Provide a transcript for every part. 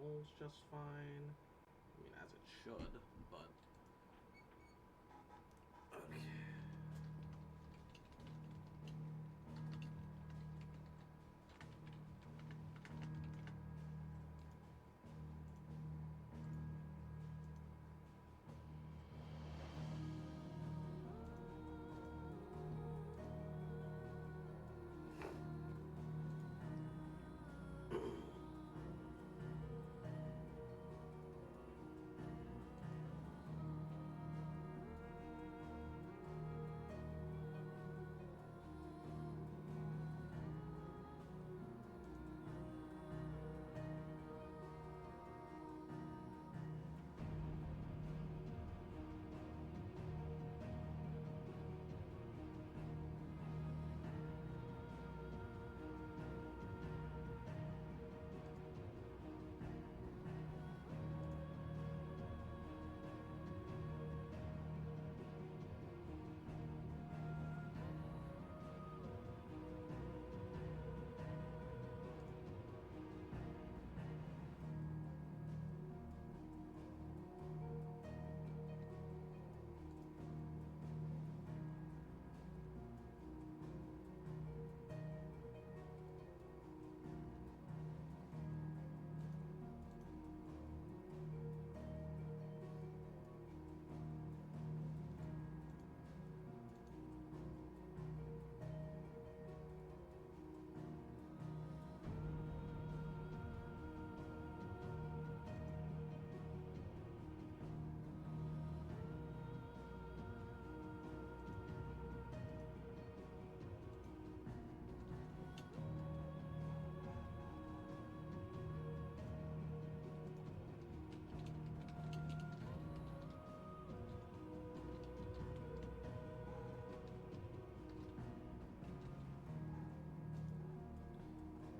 levels just fine. I mean, as it should, but... Okay.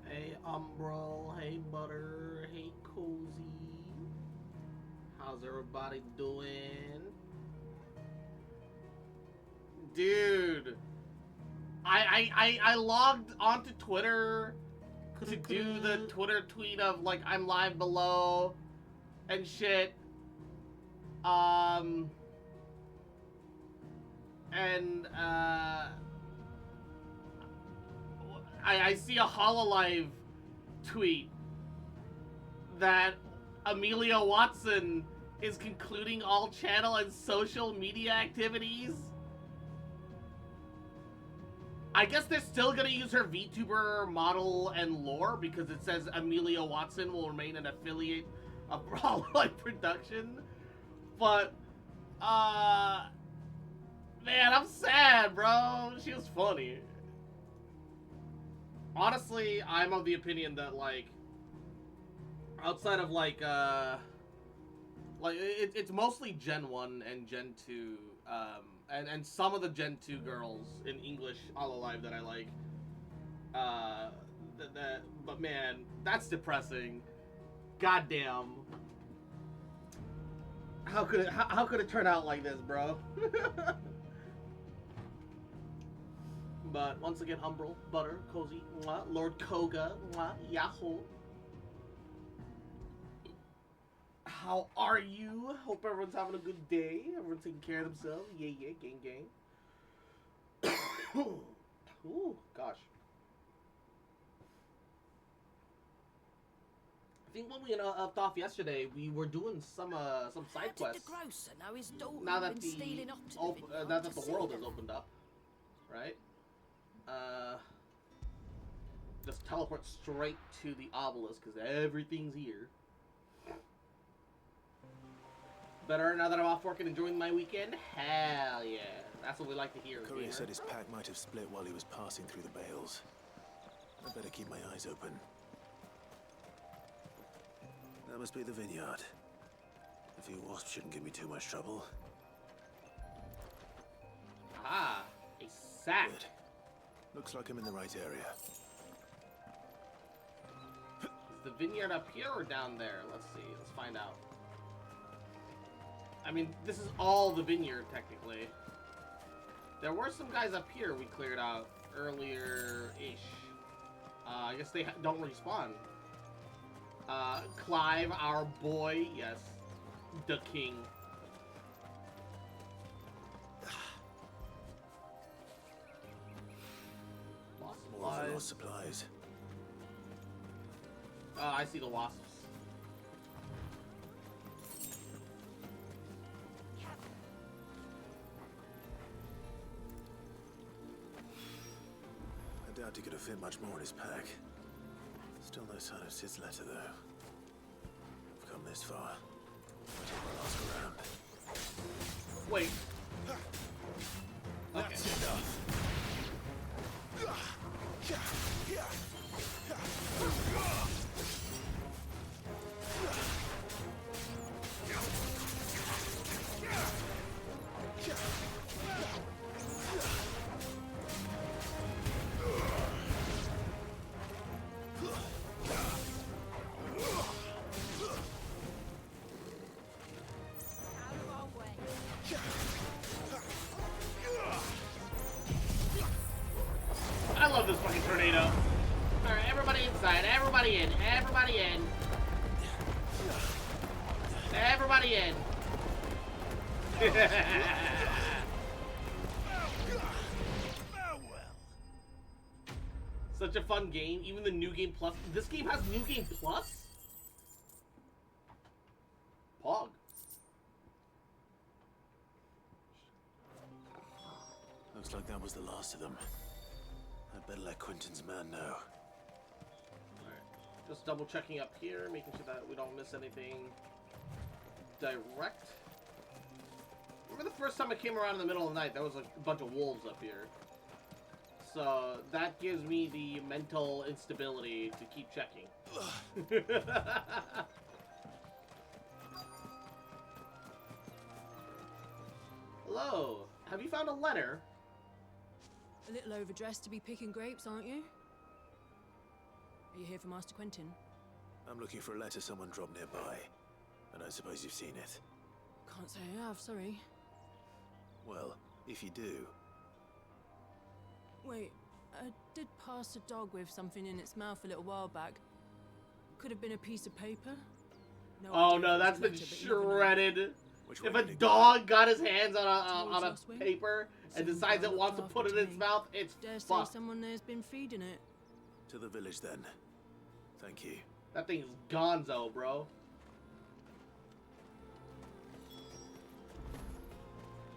Hey Umbral, hey Butter, hey Cozy. How's everybody doing? Dude, I logged onto Twitter to do the Twitter tweet of like I'm live below and shit. And I see a Hololive tweet that Amelia Watson is concluding all channel and social media activities. I guess they're still gonna use her VTuber model and lore because it says Amelia Watson will remain an affiliate of Hololive Production. But, man, I'm sad, bro. She was funny. Honestly, I'm of the opinion that, like, outside of, like, it's mostly Gen 1 and Gen 2, and some of the Gen 2 girls in English Hololive that I like, but man, that's depressing. Goddamn. How could it turn out like this, bro? But once again, Umbral, Butter, Cozy, mwah, Lord Koga, mwah, Yahoo. How are you? Hope everyone's having a good day. Everyone's taking care of themselves. Yeah, yeah, gang, gang. Ooh, gosh. I think when we left off yesterday, we were doing some side quests. Now that the world has opened up, right? Just teleport straight to the obelisk because everything's here. Better now that I'm off work and enjoying my weekend? Hell yeah. That's what we like to hear. Courier said his pack might have split while he was passing through the bales. I better keep my eyes open. That must be the vineyard. A few wasps shouldn't give me too much trouble. Ah, a sack. Good. Looks like I'm in the right area. Is the vineyard up here or down there? Let's see. Let's find out. I mean, this is all the vineyard, technically. There were some guys up here we cleared out earlier-ish. I guess they don't respawn. Clive, our boy, yes, the king. Lost More of the supplies. lost supplies. I see the wasps. I doubt he could have fit much more in his pack. Still no sign of Sid's letter, though. I've come this far. Might as well ask around. Wait. That's enough. I love this fucking tornado. Alright, everybody inside. Everybody in. Everybody in. Everybody in. Such a fun game. Even the New Game Plus. This game has New Game Plus? Pog. Looks like that was the last of them. I'd better let Quentin's man know. Alright. Just double checking up here, making sure that we don't miss anything direct. Remember the first time I came around in the middle of the night, there was like a bunch of wolves up here. So that gives me the mental instability to keep checking. Hello. Have you found a letter? A little overdressed to be picking grapes, aren't you? Are you here for Master Quentin? I'm looking for a letter someone dropped nearby. And I suppose you've seen it. Can't say I have, sorry. Well, if you do, Wait, I did pass a dog with something in its mouth a little while back. Could have been a piece of paper. No Oh idea no, if that's it's a been letter, but you never know. shredded. which If way a did it go? dog got his hands on Towards a us, Wing. paper and Someone decides it looked wants to after put it to in its me. mouth, it's Dare say fucked. someone there's been feeding it. To the village then. Thank you. That thing's gonzo, bro.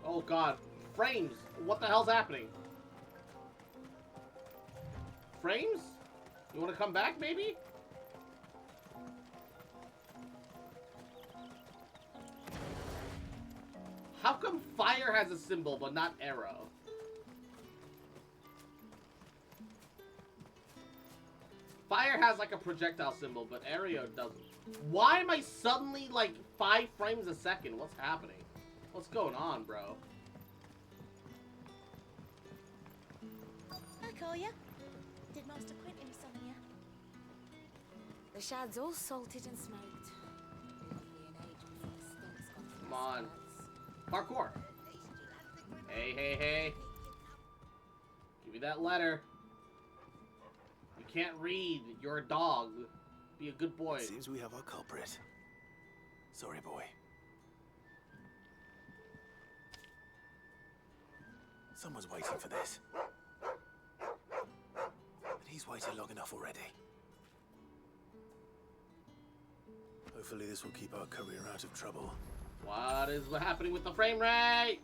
Oh god. Frames! What the hell's happening? Frames? You wanna come back, maybe? How come fire has a symbol but not arrow? Fire has like a projectile symbol, but arrow doesn't. Why am I suddenly like 5 frames a second? What's happening? What's going on, bro? I call ya. Did Master Quentin summon ya? The shad's all salted and smoked. It'll be an age before the stink's gone from Come on. the skirts. Parkour. Hey, hey, hey. Give me that letter. You can't read. You're a dog. Be a good boy. Seems we have our culprit. Sorry, boy. Someone's waiting for this. And he's waited long enough already. Hopefully this will keep our courier out of trouble. What is happening with the frame rate?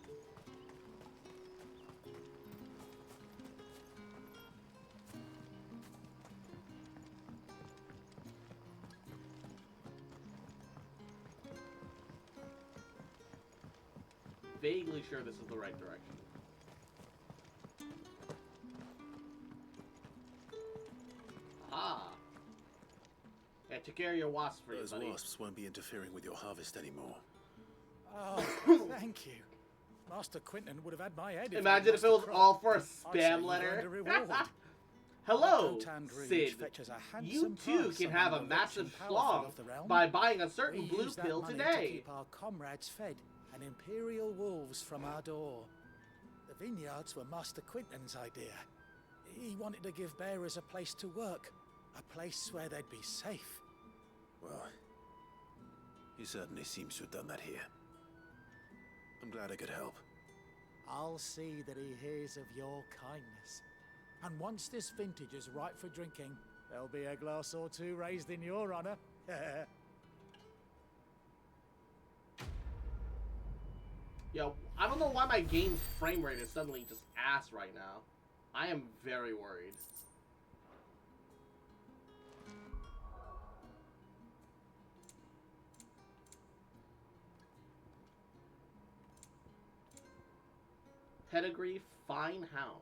Vaguely sure this is the right direction. Ah. Yeah, take care of your wasps for you, Those buddy. wasps won't be interfering with your harvest anymore. Oh, thank you. Master Quentin would have had my head. Imagine if it was all for a spam letter. Hello, Sid. You too can have a massive schlong by buying a certain blue pill To today. keep our comrades fed and imperial wolves from our door. The vineyards were Master Quentin's idea. He wanted to give bearers a place to work, a place where they'd be safe. He certainly seems to have done that here. I'm glad I could help. I'll see that he hears of your kindness. And once this vintage is ripe for drinking, there'll be a glass or two raised in your honor. Yo, I don't know why my game's frame rate is suddenly just ass right now. I am very worried. Pedigree Fine Hound.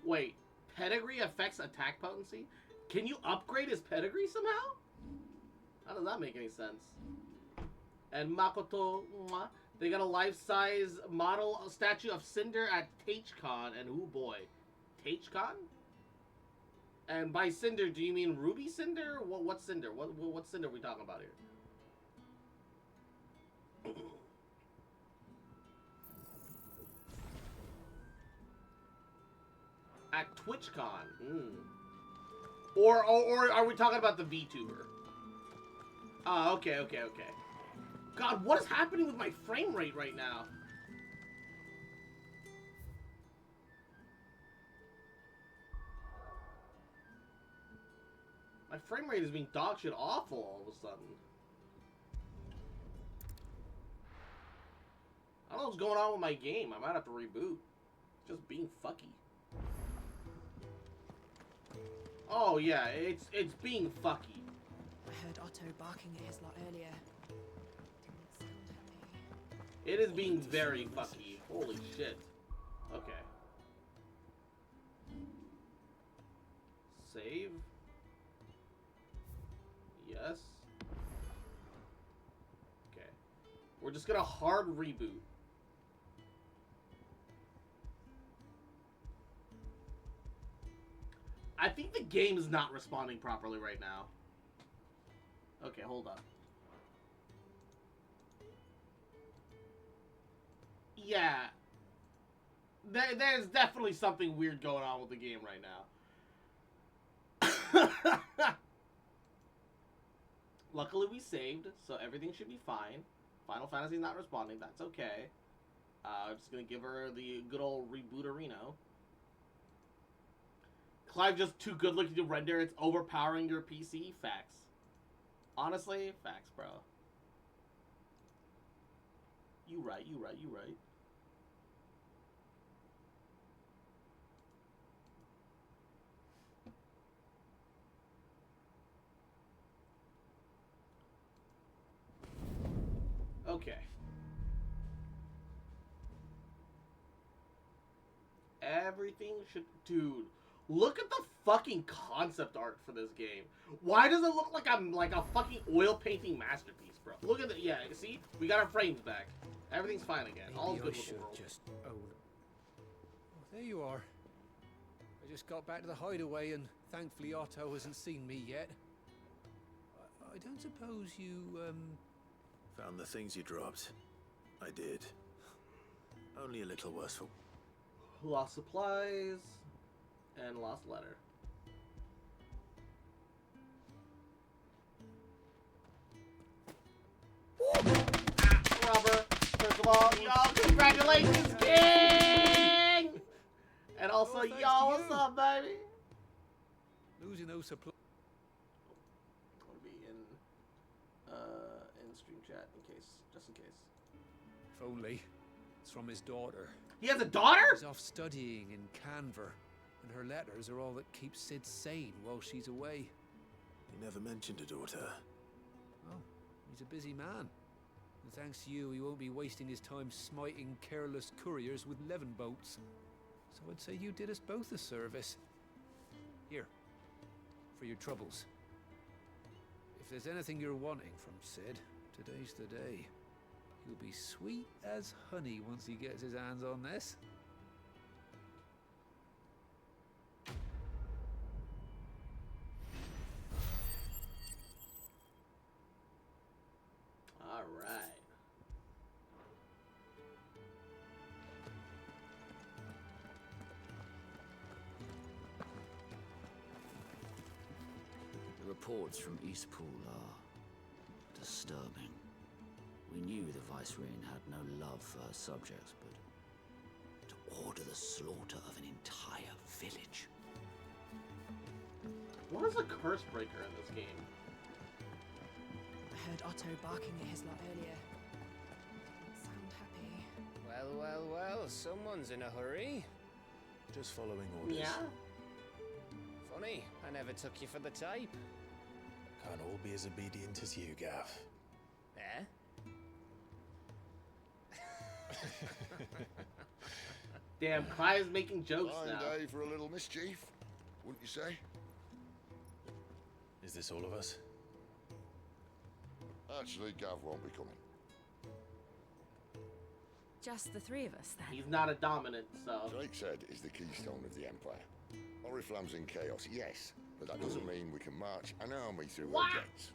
Wait, pedigree affects attack potency? Can you upgrade his pedigree somehow? How does that make any sense? And Makoto, they got a life-size model statue of Cinder at TageCon, and oh boy, TageCon? And by Cinder, do you mean Ruby Cinder? What Cinder? What Cinder are we talking about here? At TwitchCon. Or are we talking about the VTuber? Oh, okay. God, what is happening with my frame rate right now? My frame rate is being dog shit awful all of a sudden. I don't know what's going on with my game. I might have to reboot. It's just being fucky. Oh yeah, it's being fucky. I heard Otto barking at his lot earlier. It is being very fucky. Holy shit. Okay. Save. Yes. Okay. We're just gonna hard reboot. I think the game is not responding properly right now. Okay, hold up. Yeah. There's definitely something weird going on with the game right now. Luckily we saved, so everything should be fine. Final Fantasy's not responding, that's okay. I'm just gonna give her the good old rebooterino. Clive just too good looking to render, it's overpowering your PC? Facts. Honestly, facts, bro. You right. Okay. Everything should... Dude, look at the fucking concept art for this game. Why does it look like I'm like a fucking oil painting masterpiece, bro? Look at the... Yeah, see? We got our frames back. Everything's fine again. All's good with the world. Just own... Oh, there you are. I just got back to the hideaway and thankfully Otto hasn't seen me yet. I don't suppose you, Found the things you dropped. I did. Only a little worse for... Lost supplies and lost letter. Rubber. First of all, y'all, congratulations, King! And also, Oh, thanks y'all, to what's you. up, baby? losing those supplies. I want to be in stream chat just in case. If only. It's from his daughter. He has a daughter? She's off studying in Canver, and her letters are all that keeps Sid sane while she's away. You never mentioned a daughter. Oh, he's a busy man. And thanks to you, he won't be wasting his time smiting careless couriers with levin boats. So I'd say you did us both a service. Here, for your troubles. If there's anything you're wanting from Sid, today's the day. He'll be sweet as honey once he gets his hands on this. All right. There are reports from Eastpool are disturbing. We knew the Vicereine had no love for her subjects, but to order the slaughter of an entire village. What is a curse breaker in this game? I heard Otto barking at his lot earlier. Sound happy. Well, well, well, someone's in a hurry. Just following orders. Yeah. Funny, I never took you for the type. Can't all be as obedient as you, Gav. Eh? Damn, Kai is making jokes Fine now. day for a little mischief, wouldn't you say? Is this all of us? Actually, Gav won't be coming. Just the three of us, then. He's not a dominant, so. Drake said is the keystone of the Empire. Oriflamme's in chaos, yes, but that doesn't mean we can march an army through her gates.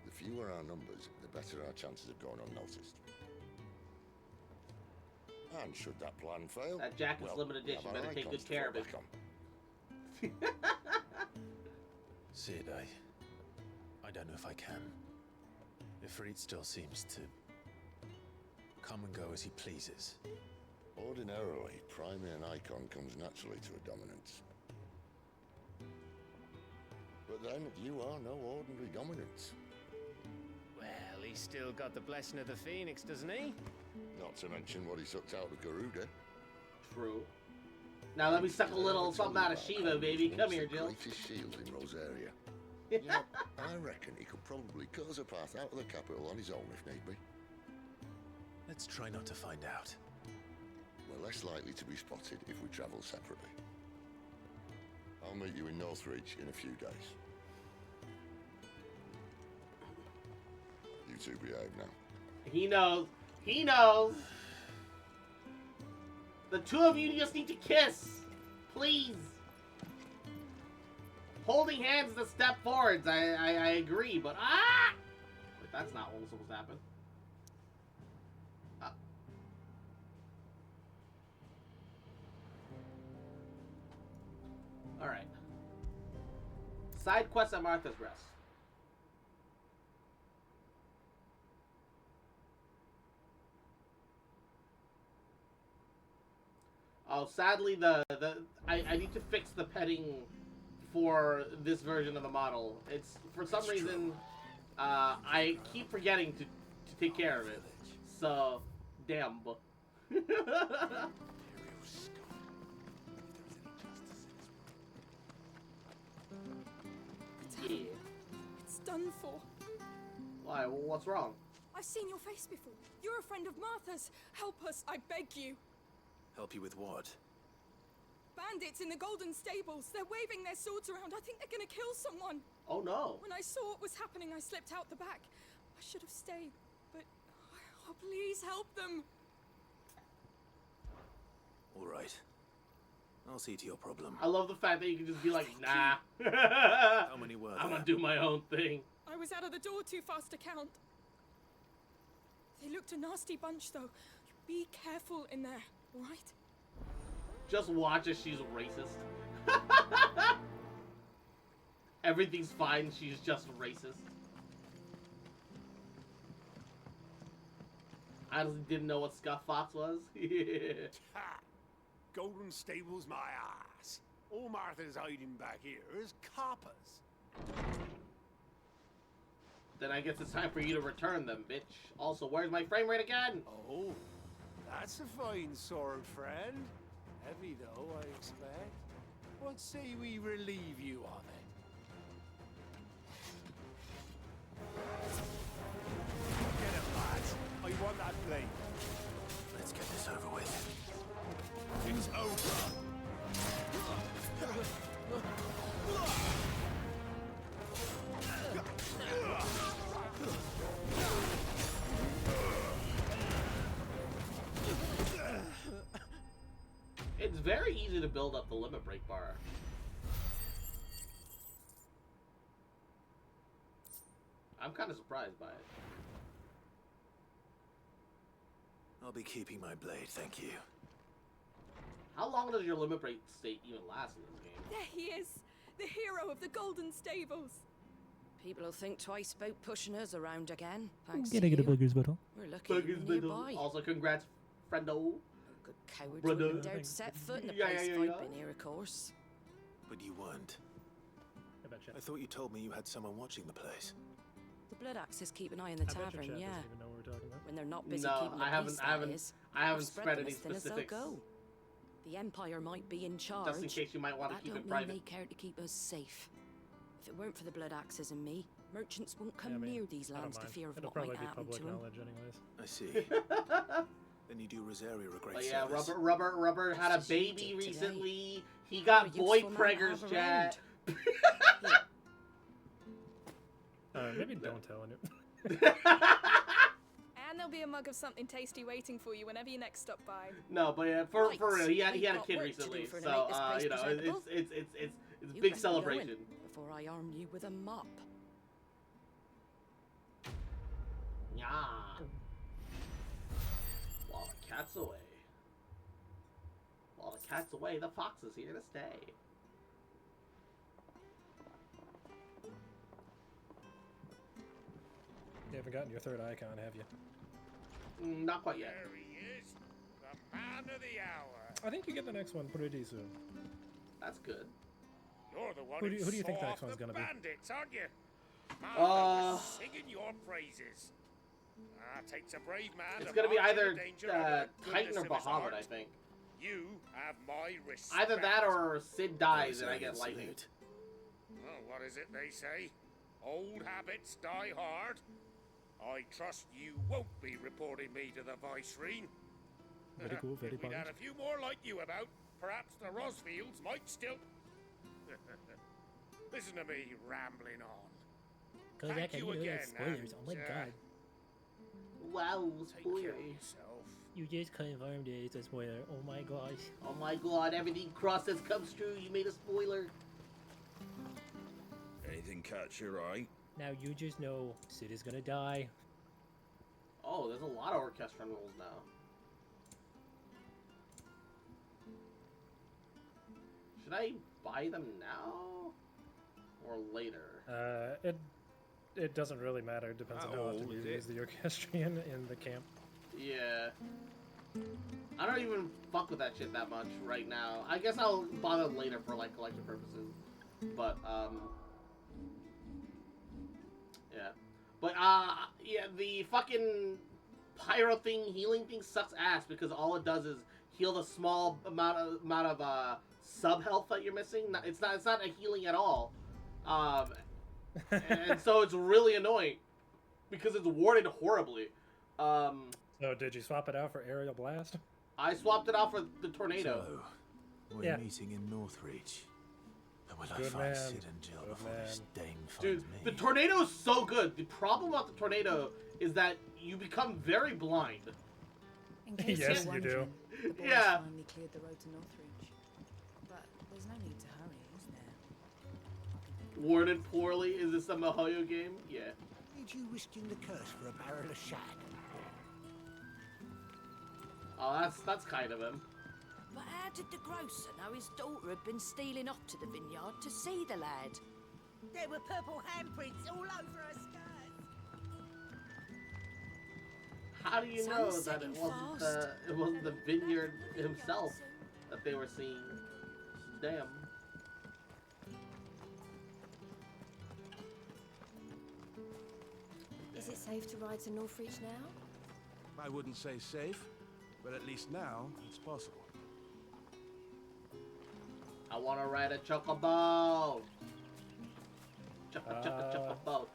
The fewer our numbers, the better our chances of going unnoticed. And should that plan fail, That jacket's well, limited we have edition, our better take icons good to care fall of it. back on. Sid, I don't know if I can. Ifrit still seems to come and go as he pleases. Ordinarily, priming an icon comes naturally to a dominance. But then, you are no ordinary dominance. Well, he's still got the blessing of the Phoenix, doesn't he? Not to mention what he sucked out of Garuda. True. Now let me suck a little something out of Shiva, baby. Come here, Jill. Greatest shield in Rosaria. You know, I reckon he could probably cut us a path out of the capital on his own if need be. Let's try not to find out. We're less likely to be spotted if we travel separately. I'll meet you in Northreach in a few days. You two behave now. He knows. He knows. The two of you just need to kiss. Please. Holding hands is a step forwards. I agree, but wait, that's not what was supposed to happen. Alright. Side quest at Martha's Rest. Oh, sadly, I need to fix the petting for this version of the model. It's, for some reason, I keep forgetting to take care of it. So, damn. Yeah. It's done for. Why? Well, what's wrong? I've seen your face before. You're a friend of Martha's. Help us, I beg you. Help you with what? Bandits in the Golden Stables. They're waving their swords around. I think they're gonna kill someone. Oh no. When I saw what was happening, I slipped out the back. I should have stayed, but oh, please help them. All right. I'll see to your problem. I love the fact that you can just be like, nah. How many were there? I'm gonna do my own thing. I was out of the door too fast to count. They looked a nasty bunch, though. Be careful in there, all right? Just watch as she's racist. Everything's fine, she's just racist. I honestly didn't know what Scuff Fox was. Ha! Golden Stables, my ass. All Martha's hiding back here is coppers. Then I guess it's time for you to return them, bitch. Also, where's my frame rate again? Oh, that's a fine sword, friend. Heavy, though, I expect. What say we relieve you of it? Get it, lads. I want that blade. Let's get this over with. It's over. It's very easy to build up the limit break bar. I'm kind of surprised by it. I'll be keeping my blade, thank you. How long does your limit break state even last in this game? There he is, the hero of the Golden Stables. People will think twice about pushing us around again. Thanks Getting to a you. booger's bottle. We're lucky we're nearby. Also, congrats, friendo. Good cowards Brother. wouldn't dare set foot in the Yeah, place yeah, if yeah. I'd been here, of course. But you weren't. I betcha. I thought you told me you had someone watching the place. The Blood Axes keep an eye on the I bet your tavern, chat yeah. doesn't even know what we're talking about. When they're not busy No, keeping the I haven't- peace, I haven't- that is. I haven't They'll spread them any as thin as they'll specifics. go. The Empire might be in charge. Just in case you might want to that keep don't it mean private. they care to keep us safe. If it weren't for the Blood Axes and me, merchants wouldn't Yeah, come I mean, near these I don't lands to mind. fear of It'll what probably might be happen public to them. knowledge anyways. I see. Then you do Rosaria a great But yeah, service. Rubber had a Just as you baby did today. recently. He got You're a boy useful man to preggers, have chat. Maybe don't tell anyone. And there'll be a mug of something tasty waiting for you whenever you next stop by. No, but yeah, for Right, real, he had we've a got kid work to do recently, for to so make this place you know, presentable. it's a You big best be celebration. going before I arm you with a mop. Yeah. While the cat's away. While the cat's away, the fox is here to stay. You haven't gotten your third icon, have you? Not quite yet. There he is, the man of the hour. I think you get the next one pretty soon. That's good. You're the one Who do you think the saw next off one's the gonna be? bandits, aren't you? Martha was singing your praises. Takes a brave man. It's to gonna be march in either the danger of the Titan goodness or of his Bahamut, heart. I think. You have my respect. Either that or Sid dies and I get Rosarian lightning. salute. Oh, what is it they say? Old habits die hard. I trust you won't be reporting me to the Viceroy. Very cool, very If we'd had polished. a few more like you about, perhaps the Rosfields might still... Listen to me rambling on. Thank you again, spoilers. Oh my and, god. Wow, Take care of spoiler. yourself. You just confirmed it's a spoiler. Oh my gosh. Oh my god, everything crossed us comes true. You made a spoiler. Anything catch your eye? Now you just know Sid is gonna die. Oh, there's a lot of orchestra rules now. Should I buy them now? Or later? It doesn't really matter. It depends on how often you use the orchestrion in the camp. Yeah. I don't even fuck with that shit that much right now. I guess I'll buy them later for like collection purposes. But yeah. But yeah, the fucking pyro thing, healing thing sucks ass because all it does is heal the small amount of sub health that you're missing. It's not a healing at all. And so it's really annoying because it's warded horribly. So did you swap it out for aerial blast? I swapped it out for the tornado. So, we're Yeah. meeting in Northreach. But will I Good find man. Sid and Jill Good before this man. dame finds Dude, me? the tornado is so good. The problem about the tornado is that you become very blind. In case Yes, you're you do. wondering, the boys Yeah. finally cleared the road to Northreach. But there's no need to hurry, is there? Worded poorly. Is this a Mihoyo game? Yeah. Did you risking the curse for a barrel of shag? Oh, that's kind of him. But how did the grocer know his daughter had been stealing off to the vineyard to see the lad? There were purple handprints all over her skirt. How do you know Sun's that it setting wasn't fast. it wasn't the vineyard himself that they were seeing? Damn. Is it safe to ride to Northreach now? I wouldn't say safe, but at least now it's possible. I want to ride a chocobo. Chocobo.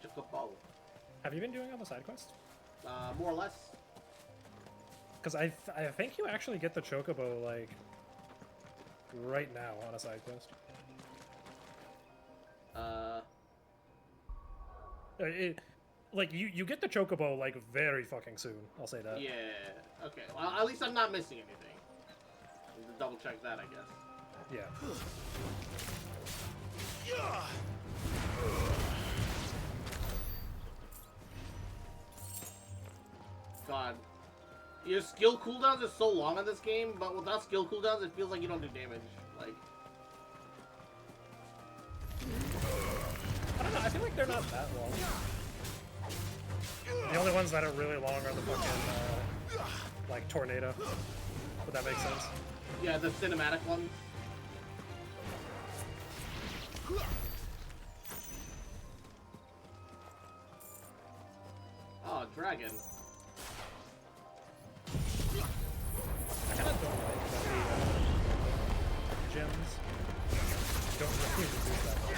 Chocobo. Have you been doing all the side quests? More or less. Because I think you actually get the chocobo like right now on a side quest. Like you get the chocobo like very fucking soon. I'll say that. Yeah. Okay. Well, at least I'm not missing anything. Need to double check that, I guess. Yeah. God. Your skill cooldowns are so long in this game, but without skill cooldowns, it feels like you don't do damage. Like, I don't know. I feel like they're not that long. The only ones that are really long are the fucking, like, tornado. Would that make sense? Yeah, the cinematic ones. Oh, dragon. I kind of don't like that the gems don't really reduce that much.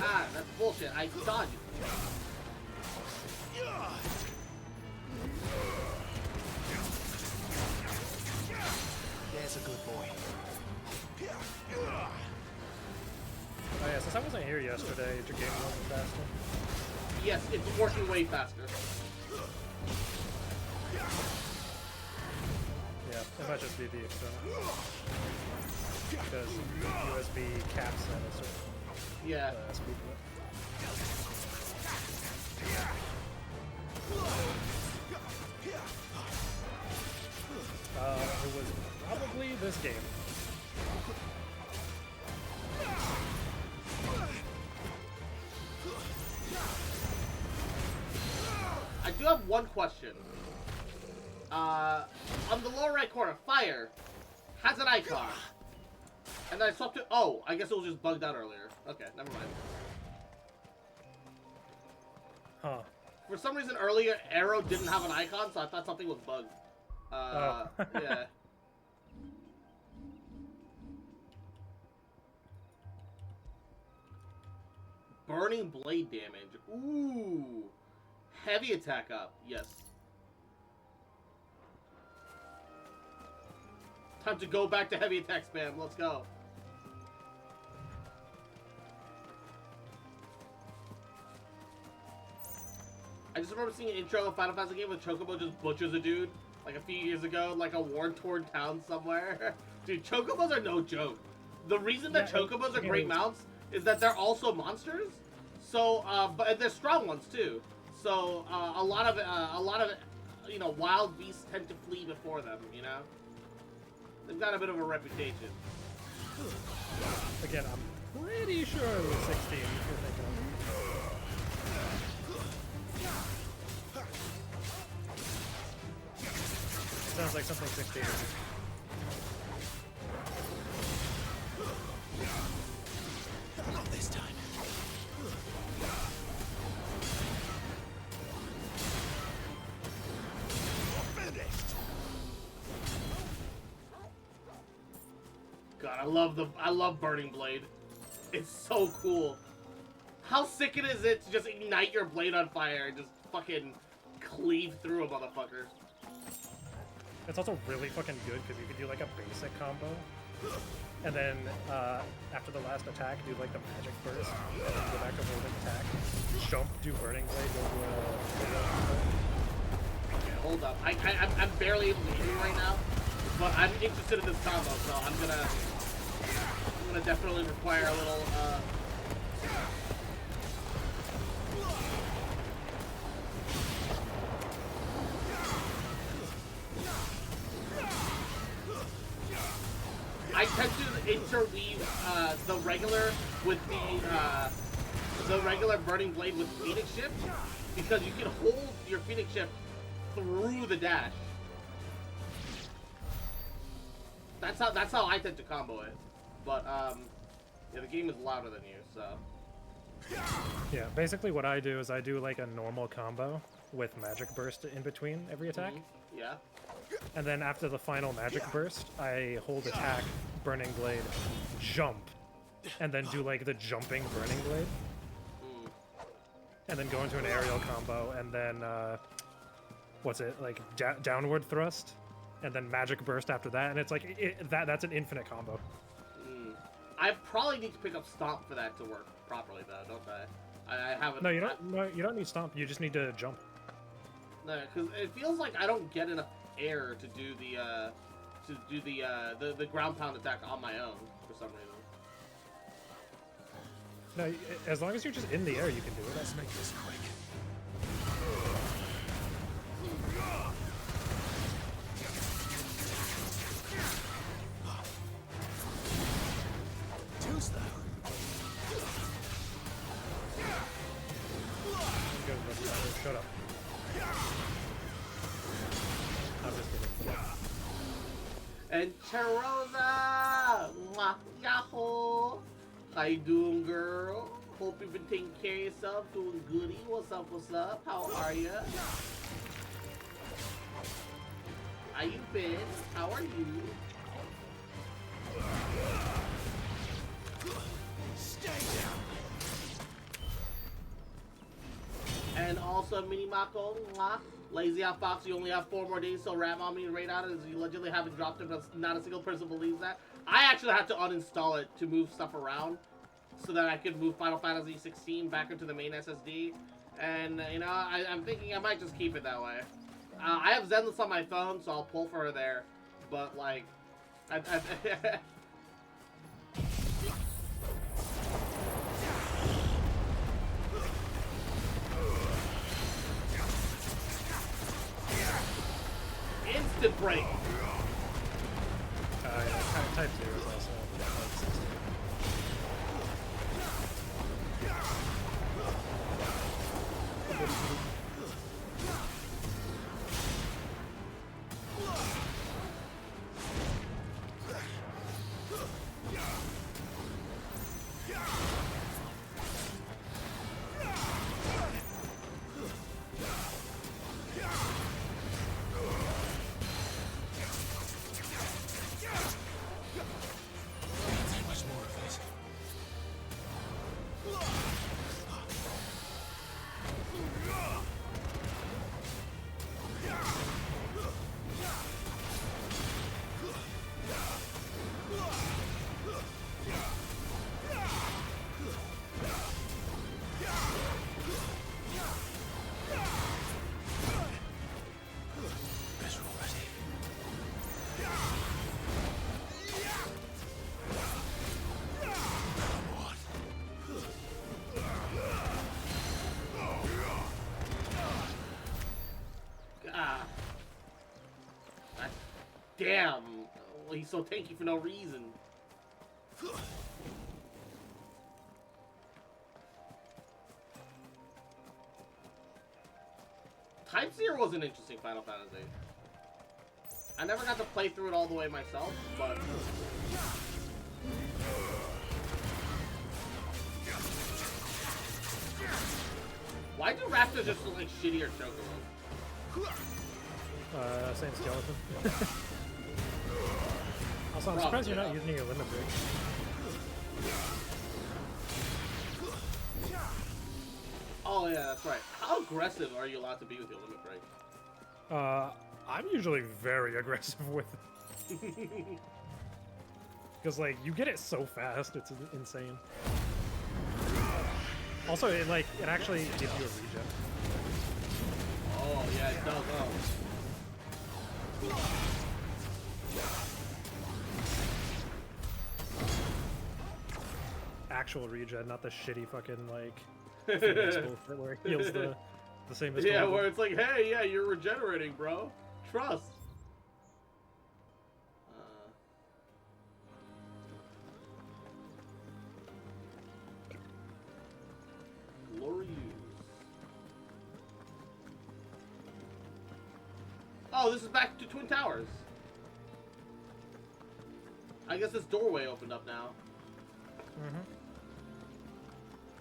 Ah, that's bullshit. I dodged. There's a good boy. Oh yeah, since I wasn't here yesterday, your game wasn't faster. Yes, it's working way faster. Yeah, it might just be the external. Because USB caps at a certain speed limit. It was probably this game. I do have one question. On the lower right corner, fire has an icon. And then I swapped it. Oh, I guess it was just bugged out earlier. Okay, never mind. Huh. For some reason, earlier, arrow didn't have an icon, so I thought something was bugged. Yeah. Burning blade damage. Ooh. Heavy attack up. Yes. Time to go back to heavy attack spam. Let's go. I just remember seeing an intro of Final Fantasy game where Chocobo just butchers a dude like a few years ago, like a war-torn town somewhere. Dude, Chocobos are no joke. The reason that Chocobos are great mounts is that they're also monsters. So, but they're strong ones too. So, a lot of, you know, wild beasts tend to flee before them. You know, they've got a bit of a reputation. Again, I'm pretty sure it was 16 if you're thinking of it. Sounds like something 16. Not this time. God, I love Burning Blade. It's so cool. How sick it is it to just ignite your blade on fire and just fucking cleave through a motherfucker. It's also really fucking good because you can do like a basic combo, and then after the last attack, do like the magic burst, and then go back to holding attack, jump, do burning blade, go to a Okay, hold up. I'm barely able to hit you right now, but I'm interested in this combo, so I'm gonna definitely require a little I tend to interweave the regular with the regular Burning Blade with Phoenix Shift, because you can hold your Phoenix Shift through the dash. That's how I tend to combo it. But yeah, the game is louder than you, so. Yeah, basically what I do is I do like a normal combo with magic burst in between every attack. Yeah. And then after the final magic burst, I hold attack, burning blade, jump, and then do like the jumping burning blade. And then go into an aerial combo, and then, what's it, like downward thrust, and then magic burst after that, and it's like, that's an infinite combo. I probably need to pick up Stomp for that to work properly, though, don't I? I haven't. No, you don't. No, you don't need Stomp. You just need to jump. No, because it feels like I don't get enough air to do the to do the ground pound attack on my own for some reason. No, as long as you're just in the air, you can do it. Let's make this quick. Too slow. Shut up. I'm just kidding. And Charosa! Mwah, yahoo! How you doing, girl? Hope you've been taking care of yourself, doing goody. What's up, what's up? How are ya? How you been? How are you? Stay down. And also, Mini Mako, mwah. Lazy Out Fox, you only have 4 more days till Rat Mommy and Raid Out as you allegedly haven't dropped it, but not a single person believes that. I actually had to uninstall it to move stuff around so that I could move Final Fantasy XVI back into the main SSD. And, you know, I'm thinking I might just keep it that way. I have Zenless on my phone, so I'll pull for her there. But, like, instant break. Yeah, type 0 is also like 60. Damn! Well, he's so tanky for no reason. Type 0 was an interesting Final Fantasy. I never got to play through it all the way myself, but... Why do Raptors just look like shittier Chocobo? Same skeleton. Also, I'm surprised you're not using your limit break. Oh yeah, that's right. How aggressive are you allowed to be with your limit break? I'm usually very aggressive with it. Because, like, you get it so fast, it's insane. Also, it actually gives you a regen. Oh, yeah, it does, Actual regen, not the shitty fucking, like, bullshit where it heals the same as yeah, normal. where it's like, hey, yeah, you're regenerating, bro. Trust. Glorious. Oh, this is back to Twin Towers. I guess this doorway opened up now. Mm-hmm.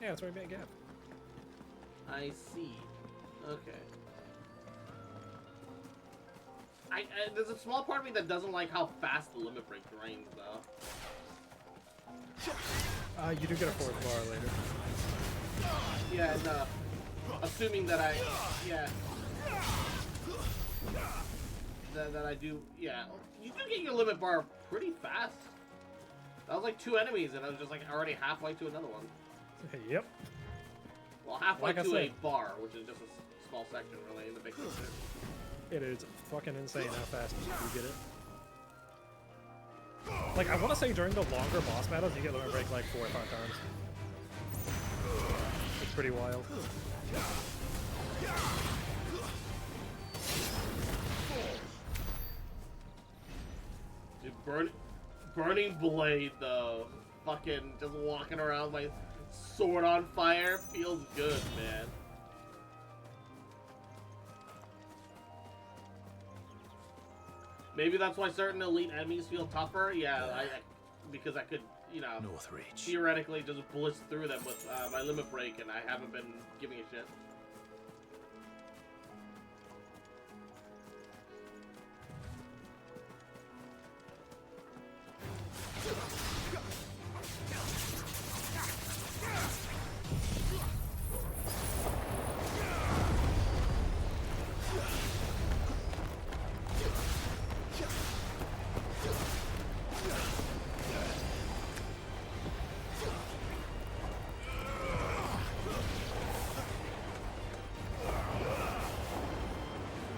Yeah, that's where we made a gap. I see. Okay. There's a small part of me that doesn't like how fast the limit break drains, though. You do get a 4th bar later. Yeah, and assuming that that I do, yeah. You do get your limit bar pretty fast. That was like 2 enemies, and I was just like already halfway to another one. Yep. Well, halfway Like I to said. a bar, which is just a small section, really, in the big picture. It is fucking insane how fast you get it. Like, I want to say during the longer boss battles, you get limit break like 4 or 5 times. It's pretty wild. Dude, burning blade though. Fucking just walking around with my sword on fire feels good, man. Maybe that's why certain elite enemies feel tougher. Yeah, because I could, you know, theoretically just blitz through them with my limit break, and I haven't been giving a shit.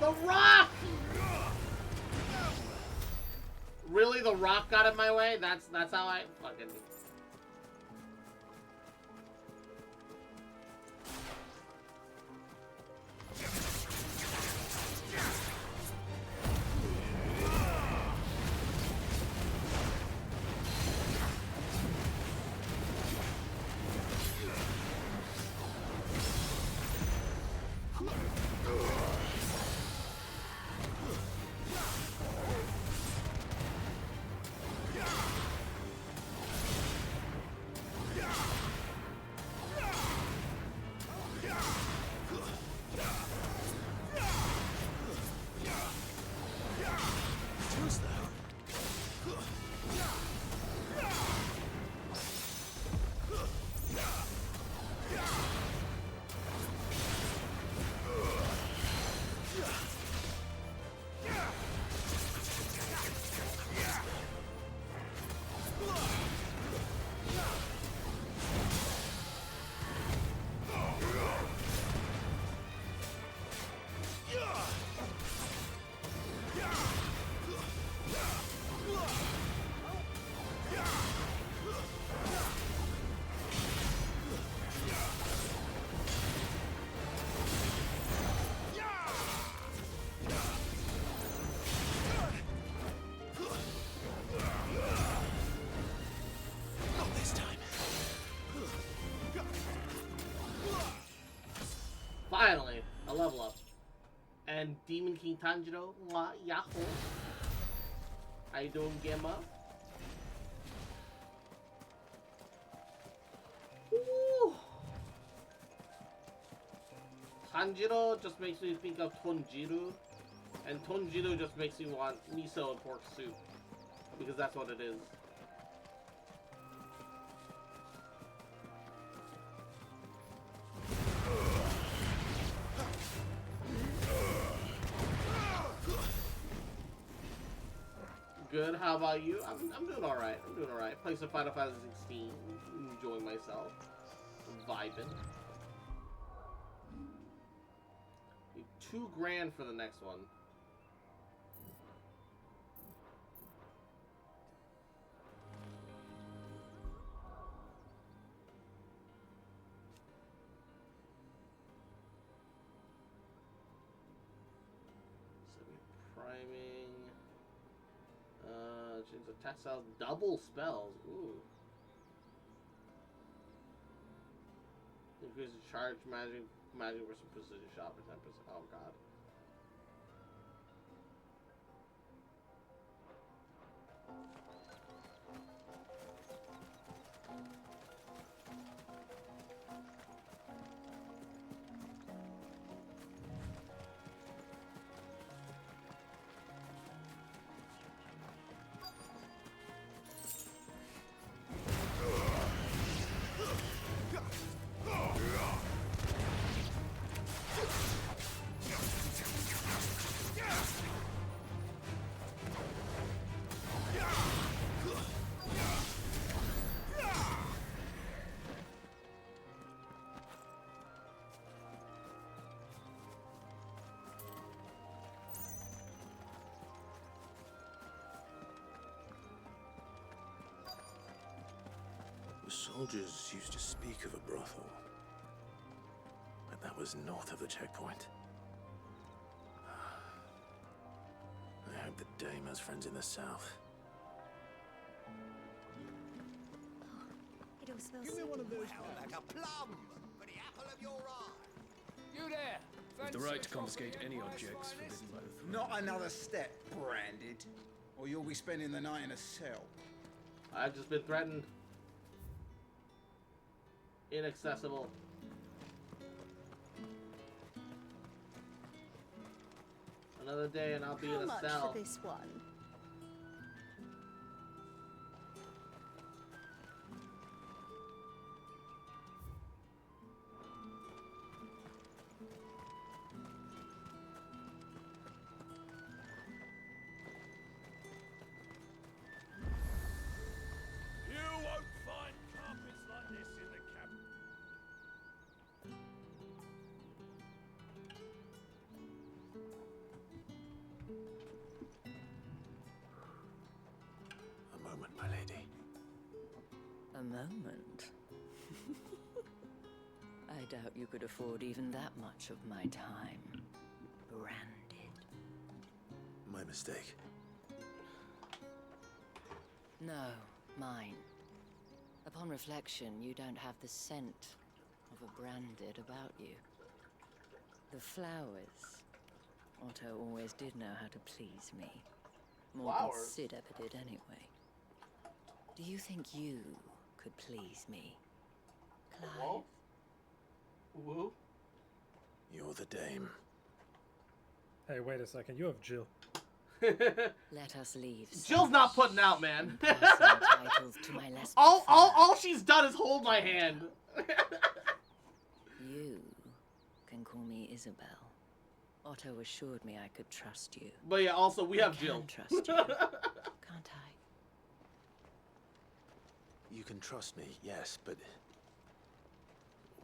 The Rock! Really, The Rock got in my way? That's how I fucking... Finally, a level up. And Demon King Tanjiro, yahoo. How you doing, Gemma? Woo! Tanjiro just makes me think of Tonjiru. And Tonjiru just makes me want miso and pork soup. Because that's what it is. Good. How about you? I'm doing all right. I'm doing all right. Playing some Final Fantasy 16, enjoying myself, vibing. Need $2,000 for the next one. Semi-priming. Change the textiles, double spells. Ooh. Increase the charge magic versus precision shot for 10%. Oh god. Soldiers used to speak of a brothel, but that was north of the checkpoint. I hope the dame has friends in the south. It all smells Give me one of those. Like a plum for the apple of your eye. You there! With the right to confiscate any objects forbidden by the throne. Not another step, branded, or you'll be spending the night in a cell. I've just been threatened. Inaccessible. Another day and I'll be in a How cell. much for this one? You won't find carpets like this in the cabin. A moment, my lady. A moment? I doubt you could afford even that much of my time. Branded. My mistake. No, mine. Upon reflection, you don't have the scent of a branded about you. The flowers. Otto always did know how to please me. More than Flowers? Sid ever did anyway. Do you think you could please me, Clive? Woo? You're the dame. Hey, wait a second. You have Jill. Let us leave. Jill's not putting out, man. Entitled to my less all she's done is hold my hand. You can call me Isabel. Otto assured me I could trust you. But yeah, also we have I Jill. can trust you, can't I? You can trust me, yes, but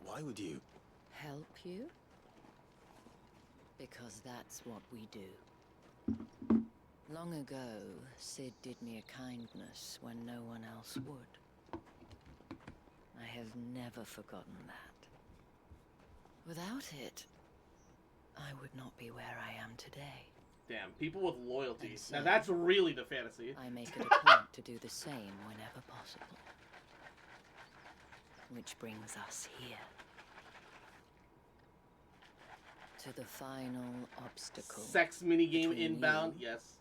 why would you? Help you? Because that's what we do. Long ago, Sid did me a kindness when no one else would. I have never forgotten that. Without it, I would not be where I am today. Damn, people with loyalty. And so, Now that's really the fantasy. I make it a point to do the same whenever possible. Which brings us here. To the final obstacle. Sex minigame between inbound, you yes.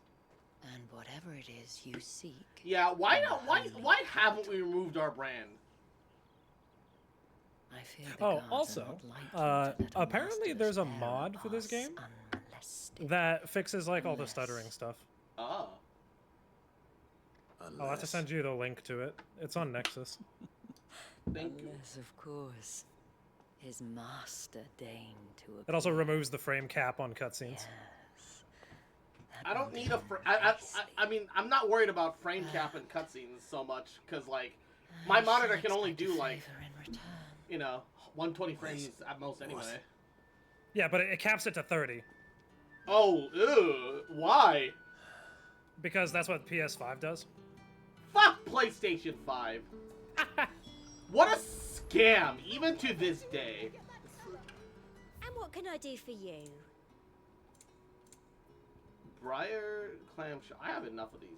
And whatever it is you seek. Yeah, why not? Why haven't we removed our brand? I fear the Oh, gods are also, not like you to let a apparently there's a mod for this game that fixes like all the stuttering stuff. Oh. I'll have to send you the link to it. It's on Nexus. Thank you. Unless, of course, his master deigned to appear. It also removes the frame cap on cutscenes. I don't need a. I mean, I'm not worried about frame cap and cutscenes so much because like my monitor can only do like 120 frames at most anyway. Yeah, but it caps it to 30. Oh, ew, why? Because that's what PS5 does. Fuck PlayStation 5. What a scam, even to this day. And what can I do for you? Briar clamshell. I have enough of these.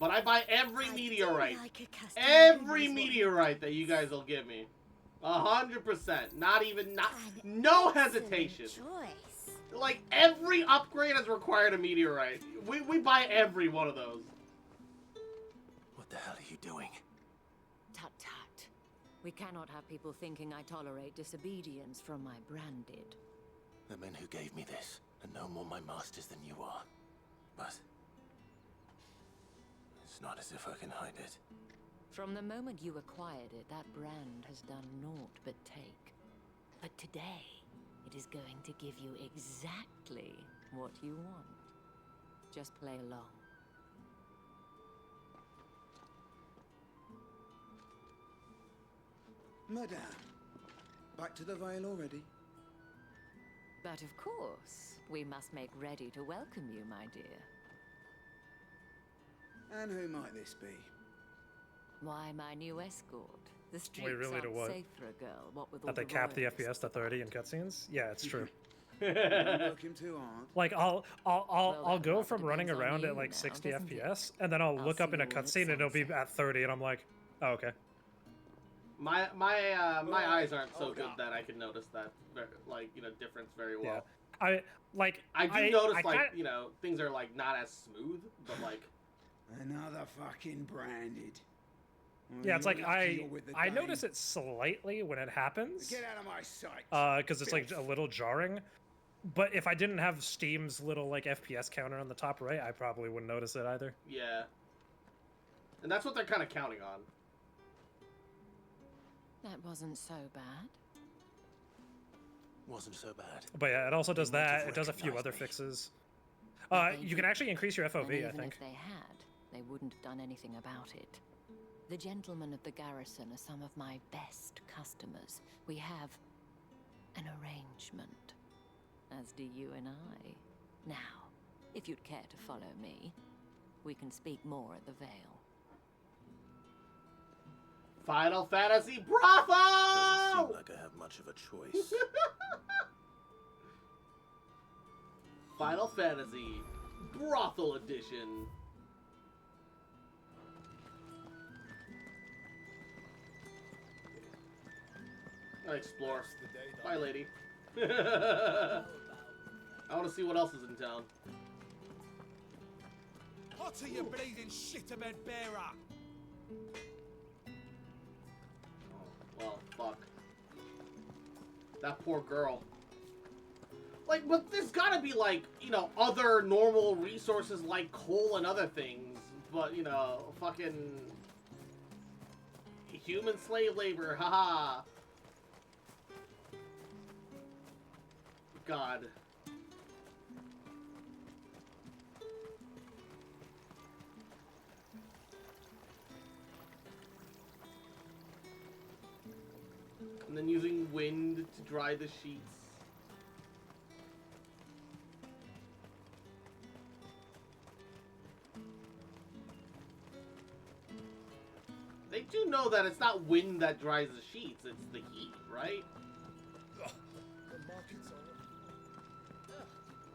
But I buy every meteorite. Like a customer Every who knows what- meteorite that you guys will give me. 100%. No hesitation. Choice. Like, every upgrade has required a meteorite. We buy every one of those. What the hell are you doing? Tut tut. We cannot have people thinking I tolerate disobedience from my branded. The men who gave me this are no more my masters than you are. But it's not as if I can hide it. From the moment you acquired it, that brand has done naught but take. But today, it is going to give you exactly what you want. Just play along. Madame, back to the Vale already? But of course, we must make ready to welcome you, my dear. And who might this be? Why my new escort? The streets Wait, really, to aren't what? safe for a girl. What with all That they the cap the royalists FPS to 30 in cutscenes? Yeah, it's true. Don't work him too hard. Like I'll that go rather from running depends on around you at like now, 60 doesn't it? FPS, and then I'll I'll look up see in a you when cutscene it's and it'll be sunset. at 30, and I'm like, oh, okay. My eyes aren't so good that I can notice that difference very well. Yeah. I do notice I like kinda- things are like not as smooth, but like Another fucking branded. Well, Yeah, it's you're like lucky you're with the I Dane. notice it slightly when it happens. Get out of my sight. Because it's like a little jarring. But if I didn't have Steam's little like FPS counter on the top right, I probably wouldn't notice it either. yeah. And that's what they're kind of counting on. That wasn't so bad. Wasn't so bad. But yeah, it also does They might that. have It does a few recognized other me. fixes. But they You can did. actually increase your And FOV, I even think. if they had, they wouldn't have done anything about it. The gentlemen of the garrison are some of my best customers. We have an arrangement, as do you and I. Now, if you'd care to follow me, we can speak more at the Vale. Final Fantasy Bravo! Doesn't seem like I have much of a choice. Final Fantasy Brothel Edition. I explore. Bye, lady. I want to see what else is in town. What are you bleeding shitterman bearer? Well, fuck. That poor girl. Like, but there's gotta be, like, other normal resources like coal and other things. But, fucking... human slave labor, haha. God. And then using wind to dry the sheets. They do know that it's not wind that dries the sheets, it's the heat, right? The market's all... Ugh,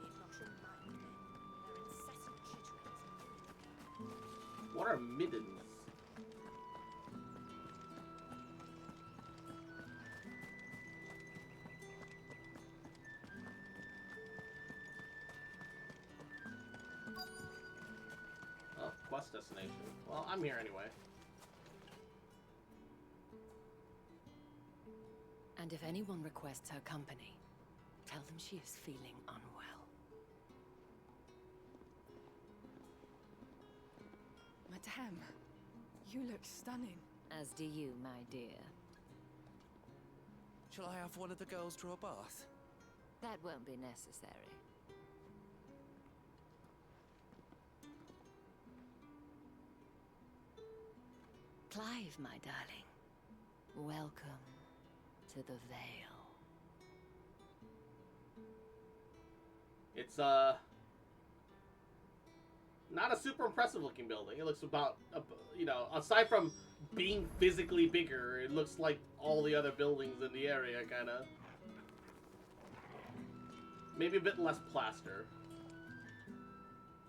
you need not remind me. Their incessant jitterings. What are middens? Oh, quest destination. Well, I'm here anyway. And if anyone requests her company, tell them she is feeling unwell. Madame, you look stunning. As do you, my dear. Shall I have one of the girls draw a bath? That won't be necessary. Clive, my darling. Welcome to the Vale. It's, not a super impressive looking building. It looks about, aside from being physically bigger, it looks like all the other buildings in the area, kind of. Maybe a bit less plaster.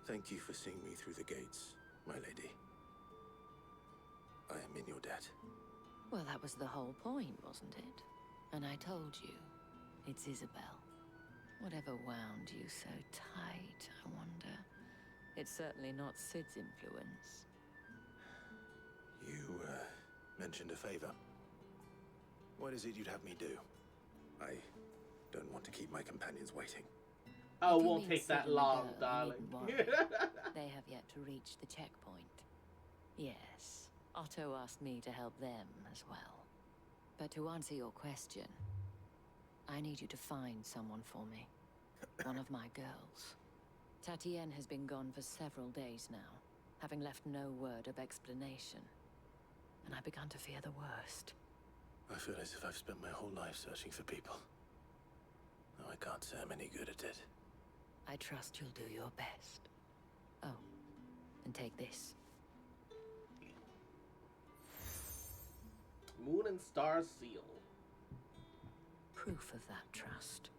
Thank you for seeing me through the gates, my lady. I am in your debt. Well, that was the whole point, wasn't it? And I told you, it's Isabel. Whatever wound you so tight, I wonder. It's certainly not Sid's influence. You, mentioned a favor. What is it you'd have me do? I don't want to keep my companions waiting. Oh, If you won't mean take Sid that and the long, girl, you darling. needn't worry. They have yet to reach the checkpoint. Yes, Otto asked me to help them as well. But to answer your question, I need you to find someone for me. One of my girls. Tatienne has been gone for several days now, having left no word of explanation. And I began to fear the worst. I feel as if I've spent my whole life searching for people. Though I can't say I'm any good at it. I trust you'll do your best. Oh, and take this. 7-star seal. Proof of that trust.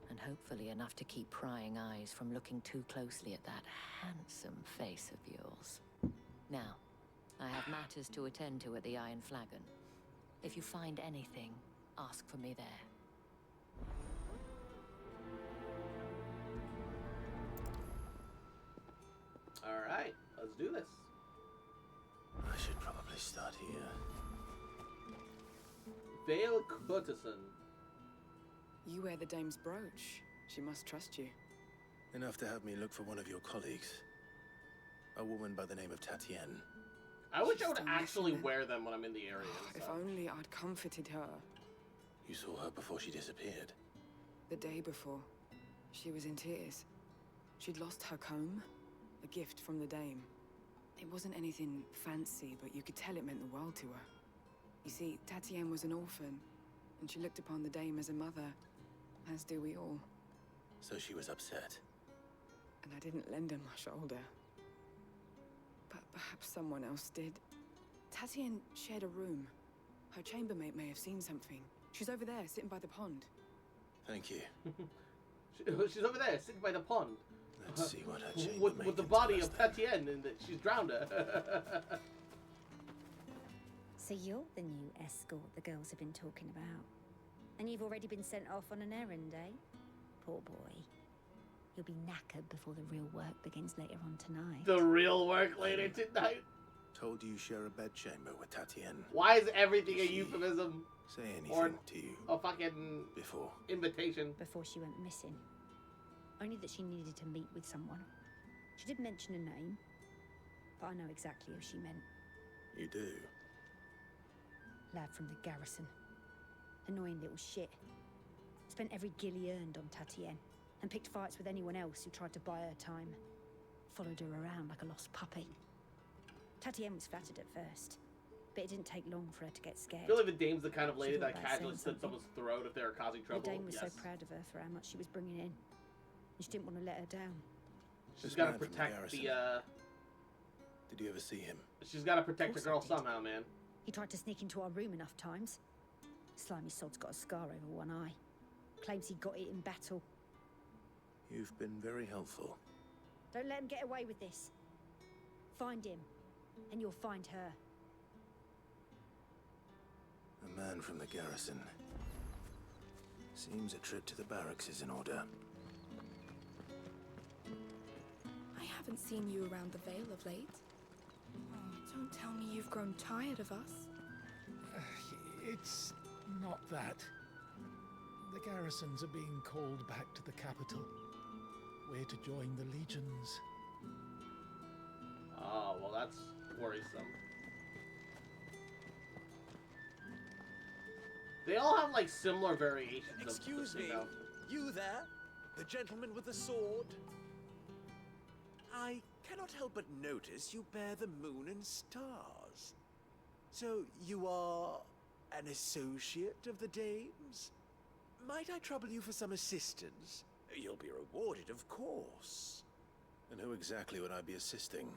And hopefully enough to keep prying eyes from looking too closely at that handsome face of yours. Now, I have matters to attend to at the Iron Flagon. If you find anything, ask for me there. Alright, let's do this. I should probably start here. Vale Courtesan. You wear the dame's brooch. She must trust you. Enough to have me look for one of your colleagues. A woman by the name of Tatienne. I wish I would still actually missing wear them when I'm in the area. and If stuff. only I'd comforted her. You saw her before she disappeared. The day before, she was in tears. She'd lost her comb, a gift from the dame. It wasn't anything fancy, but you could tell it meant the world to her. You see, Tatienne was an orphan, and she looked upon the dame as a mother, as do we all. So she was upset. And I didn't lend her my shoulder. But perhaps someone else did. Tatienne shared a room. Her chambermaid may have seen something. She's over there, sitting by the pond. Thank you. She's over there, sitting by the pond. Let's see what her chambermaid with the can body tell us of then. Tatienne, and that she's drowned her. So you're the new escort the girls have been talking about. And you've already been sent off on an errand, eh? Poor boy. You'll be knackered before the real work begins later on tonight. The real work later tonight. Told you share a bedchamber with Tatienne. Why is everything a euphemism? Say anything Or to you a fucking before. invitation? Before she went missing. Only that she needed to meet with someone. She did mention a name, but I know exactly who she meant. You do? Lad from the garrison. Annoying little shit. Spent every guil he earned on Tatienne, and picked fights with anyone else who tried to buy her time. Followed her around like a lost puppy. Tatienne was flattered at first, but it didn't take long for her to get scared. I feel like the dame's the kind of lady She thought that about casually saying slit someone's throat if they were causing trouble. The dame was Yes. so proud of her for how much she was bringing in. And she didn't want to let her down. She's This got to man from the protect garrison. the, Did you ever see him? she's got to protect the Of course I girl did. somehow, man. He tried to sneak into our room enough times. Slimy sod's got a scar over one eye. Claims he got it in battle. You've been very helpful. Don't let him get away with this. Find him, and you'll find her. A man from the garrison. Seems a trip to the barracks is in order. I haven't seen you around the Vale of late. Oh, don't tell me you've grown tired of us. It's not that. The garrisons are being called back to the capital. We're to join the legions. Oh, well, that's worrisome. They all have, like, similar variations Excuse of, me, you there? The gentleman with the sword? I cannot help but notice you bear the moon and stars. So you are an associate of the dames? Might I trouble you for some assistance? You'll be rewarded, of course. And who exactly would I be assisting?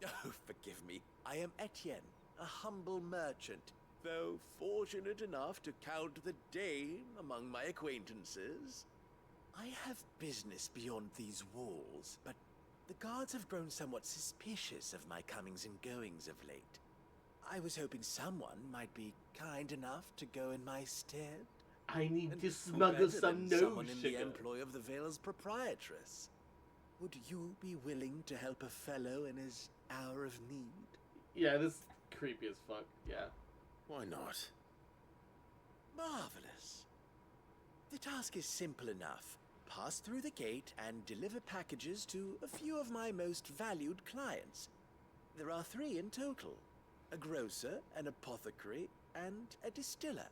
Oh, forgive me. I am Etienne, a humble merchant, though fortunate enough to count the dame among my acquaintances. I have business beyond these walls, but the guards have grown somewhat suspicious of my comings and goings of late. I was hoping someone might be kind enough to go in my stead. I need And to who smuggle better some than someone in the sugar. employ of the Vale's proprietress. Would you be willing to help a fellow in his hour of need? Yeah, this is creepy as fuck. Yeah. Why not? Marvelous. The task is simple enough. Pass through the gate and deliver packages to a few of my most valued clients. There are 3 in total. A grocer, an apothecary, and a distiller.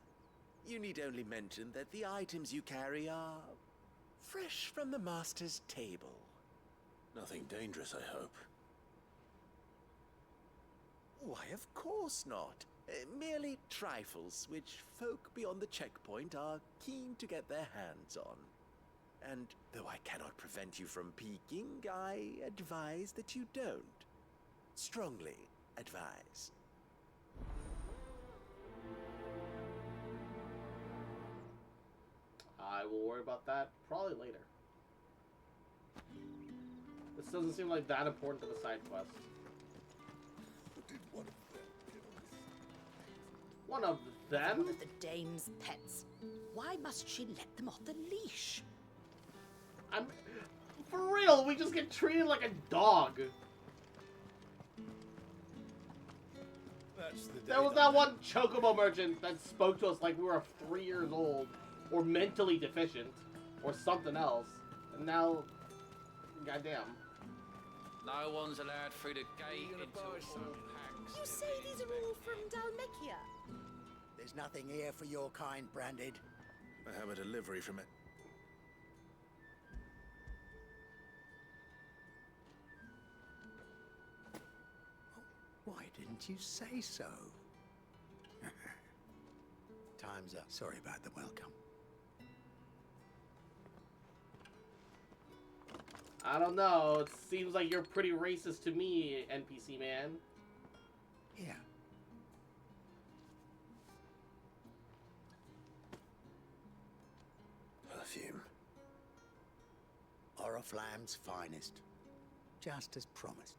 You need only mention that the items you carry are fresh from the master's table. Nothing dangerous, I hope. Why, of course not. Merely trifles which folk beyond the checkpoint are keen to get their hands on. And though I cannot prevent you from peeking, I advise that you don't. Strongly advise. I will worry about that probably later. This doesn't seem like that important of a side quest. Did one of them get One of them? One of the dame's pets. Why must she let them off the leash? I'm... For real, we just get treated like a dog. That's the There was that one chocobo merchant that spoke to us like we were 3 years old, or mentally deficient, or something else. And now, goddamn. No one's allowed through the gate until all packs. You say these are all from Dalmekia? There's nothing here for your kind, Branded. I have a delivery from it. Why didn't you say so? Time's up. Sorry about the welcome. I don't know, it seems like you're pretty racist to me, NPC man. Yeah. Perfume. Oriflamme's finest. Just as promised.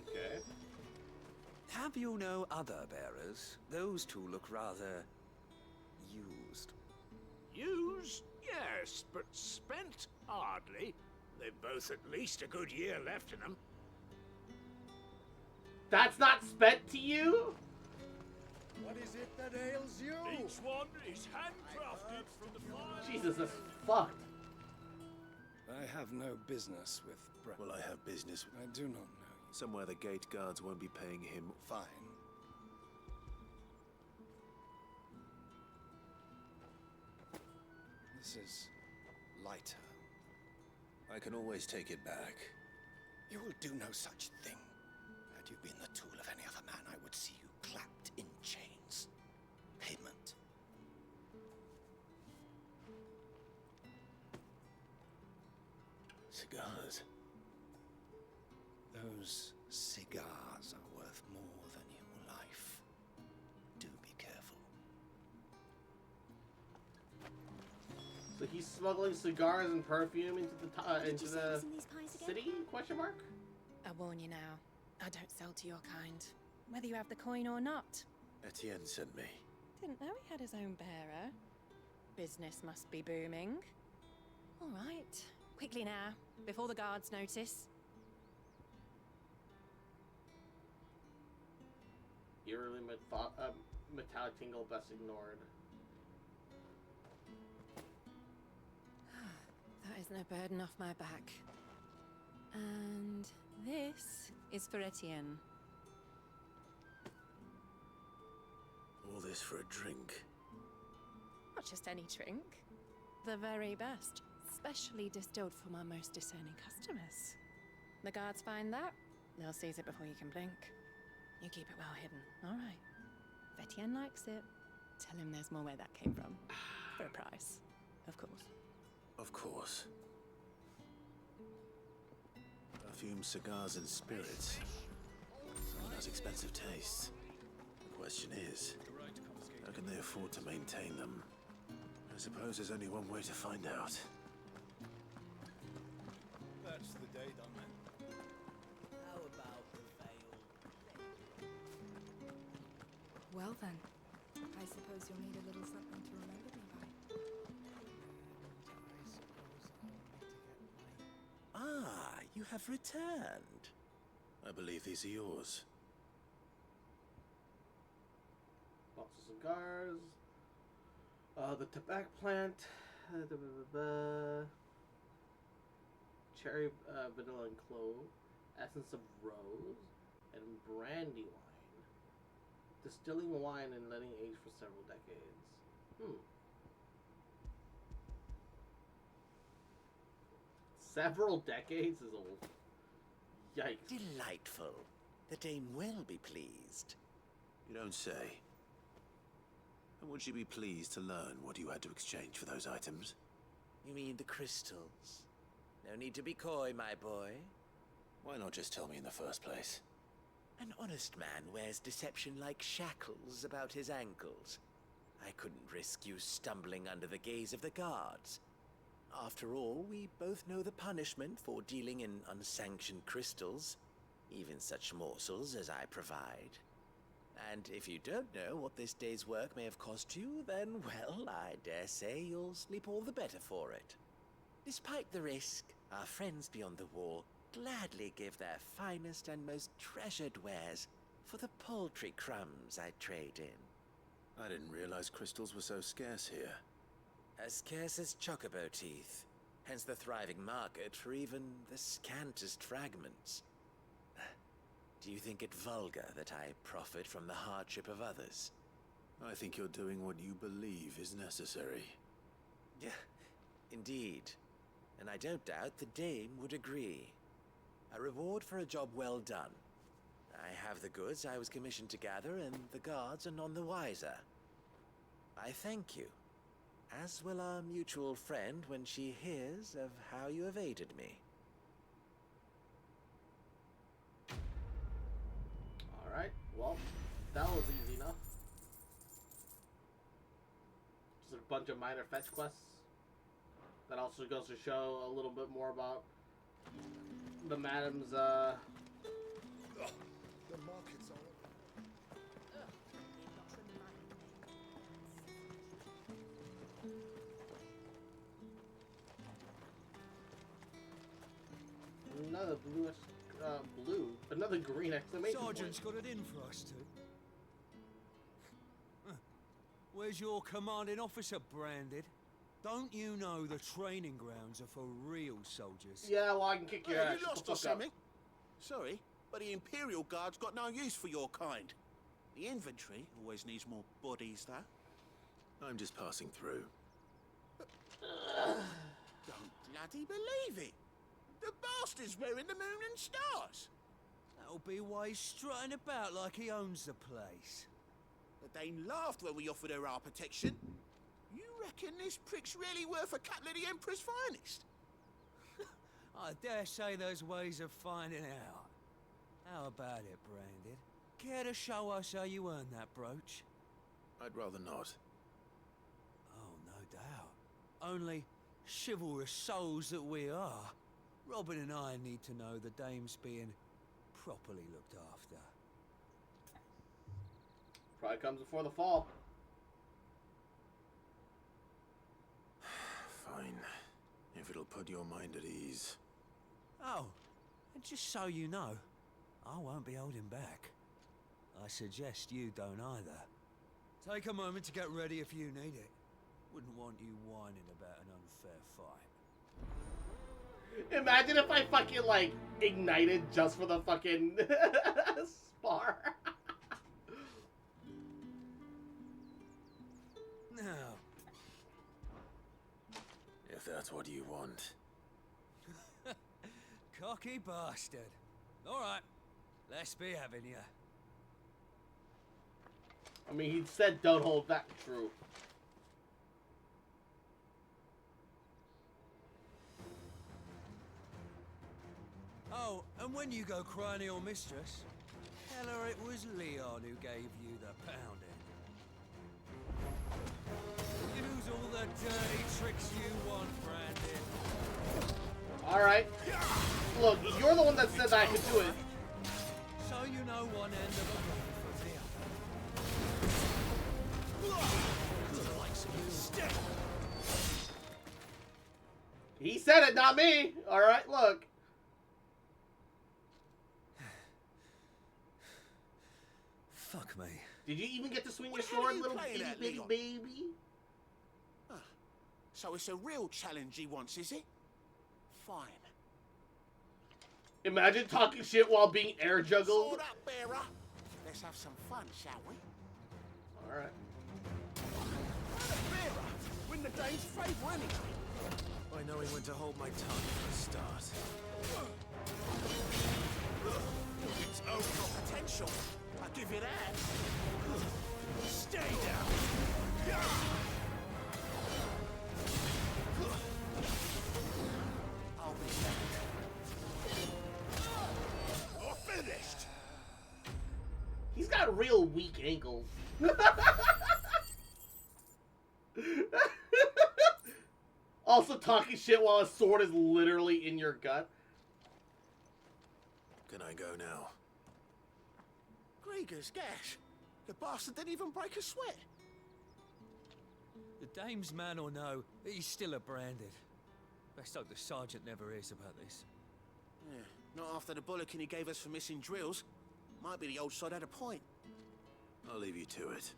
Okay. Have you no other bearers? Those two look rather used. Used? Yes, but spent? Hardly. They've both at least a good year left in them. That's not spent to you? What is it that ails you? Each one is handcrafted from the fire. Jesus, that's fucked. I have no business with Well, I have business. I do not know. Somewhere the gate guards won't be paying him. Fine. This is lighter. I can always take it back. You will do no such thing. Had you been the tool of any other man, I would see you clapped in chains. Payment. Cigars. Those cigars are worth more than your life. Do be careful. So he's smuggling cigars and perfume into the city? Question mark? I warn you now, I don't sell to your kind, whether you have the coin or not. Etienne sent me. Didn't know he had his own bearer. Business must be booming. All right, quickly now, before the guards notice. Eerily metallic tingle best ignored. That is no burden off my back. And this is for Etienne. All this for a drink. Not just any drink. The very best. Specially distilled for my most discerning customers. The guards find that, they'll seize it before you can blink. You keep it well hidden, all right? If Etienne likes it, tell him there's more where that came from. For a price, of course. Of course. Perfume, cigars, and spirits. Someone has expensive tastes. The question is, how can they afford to maintain them? I suppose there's only one way to find out. That's the day done, then. How about the veil? Well then, I suppose you'll need a little something to remember me by. Ah, you have returned. I believe these are yours. Lots of cigars. The tobacco plant. Cherry, vanilla, and clove. Essence of rose. And brandy wine. Distilling wine and letting age for several decades. Several decades is old. Yikes. Delightful. The dame will be pleased. You don't say. And would she be pleased to learn what you had to exchange for those items? You mean the crystals? No need to be coy, my boy. Why not just tell me in the first place? An honest man wears deception like shackles about his ankles. I couldn't risk you stumbling under the gaze of the guards. After all, we both know the punishment for dealing in unsanctioned crystals, even such morsels as I provide. And if you don't know what this day's work may have cost you, then, well, I dare say you'll sleep all the better for it. Despite the risk, our friends beyond the wall gladly give their finest and most treasured wares for the paltry crumbs I trade in. I didn't realize crystals were so scarce here. As scarce as chocobo teeth, hence the thriving market for even the scantest fragments. Do you think it vulgar that I profit from the hardship of others? I think you're doing what you believe is necessary. Yeah, indeed. And I don't doubt the dame would agree. A reward for a job well done. I have the goods I was commissioned to gather, and the guards are none the wiser. I thank you, as will our mutual friend when she hears of how you have aided me. Alright, well, that was easy enough. Just a bunch of minor fetch quests. That also goes to show a little bit more about the madam's, The market's all another another green exclamation Sergeant's point. got it in for us two. Where's your commanding officer branded? Don't you know the training grounds are for real soldiers? Yeah, well, I can kick your ass. You lost or something? Sorry, but the Imperial Guard's got no use for your kind. The infantry always needs more bodies, though. I'm just passing through. Don't bloody believe it! The bastard's wearing the moon and stars! That'll be why he's strutting about like he owns the place. The Dane laughed when we offered her our protection. You reckon this prick's really worth a couple of the Emperor's finest? I dare say there's ways of finding out. How about it, Branded? Care to show us how you earned that brooch? I'd rather not. Oh, no doubt. Only chivalrous souls that we are, Robin and I need to know the dame's being properly looked after. Probably comes before the fall. Fine. If it'll put your mind at ease. Oh, and just so you know, I won't be holding back. I suggest you don't either. Take a moment to get ready if you need it. Wouldn't want you whining about an unfair fight. Imagine if I fucking, like, ignited just for the fucking spar. Now, If that's what you want. cocky bastard. All right, let's be having you. I mean, he said don't hold back. True. Oh, and when you go crying to your mistress, tell her it was Leon who gave you the pounding. Use all the dirty tricks you want, Brandon. Alright. Look, you're the one that said that I could do it. So you know one end of a rope from the other. He said it, not me. Alright, look. Fuck me. Did you even get to swing your What the hell are sword, you little playing itty at, bitty Leon? baby? So it's a real challenge he wants, is it? Fine. Imagine talking shit while being air juggled. Sword up, bearer. Let's have some fun, shall we? Alright. Bearer, win the Dane's favour anyway. By knowing when to hold my tongue for a start. It's over potential. I'll give you that. Stay down. I'll be back. You're finished. He's got real weak ankles. Also talking shit while a sword is literally in your gut. Can I go now? Gregor's gas. The bastard didn't even break a sweat. The dame's man or no, he's still a branded. Best hope the sergeant never hears about this. Yeah, not after the bullocking he gave us for missing drills. Might be the old sod had a point. I'll leave you to it.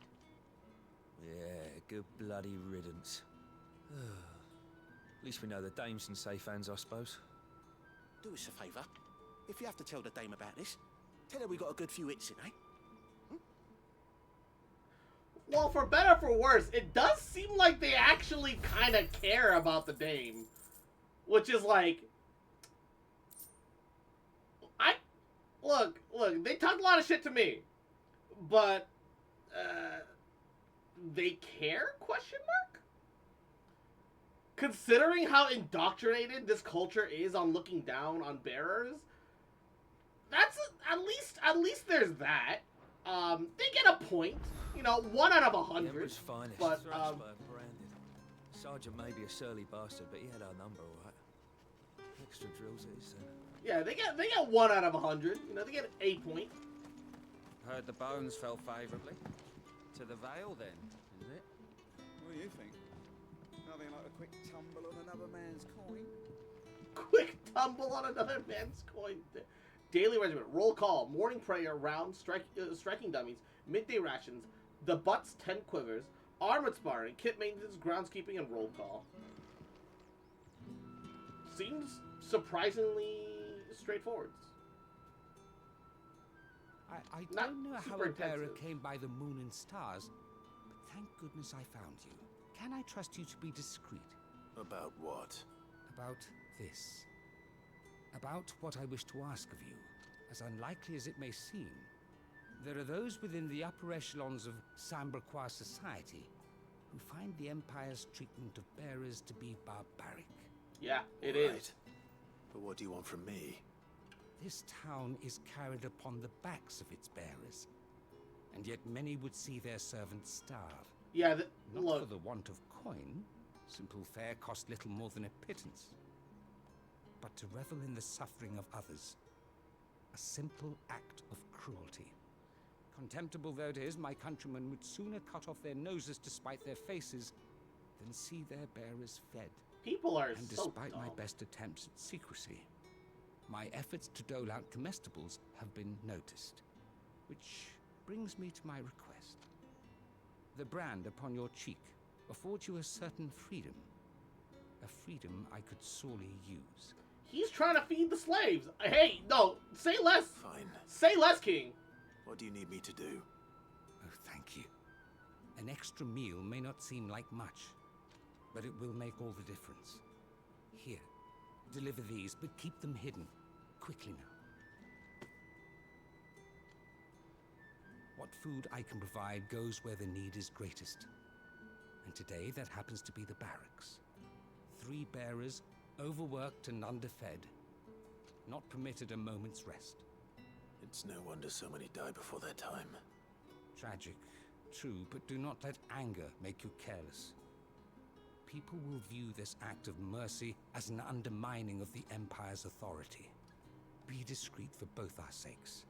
Yeah, good bloody riddance. At least we know the dame's in safe hands, I suppose. Do us a favour. If you have to tell the dame about this, tell her we got a good few hits in, eh? Well, for better or for worse, it does seem like they actually kind of care about the dame. Which is like... Look, they talked a lot of shit to me. But, they care? Question mark? Considering how indoctrinated this culture is on looking down on bearers, that's at least there's that. They get a point, you know, 1 out of 100. Emperor's finest, but thrashed by a branded. Sergeant may be a surly bastard, but he had our number, all right. Extra drills it is, then. Yeah, they get 1 out of 100. You know, they get a point. Heard the bones fell favourably. To the Vale, then, is it? What do you think? Nothing like a quick tumble on another man's coin. Quick tumble on another man's coin. Daily regiment, roll call, morning prayer, round, striking dummies, midday rations, the butts 10 quivers, armored sparring, kit maintenance, groundskeeping, and roll call. Seems surprisingly straightforward. I Not don't know how super a bearer intensive. came by the moon and stars, but thank goodness I found you. Can I trust you to be discreet? About what? About this. About what I wish to ask of you, as unlikely as it may seem. There are those within the upper echelons of Samberquois society who find the Empire's treatment of bearers to be barbaric. Yeah, it is. Right. But what do you want from me? This town is carried upon the backs of its bearers, and yet many would see their servants starve. Yeah, not look. for the want of coin. Simple fare cost little more than a pittance. But to revel in the suffering of others, a simple act of cruelty. Contemptible though it is, my countrymen would sooner cut off their noses to spite their faces than see their bearers fed. People are And so despite my dumb. best attempts at secrecy, my efforts to dole out comestibles have been noticed. Which brings me to my request. The brand upon your cheek affords you a certain freedom. A freedom I could sorely use. He's trying to feed the slaves. Hey, no, say less. Fine. Say less, King. What do you need me to do? Oh, thank you. An extra meal may not seem like much, but it will make all the difference. Here, deliver these, but keep them hidden. Quickly now. What food I can provide goes where the need is greatest. And today that happens to be the barracks. 3 bearers, overworked and underfed. Not permitted a moment's rest. It's no wonder so many die before their time. Tragic, true, but do not let anger make you careless. People will view this act of mercy as an undermining of the Empire's authority. Be discreet for both our sakes,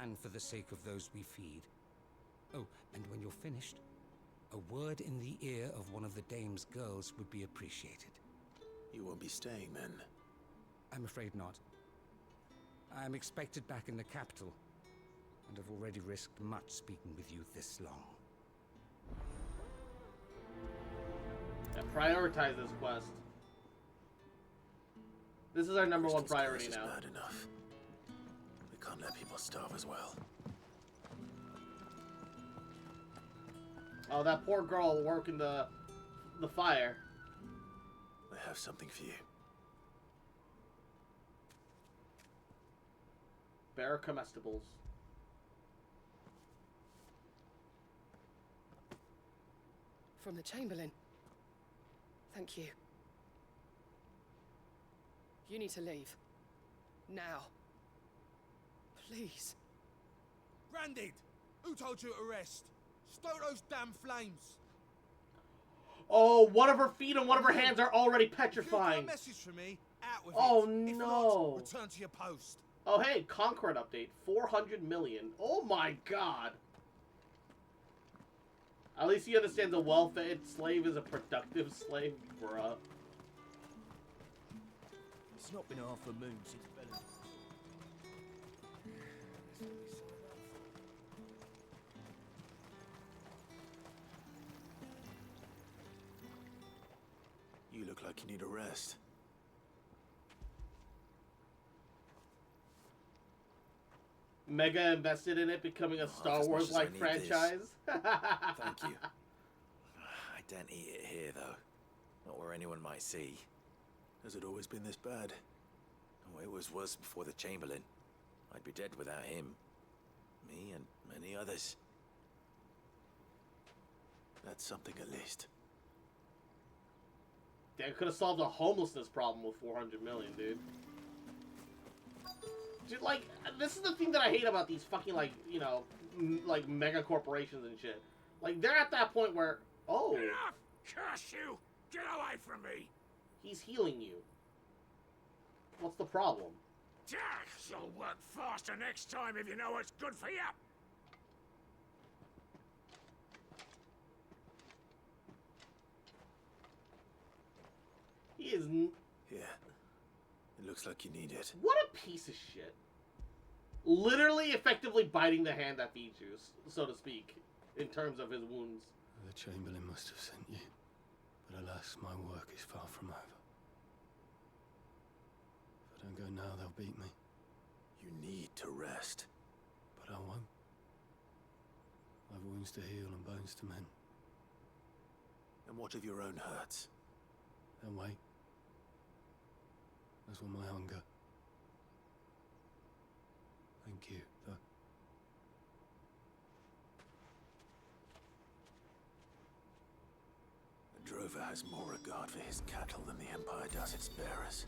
and for the sake of those we feed. Oh, and when you're finished, a word in the ear of one of the dame's girls would be appreciated. You won't be staying then? I'm afraid not. I'm expected back in the capital, and have already risked much speaking with you this long. Yeah, prioritize this quest. This is our number 1 Crystal's priority curse is now. bad enough. We can't let people starve as well. Oh, that poor girl working the fire. I have something for you. Bearer comestibles. From the Chamberlain. Thank you. You need to leave. Now. Please. Branded! Who told you to rest? Stoke those damn flames! Oh, one of her feet and one of her hands are already If you got a petrifying. message from me, out with Oh, it. If no. not, return to your post. Oh, hey, Conqueror update. 400 million. Oh my god. At least he understands a well-fed slave is a productive slave, bruh. It's not been half a moon since Bella. You look like you need a rest. Mega invested in it becoming a Star as much as I Wars-like need franchise. Thank you. I don't eat it here, though. Not where anyone might see. Has it always been this bad? Oh, it was worse before the Chamberlain. I'd be dead without him. Me and many others. That's something at least. They could have solved the homelessness problem with 400 million, dude. Dude, like, this is the thing that I hate about these fucking, like, you know, like, mega corporations and shit. Like, they're at that point where, oh. Enough! Curse you! Get away from me! He's healing you. What's the problem? You'll work faster next time if you know what's good for you! He is... Yeah. It looks like you need it. What a piece of shit. Literally, effectively biting the hand that feeds you, so to speak, in terms of his wounds. The Chamberlain must have sent you, but alas, my work is far from over. If I don't go now, they'll beat me. You need to rest. But I won't. I've wounds to heal and bones to mend. And what of your own hurts? They'll wait. As will my hunger. Thank you, though. The drover has more regard for his cattle than the Empire does its bearers.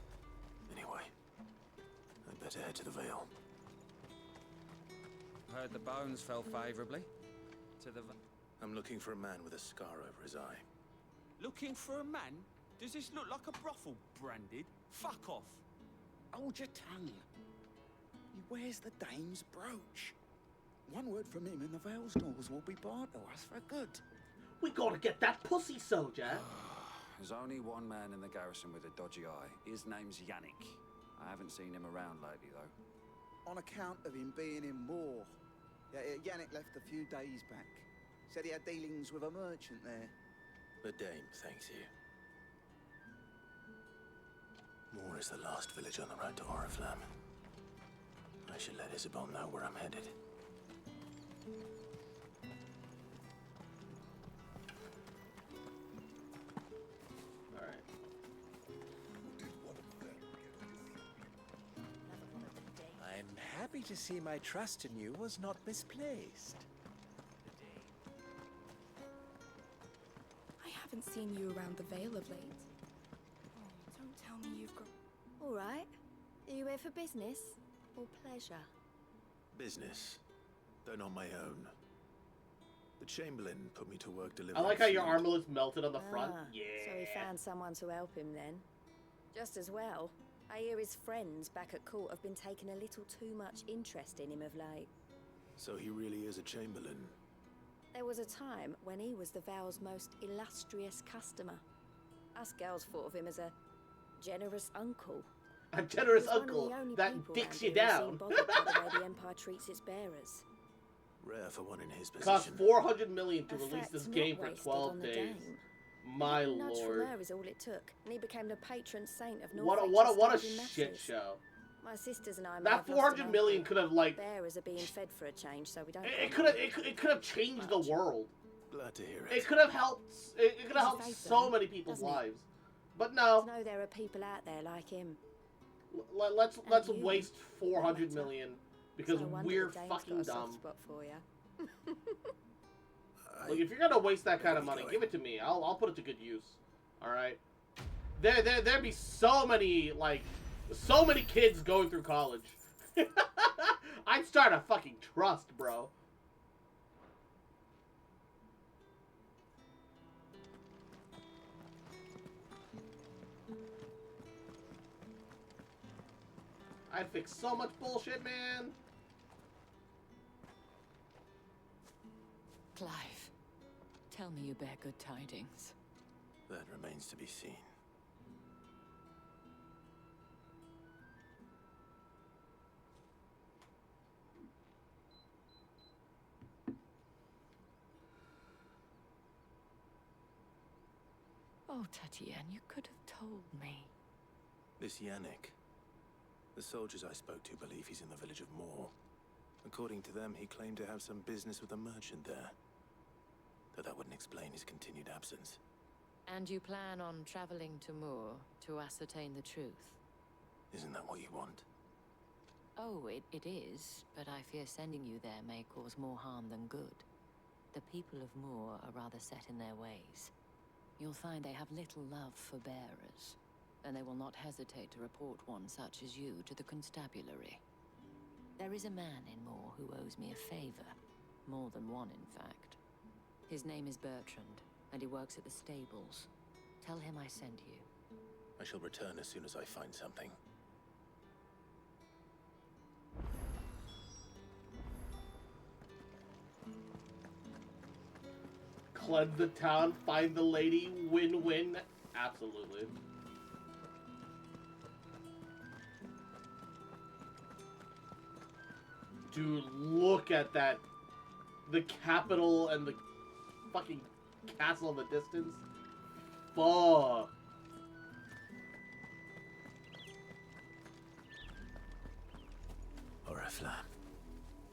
Anyway, I'd better head to the Vale. Heard the bones fell favourably to the... I'm looking for a man with a scar over his eye. Looking for a man? Does this look like a brothel, Branded? Fuck off. Hold your tongue. He wears the dame's brooch. One word from him and the Vale's doors will be barred to us for good. We gotta get that pussy soldier. There's only one man in the garrison with a dodgy eye. His name's Yannick. I haven't seen him around lately, though. On account of him being in war. Yeah, Yannick left a few days back. Said he had dealings with a merchant there. The Dame thanks you. Moor is the last village on the road to Oriflamme. I should let Isabel know where I'm headed. Alright. I'm happy to see my trust in you was not misplaced. I haven't seen you around the Vale of late. Oh, don't tell me you've got... All right. Are you here for business or pleasure? Business, though not my own. The Chamberlain put me to work delivering I like how your food. armlet's melted on the front. Ah, Yeah. So he found someone to help him then. Just as well. I hear his friends back at court have been taking a little too much interest in him of late. So he really is a Chamberlain. There was a time when he was the Vale's most illustrious customer. Us girls thought of him as a generous uncle. A generous He's one of uncle the only that people dicks around you here who down. seem bothered by the way the Empire treats its bearers. Rare for one in his position. Cost 400 million to A release fact this not game for wasted 12 on the days. Dame. My A nudge from lord. her is all it took, and he became the patron saint of North. What a shit show. My sisters and I. may That have lost 400 an million uncle. could have, like, Bearers are being fed for a change, so we don't. it could have changed the world. Glad to hear It could have helped. It could have helped faith, so though, many people's doesn't it? lives. But no. To know there are people out there like him. Let's And you, waste 400 million because No wonder we're the Dame's fucking got a soft dumb. spot for you. Look, if you're gonna waste that kind of money, give it to me. I'll put it to good use. All right. There'd be so many kids going through college. I'd start a fucking trust, bro. I fixed so much bullshit, man. Clive, tell me you bear good tidings. That remains to be seen. Oh, Tatienne, you could have told me. This Yannick. The soldiers I spoke to believe he's in the village of Moor. According to them, he claimed to have some business with a merchant there. Though that wouldn't explain his continued absence. And you plan on traveling to Moor to ascertain the truth? Isn't that what you want? Oh, it is, but I fear sending you there may cause more harm than good. The people of Moor are rather set in their ways. You'll find they have little love for bearers, and they will not hesitate to report one such as you to the constabulary. There is a man in Moor who owes me a favor. More than one, in fact. His name is Bertrand, and he works at the stables. Tell him I sent you. I shall return as soon as I find something. Cleanse the town, find the lady, win-win. Absolutely. Dude, look at that. The capital and the fucking castle in the distance. Fuck. Oriflamme,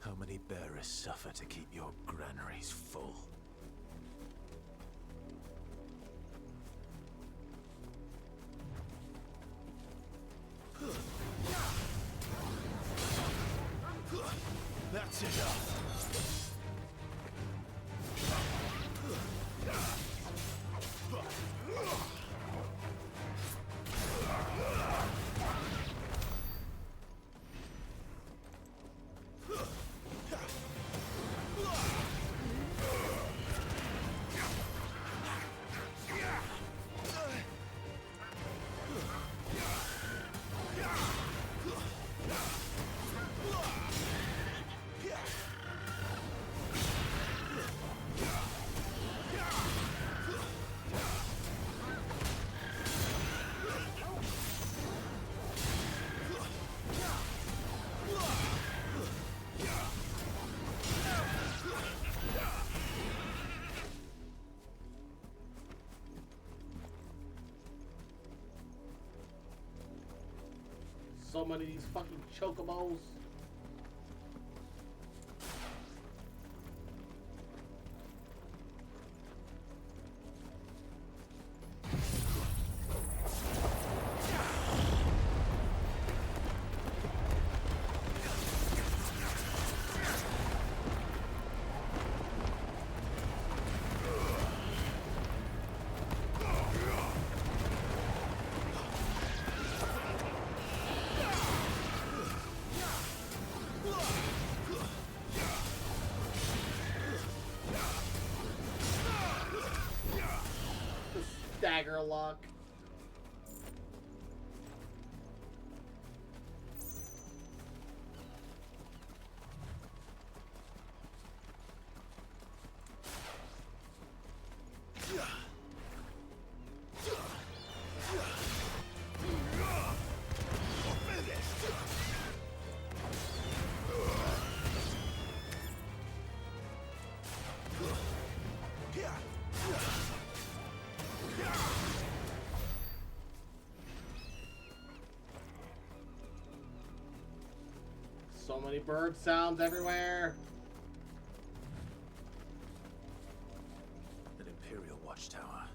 how many bearers suffer to keep your granaries full? That's enough. So many of these fucking chocobos. Dagger lock. So many bird sounds everywhere. An Imperial watchtower.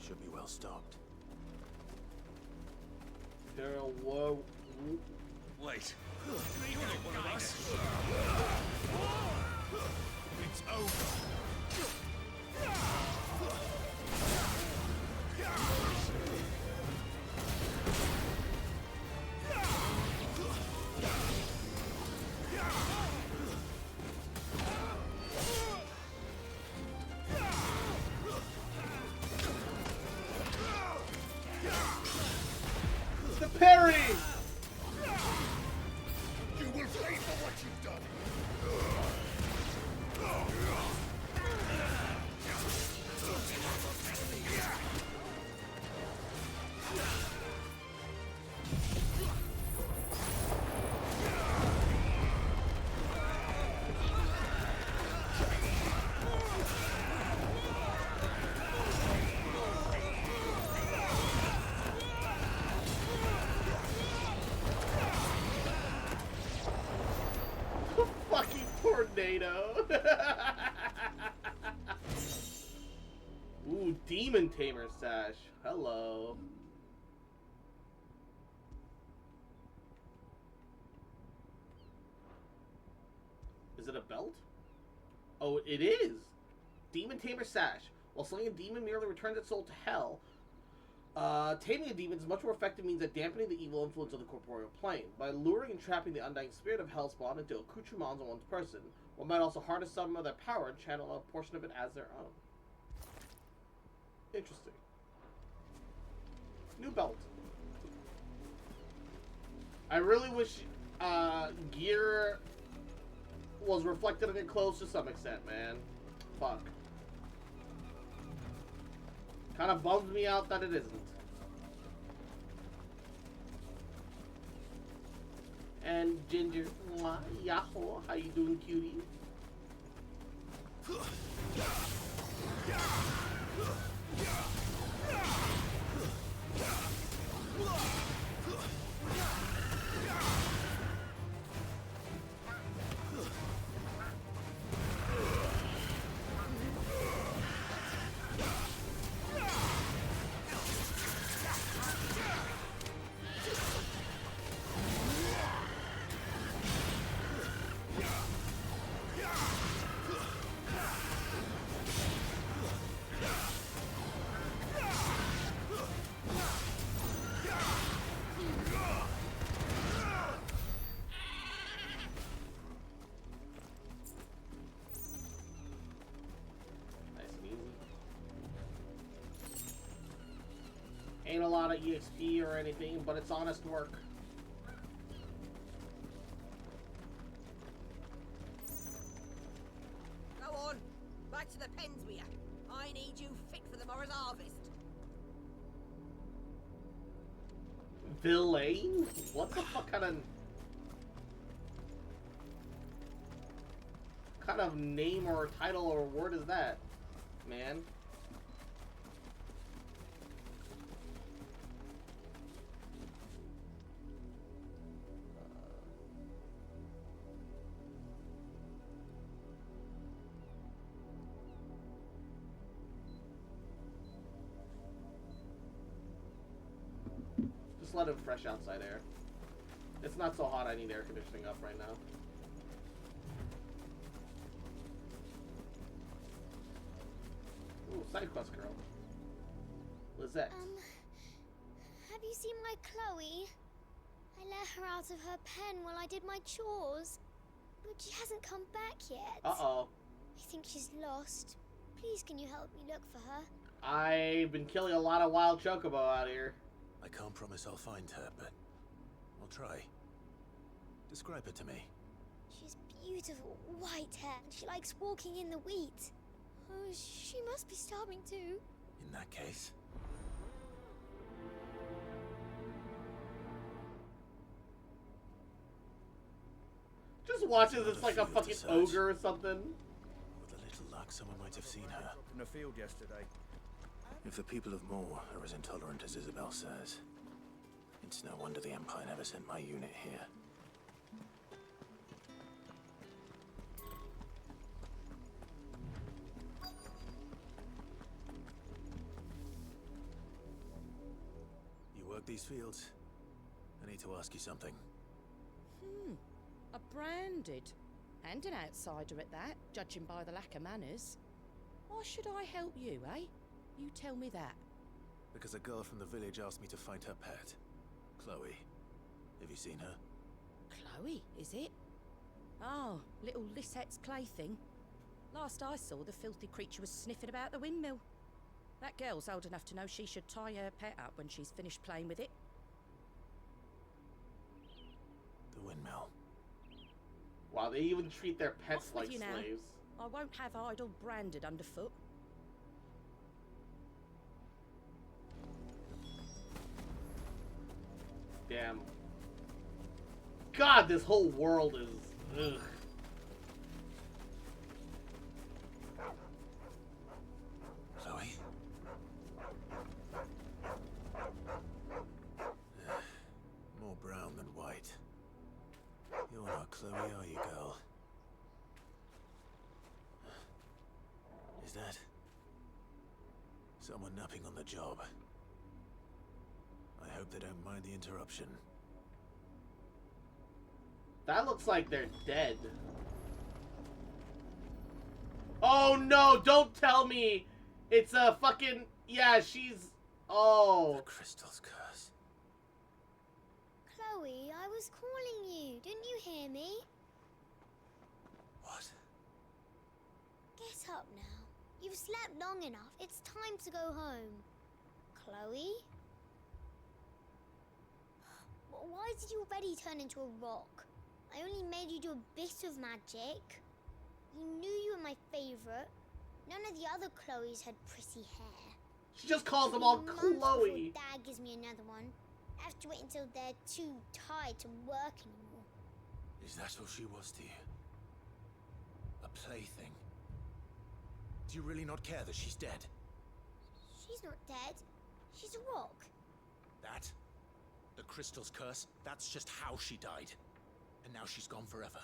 Should be well stocked. Imperial, whoa. Wait. You're not one of us. It's over. The parry! you've done. Fucking tornado. Ooh, Demon Tamer Sash. Hello. Is it a belt? Oh, it is. Demon Tamer Sash. While slaying a demon merely returns its soul to hell, taming a demon is much more effective means of dampening the evil influence of the corporeal plane. By luring and trapping the undying spirit of Hellspawn into accoutrements on one's person, one might also harness some of their power and channel a portion of it as their own. Interesting. New belt. I really wish gear was reflected in your clothes to some extent, man. Fuck. Kind of bums me out that it isn't. And Ginger, mwah, yahoo, how you doing, cutie? Ain't a lot of EXP or anything, but it's honest work. Go on, back to the pens with ya. I need you fit for the morrow's harvest. Villain? What the fuck kind of name or title or word is that, man? Just let it fresh outside air. It's not so hot I need air conditioning up right now. Ooh, side quest girl. Lizette. Have you seen my Chloe? I let her out of her pen while I did my chores. But she hasn't come back yet. Uh-oh. I think she's lost. Please, can you help me look for her? I've been killing a lot of wild chocobo out here. I can't promise I'll find her, but I'll try. Describe her to me. She's beautiful, white hair, and she likes walking in the wheat. Oh, she must be starving too. In that case... Just watching this like a fucking ogre or something. With a little luck, someone might have seen her. In the field yesterday. If the people of Moor are as intolerant as Isabel says, it's no wonder the Empire never sent my unit here. You work these fields? I need to ask you something. A branded. And an outsider at that, judging by the lack of manners. Why should I help you, eh? You tell me that. Because a girl from the village asked me to find her pet. Chloe. Have you seen her? Chloe, is it? Oh, little Lisette's plaything. Last I saw, the filthy creature was sniffing about the windmill. That girl's old enough to know she should tie her pet up when she's finished playing with it. The windmill. Wow, Aw, they even treat their pets Off with like you now. slaves. I won't have idle branded underfoot. Damn. God, this whole world is... Ugh. Chloe? More brown than white. You're not Chloe, are you, girl? Is that... someone napping on the job? I hope they don't mind the interruption. That looks like they're dead. Oh no, don't tell me! It's a fucking... Yeah, she's... Oh. The crystal's curse. Chloe, I was calling you. Didn't you hear me? What? Get up now. You've slept long enough. It's time to go home. Chloe? Why did you already turn into a rock? I only made you do a bit of magic. You knew you were my favorite. None of the other Chloes had pretty hair. She just calls them all Months Chloe. before Dad gives me another one. I have to wait until they're too tired to work anymore. Is that all she was to you? A plaything? Do you really not care that she's dead? She's not dead. She's a rock. That? The crystal's curse? That's just how she died. And now she's gone forever.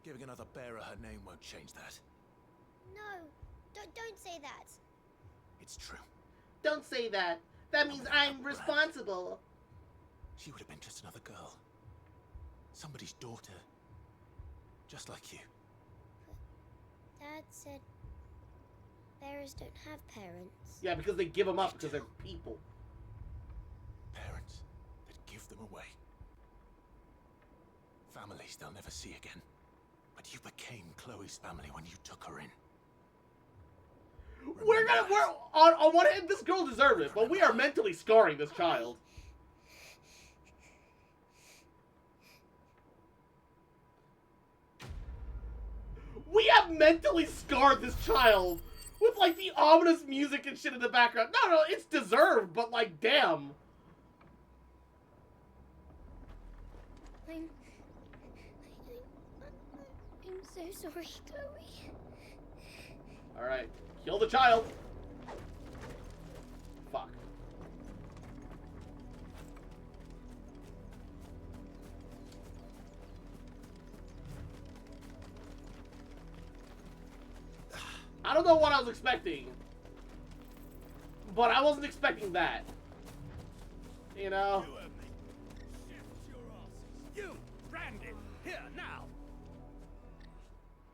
Giving another bearer her name won't change that. No, don't say that. It's true. Don't say that. That means I'm responsible. She would have been just another girl. Somebody's daughter. Just like you. Dad said bearers don't have parents. Yeah, because they give them up because they're people. Parents that give them away. Families they'll never see again. But you became Chloe's family when you took her in. We're on one hand, this girl deserved it, but we are mentally scarring this child. We have mentally scarred this child with like the ominous music and shit in the background. No, it's deserved, but like, damn. I'm so sorry, Chloe. Alright, kill the child. Fuck. I don't know what I was expecting, but I wasn't expecting that. You know? You, Brandon, here now.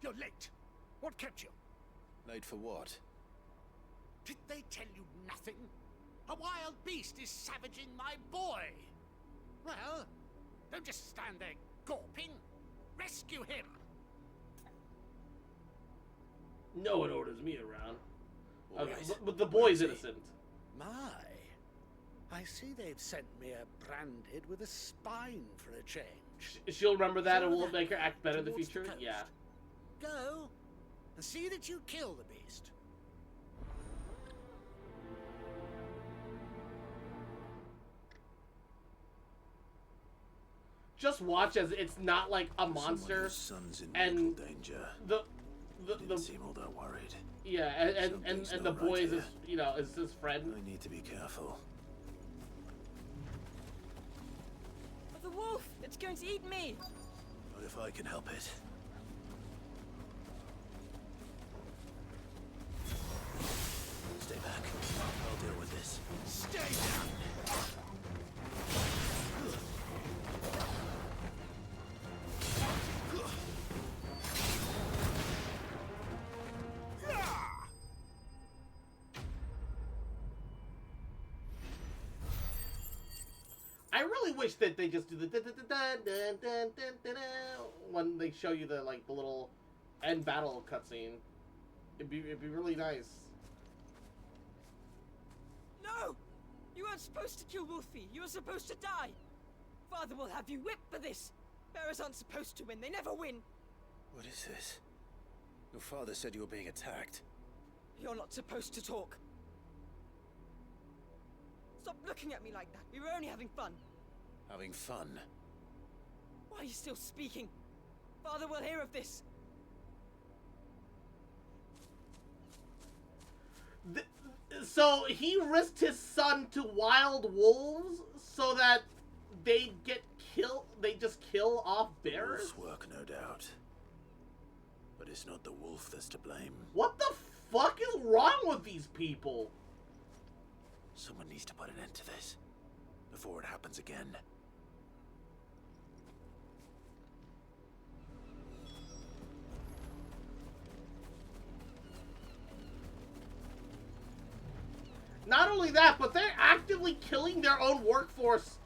You're late. What kept you? Late for what? Did they tell you nothing? A wild beast is savaging my boy. Well, don't just stand there gawping. Rescue him. No one orders me around. Okay, Right. but the boy's innocent. My, I see they've sent me a branded with a spine for a change. She'll remember that and will make her act better in the Towards future? coast. Yeah. Go and see that you kill the beast. Just watch as it's not like a monster. Son's in and mortal danger. the Didn't seem all that worried. yeah, and the not boy right is here. is his friend. I need to be careful. The wolf! It's going to eat me! Not if I can help it. Stay back. I'll deal with this. Stay down. I really wish that they just do the dun, dun, dun, dun, dun, dun, dun, dun, dun, when they show you the the little end battle cutscene. It'd be really nice. No! You weren't supposed to kill Wolfie. You were supposed to die. Father will have you whipped for this. bearers aren't supposed to win. They never win. What is this? Your father said you were being attacked. You're not supposed to talk. Stop looking at me like that. We were only having fun. Having fun? Why are you still speaking? Father will hear of this. So he risked his son to wild wolves so that they get killed. They just kill off bears. Wolf's work, no doubt. But it's not the wolf that's to blame. What the fuck is wrong with these people? Someone needs to put an end to this before it happens again. Not only that, but they're actively killing their own workforce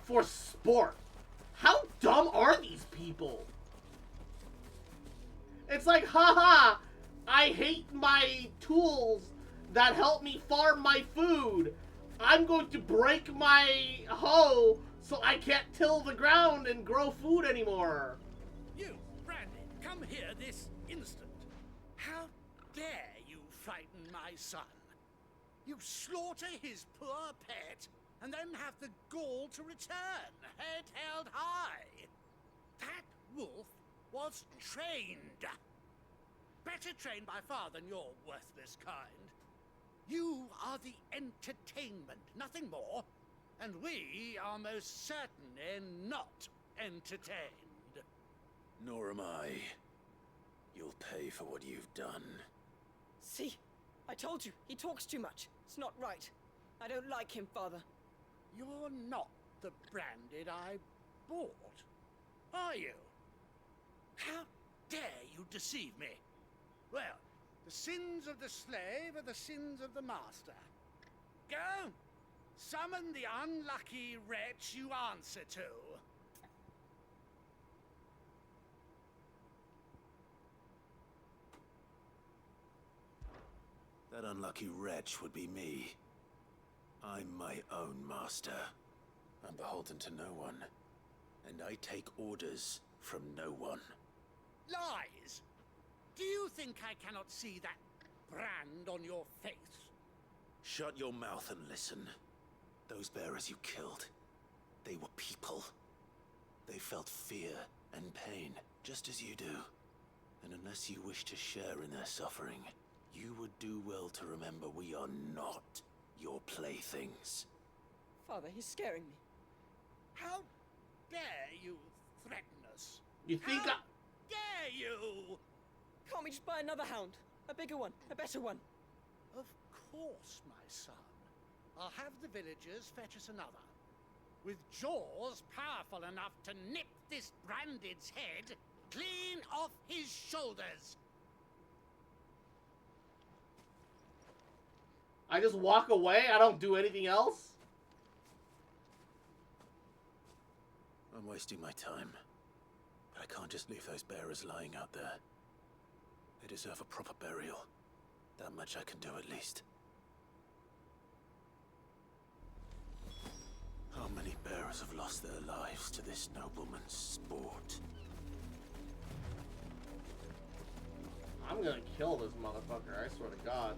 for sport. How dumb are these people? It's like, haha, I hate my tools that help me farm my food. I'm going to break my hoe so I can't till the ground and grow food anymore. You, Brandy, come here this instant. How dare you frighten my son? You slaughter his poor pet, and then have the gall to return, head held high. That wolf was trained. Better trained by far than your worthless kind. You are the entertainment, nothing more. And we are most certainly not entertained. Nor am I. You'll pay for what you've done. See? I told you, he talks too much. It's not right. I don't like him, Father. You're not the Branded I bought, are you? How dare you deceive me? Well, the sins of the slave are the sins of the master. Go! Summon the unlucky wretch you answer to. That unlucky wretch would be me. I'm my own master. I'm beholden to no one. And I take orders from no one. Lies! Do you think I cannot see that brand on your face? Shut your mouth and listen. Those bearers you killed, they were people. They felt fear and pain, just as you do. And unless you wish to share in their suffering, you would do well to remember we are not your playthings. Father, he's scaring me. How dare you threaten us? You think How dare you? Can't we just buy another hound? A bigger one, a better one. Of course, my son. I'll have the villagers fetch us another. With jaws powerful enough to nip this Branded's head clean off his shoulders. I just walk away? I don't do anything else? I'm wasting my time. But I can't just leave those bearers lying out there. They deserve a proper burial. That much I can do at least. How many bearers have lost their lives to this nobleman's sport? I'm gonna kill this motherfucker, I swear to God.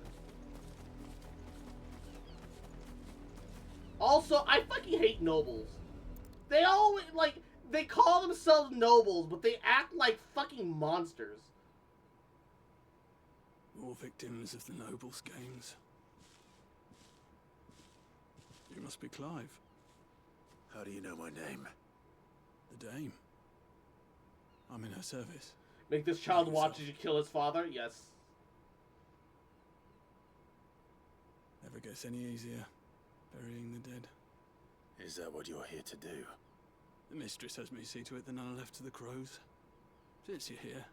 Also, I fucking hate nobles. They always, like, they call themselves nobles, but they act like fucking monsters. More victims of the nobles' games. You must be Clive. How do you know my name? The Dame. I'm in her service. Make this child watch as you kill his father? Yes. Never gets any easier, burying the dead. Is that what you're here to do? The mistress has me see to it that none are left to the crows. Since you're here,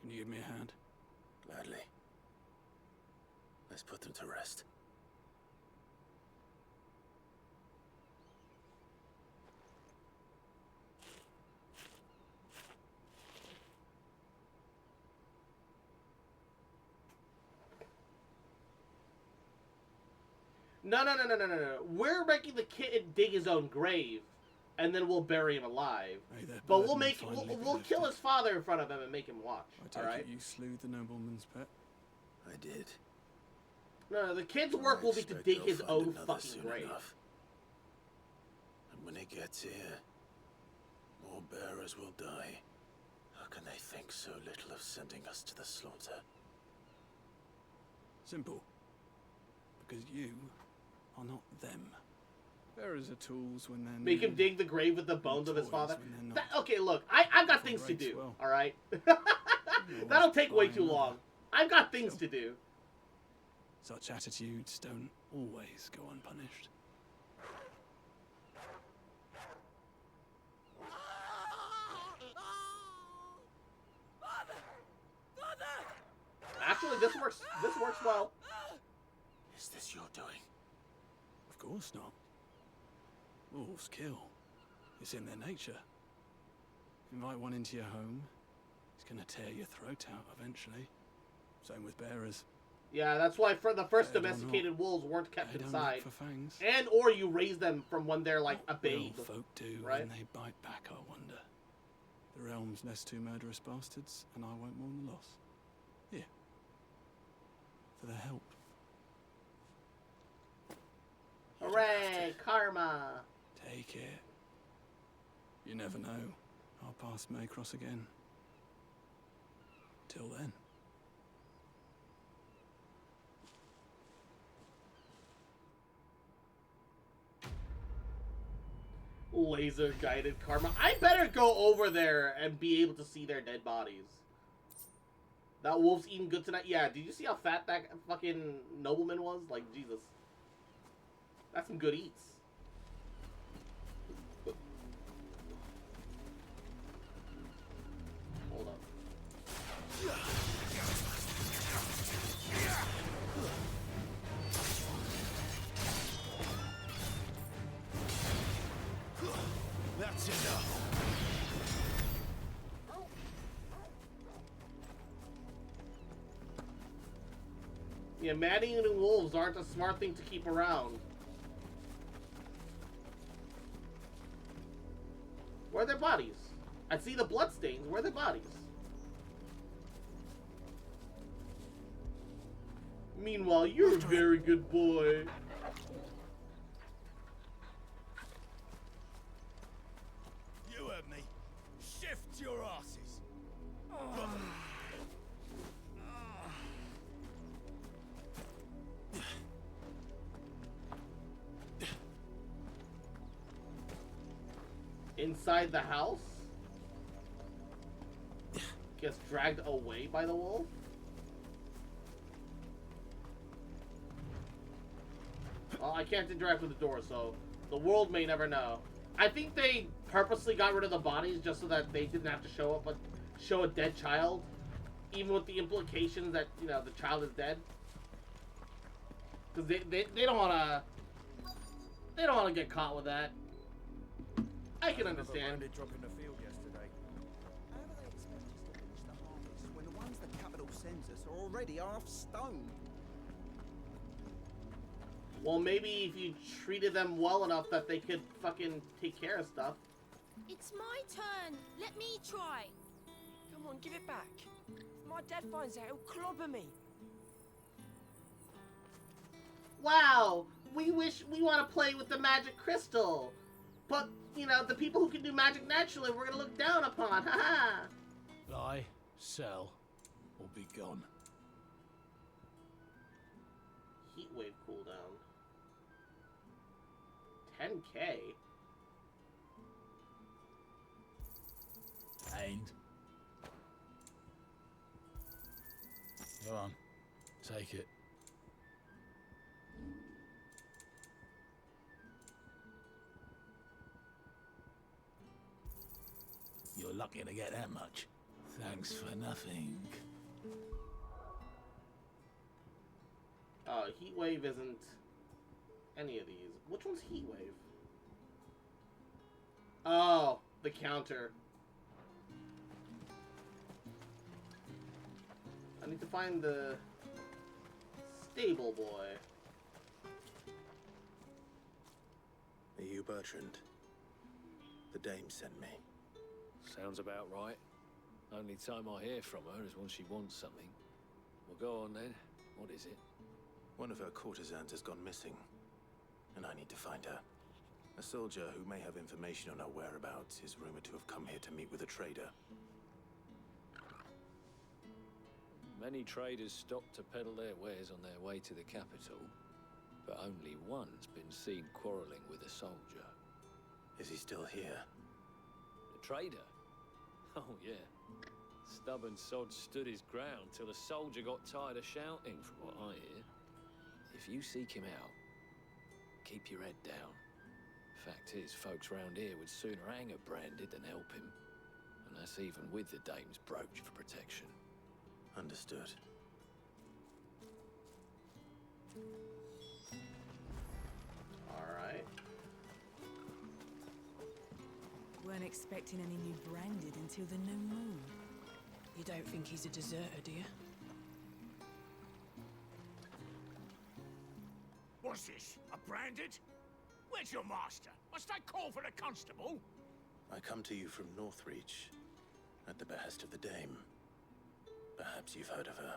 can you give me a hand? Gladly. Let's put them to rest. No. We're making the kid dig his own grave. and then we'll bury him alive. May their But we'll burden make finally be we'll kill lifted. his father in front of him and make him watch. I take All right. it you slew the nobleman's pet. I did. No, the kid's work will be to expect dig they'll his find own another fucking soon grave. enough. And when he gets here, more bearers will die. How can they think so little of sending us to the slaughter? Simple. Because you are not them. Bearers are tools when they're Make him needed, dig the grave with the bones of his toys father. when they're not. Okay, look, I've got things to rates do. well. All right. You're That'll take way buying too another. long. I've got things to do. Such attitudes don't always go unpunished. Actually, this works. This works well. Is this your doing? Of course not. Wolves kill. It's in their nature. Invite one into your home, he's gonna tear your throat out eventually. Same with bearers. Yeah, that's why for the first They don't domesticated wolves weren't kept They don't inside, look for fangs. and or you raise them from when they're like a What babe. will folk do right? when they bite back, I wonder? The realm's less two murderous bastards, and I won't mourn the loss. Here. For their help. Hooray, karma! Take it. You never know. Our paths may cross again. Till then. Laser guided karma. I better go over there and be able to see their dead bodies. That wolf's eating good tonight. Yeah, did you see how fat that fucking nobleman was? Like, Jesus. That's some good eats. Hold up. That's enough. Yeah, man-eating wolves aren't a smart thing to keep around. Where are their bodies? I see the bloodstains. Where are their bodies? Meanwhile, you're a very good boy. You heard me. Shift your asses. Inside the house? Gets dragged away by the wolf? Well, I can't interact with the door, so the world may never know. I think they purposely got rid of the bodies just so that they didn't have to show up, but show a dead child, even with the implications that, you know, the child is dead. Because they don't want to get caught with that. I can understand. Drop in the field yesterday. How do they expect us to finish the harvest when the ones the capital sends us are already half stoned? Well, maybe if you treated them well enough that they could fucking take care of stuff. It's my turn. Let me try. Come on, give it back. If my dad finds out, he'll clobber me. Wow, we wish we want to play with the magic crystal. But, you know, the people who can do magic naturally, we're gonna look down upon. Haha. Lie, sell, or be gone. Heatwave cooldown. 10k. And go on, take it. You're lucky to get that much. Thanks for nothing. Heatwave isn't any of these. Which one's Heatwave? Oh, the counter. I need to find the stable boy. Are you Bertrand? The dame sent me. Sounds about right. Only time I hear from her is when she wants something. Well, go on then. What is it? One of her courtesans has gone missing, and I need to find her. A soldier who may have information on her whereabouts is rumored to have come here to meet with a trader. Many traders stop to peddle their wares on their way to the capital, but only one's been seen quarreling with a soldier. Is he still here? The trader? Oh, yeah. Stubborn sod stood his ground till the soldier got tired of shouting, from what I hear. If you seek him out, keep your head down. Fact is, folks round here would sooner hang a branded than help him. And that's even with the dame's brooch for protection. Understood. Alright. Weren't expecting any new branded until the new moon. You don't think he's a deserter, do you? What's this? A branded? Where's your master? Must I call for a constable? I come to you from Northreach, at the behest of the dame. Perhaps you've heard of her.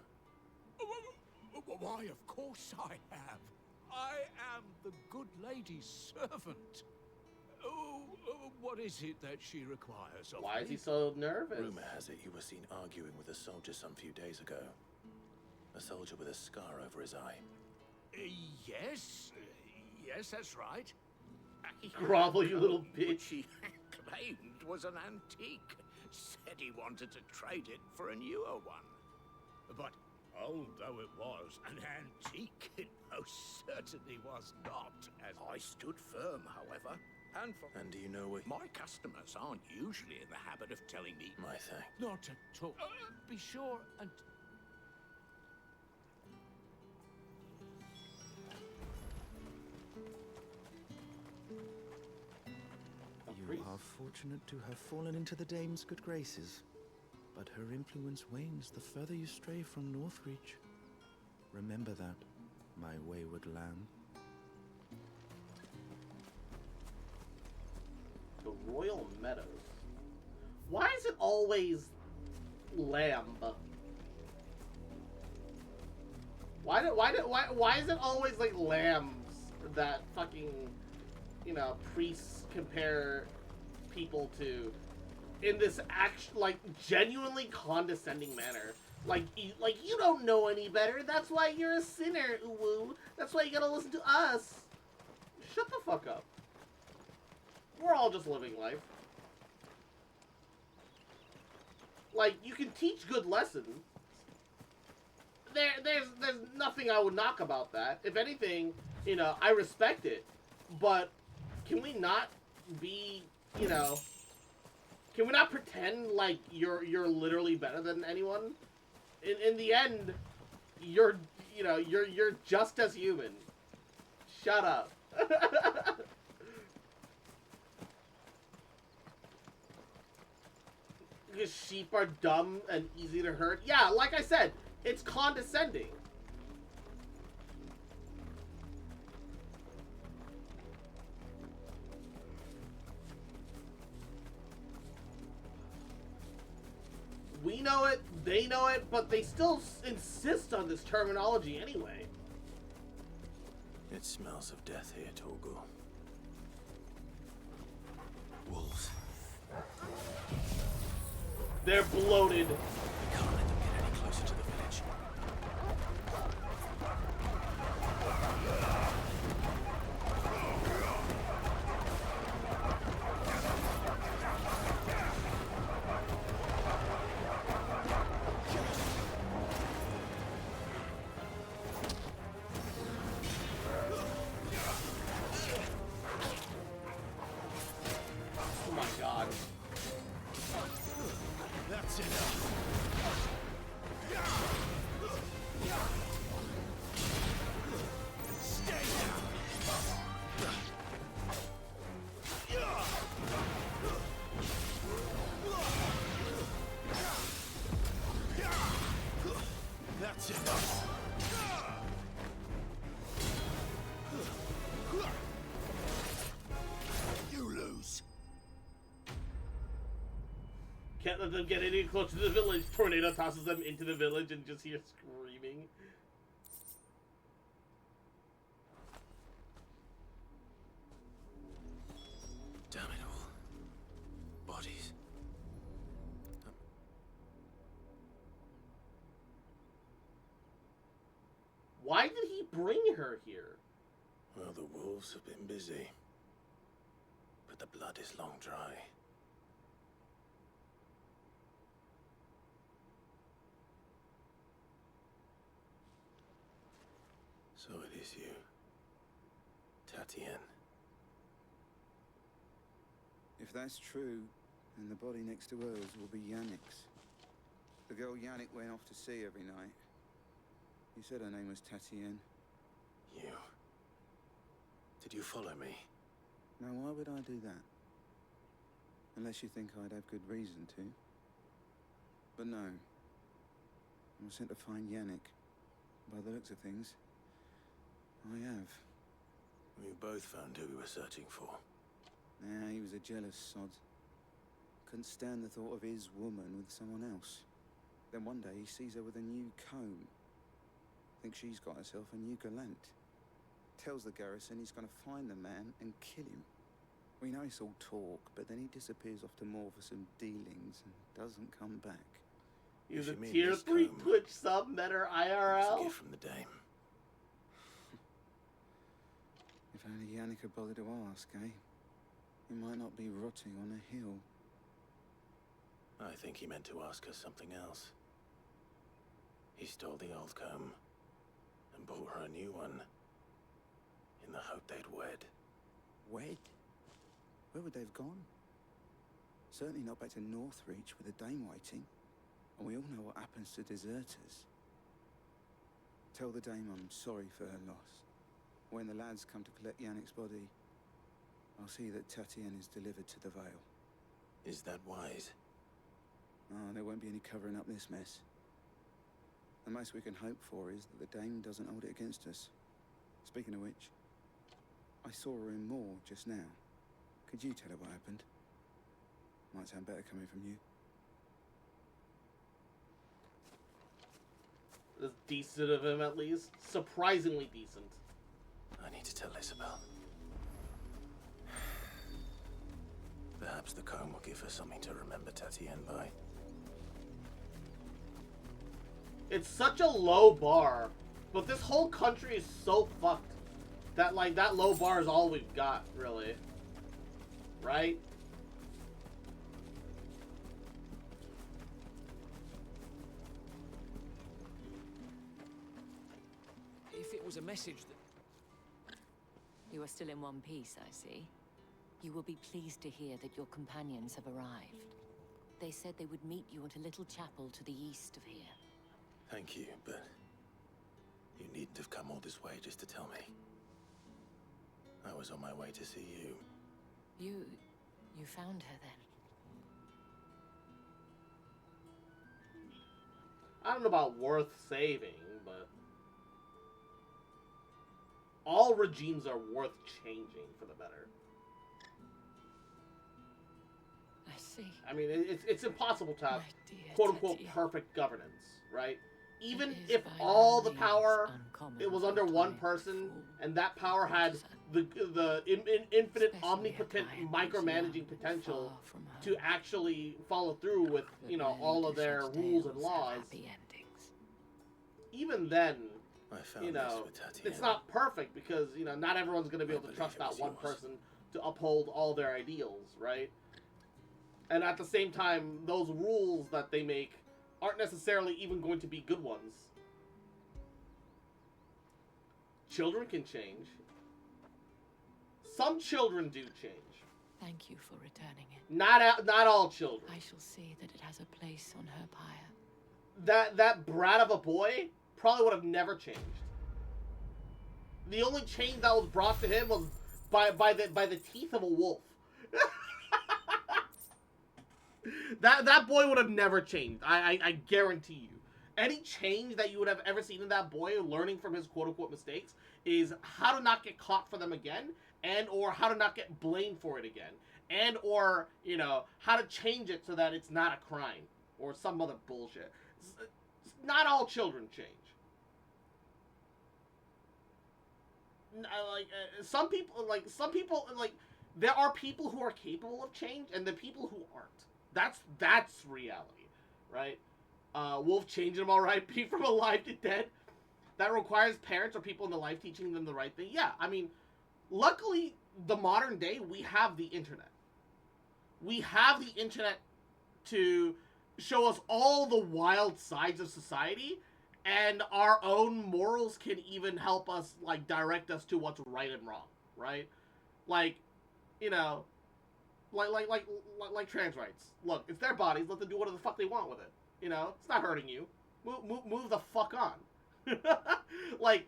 Why, of course I have. I am the good lady's servant. What is it that she requires of Why is me? he so nervous? Rumor has it you were seen arguing with a soldier some few days ago. A soldier with a scar over his eye. Yes. Yes, that's right. Grovel, you little bitch. Which he claimed was an antique. Said he wanted to trade it for a newer one. But old though it was, an antique it most certainly was not. As I stood firm, however. And do you know what... My customers aren't usually in the habit of telling me... My thanks. Not at all. Be sure and... You are fortunate to have fallen into the dame's good graces, but her influence wanes the further you stray from Northreach. Remember that, my wayward lamb. The Royal Meadows. Why is it always lamb? Why is it always like lambs that fucking, you know, priests compare people to in this like genuinely condescending manner? Like you don't know any better. That's why you're a sinner, Uwu. That's why you gotta listen to us. Shut the fuck up. We're all just living life. Like, you can teach good lessons. There's nothing I would knock about that. If anything, you know, I respect it. But can we not be, you know, can we not pretend like you're literally better than anyone? In the end, you're just as human. Shut up. Because sheep are dumb and easy to hurt. Yeah, like I said, it's condescending. We know it, they know it, but they still insist on this terminology anyway. It smells of death here, Torgal. Wolves. They're bloated. We can't let them get any closer to the village. Oh my god. That's enough. Can't let them get any closer to the village. Tornado tosses them into the village and just hear screaming. Damn it all. Bodies. Why did he bring her here? Well, the wolves have been busy. But the blood is long dry. So it is you, Tatienne. If that's true, then the body next to hers will be Yannick's. The girl Yannick went off to sea every night. You said her name was Tatienne. You? Did you follow me? Now, why would I do that? Unless you think I'd have good reason to. But no. I was sent to find Yannick. By the looks of things, I have. We both found who we were searching for. Nah, he was a jealous sod. Couldn't stand the thought of his woman with someone else. Then one day he sees her with a new comb. Thinks she's got herself a new gallant. Tells the garrison he's gonna find the man and kill him. We know it's all talk, but then he disappears off to Moor for some dealings and doesn't come back. He's a tier 3 Twitch sub, Metter IRL. It's a gift from the dame. If only Yannick had bothered to ask, eh? He might not be rotting on a hill. I think he meant to ask her something else. He stole the old comb and bought her a new one in the hope they'd wed. Wed? Where would they have gone? Certainly not back to Northreach with a dame waiting. And we all know what happens to deserters. Tell the dame I'm sorry for her loss. When the lads come to collect Yannick's body, I'll see that Tatienne is delivered to the Vale. Is that wise? Oh, there won't be any covering up this mess. The most we can hope for is that the dame doesn't hold it against us. Speaking of which, I saw her in Moor just now. Could you tell her what happened? Might sound better coming from you. That's decent of him, at least. Surprisingly decent. I need to tell Isabel. Perhaps the comb will give her something to remember Tatienne by. It's such a low bar, but this whole country is so fucked that, like, that low bar is all we've got, really. Right? If it was a message that... You are still in one piece, I see. You will be pleased to hear that your companions have arrived. They said they would meet you at a little chapel to the east of here. Thank you, but you needn't have come all this way just to tell me. I was on my way to see you. You found her then? I don't know about worth saving, but all regimes are worth changing for the better. I see. I mean, it's impossible to have quote-unquote perfect governance, right? Even if all the power it was under one person, and that power had the infinite, omnipotent, micromanaging potential to actually follow through with, you know, all of their rules and laws. Even then, you know, it's not perfect because, you know, not everyone's going to be able to trust that one person to uphold all their ideals, right? And at the same time, those rules that they make aren't necessarily even going to be good ones. Children can change. Some children do change. Thank you for returning it. Not all children. I shall see that it has a place on her pyre. That brat of a boy probably would have never changed. The only change that was brought to him was by the teeth of a wolf. That boy would have never changed. I guarantee you. Any change that you would have ever seen in that boy learning from his quote-unquote mistakes is how to not get caught for them again, and or how to not get blamed for it again. and or, you know, how to change it so that it's not a crime or some other bullshit. Not all children change. Some people, there are people who are capable of change and the people who aren't. That's reality, right? Wolf changing them all right, be from alive to dead. That requires parents or people in the life teaching them the right thing. Yeah, I mean, luckily, the modern day, we have the internet. We have the internet to show us all the wild sides of society, and our own morals can even help us, like, direct us to what's right and wrong, right? Like, you know, like trans rights. Look, it's their bodies. Let them do whatever the fuck they want with it. You know, it's not hurting you. Move the fuck on. Like,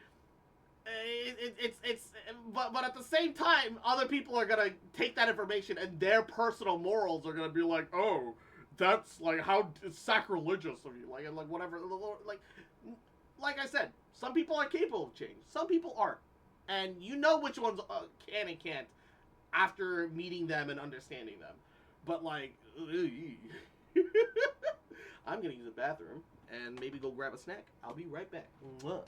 but at the same time, other people are gonna take that information and their personal morals are gonna be like, oh, that's like how sacrilegious of you, like, and like whatever, like I said, some people are capable of change, some people aren't, and you know which ones can and can't after meeting them and understanding them. But like, I'm gonna use the bathroom and maybe go grab a snack. I'll be right back. Mwah.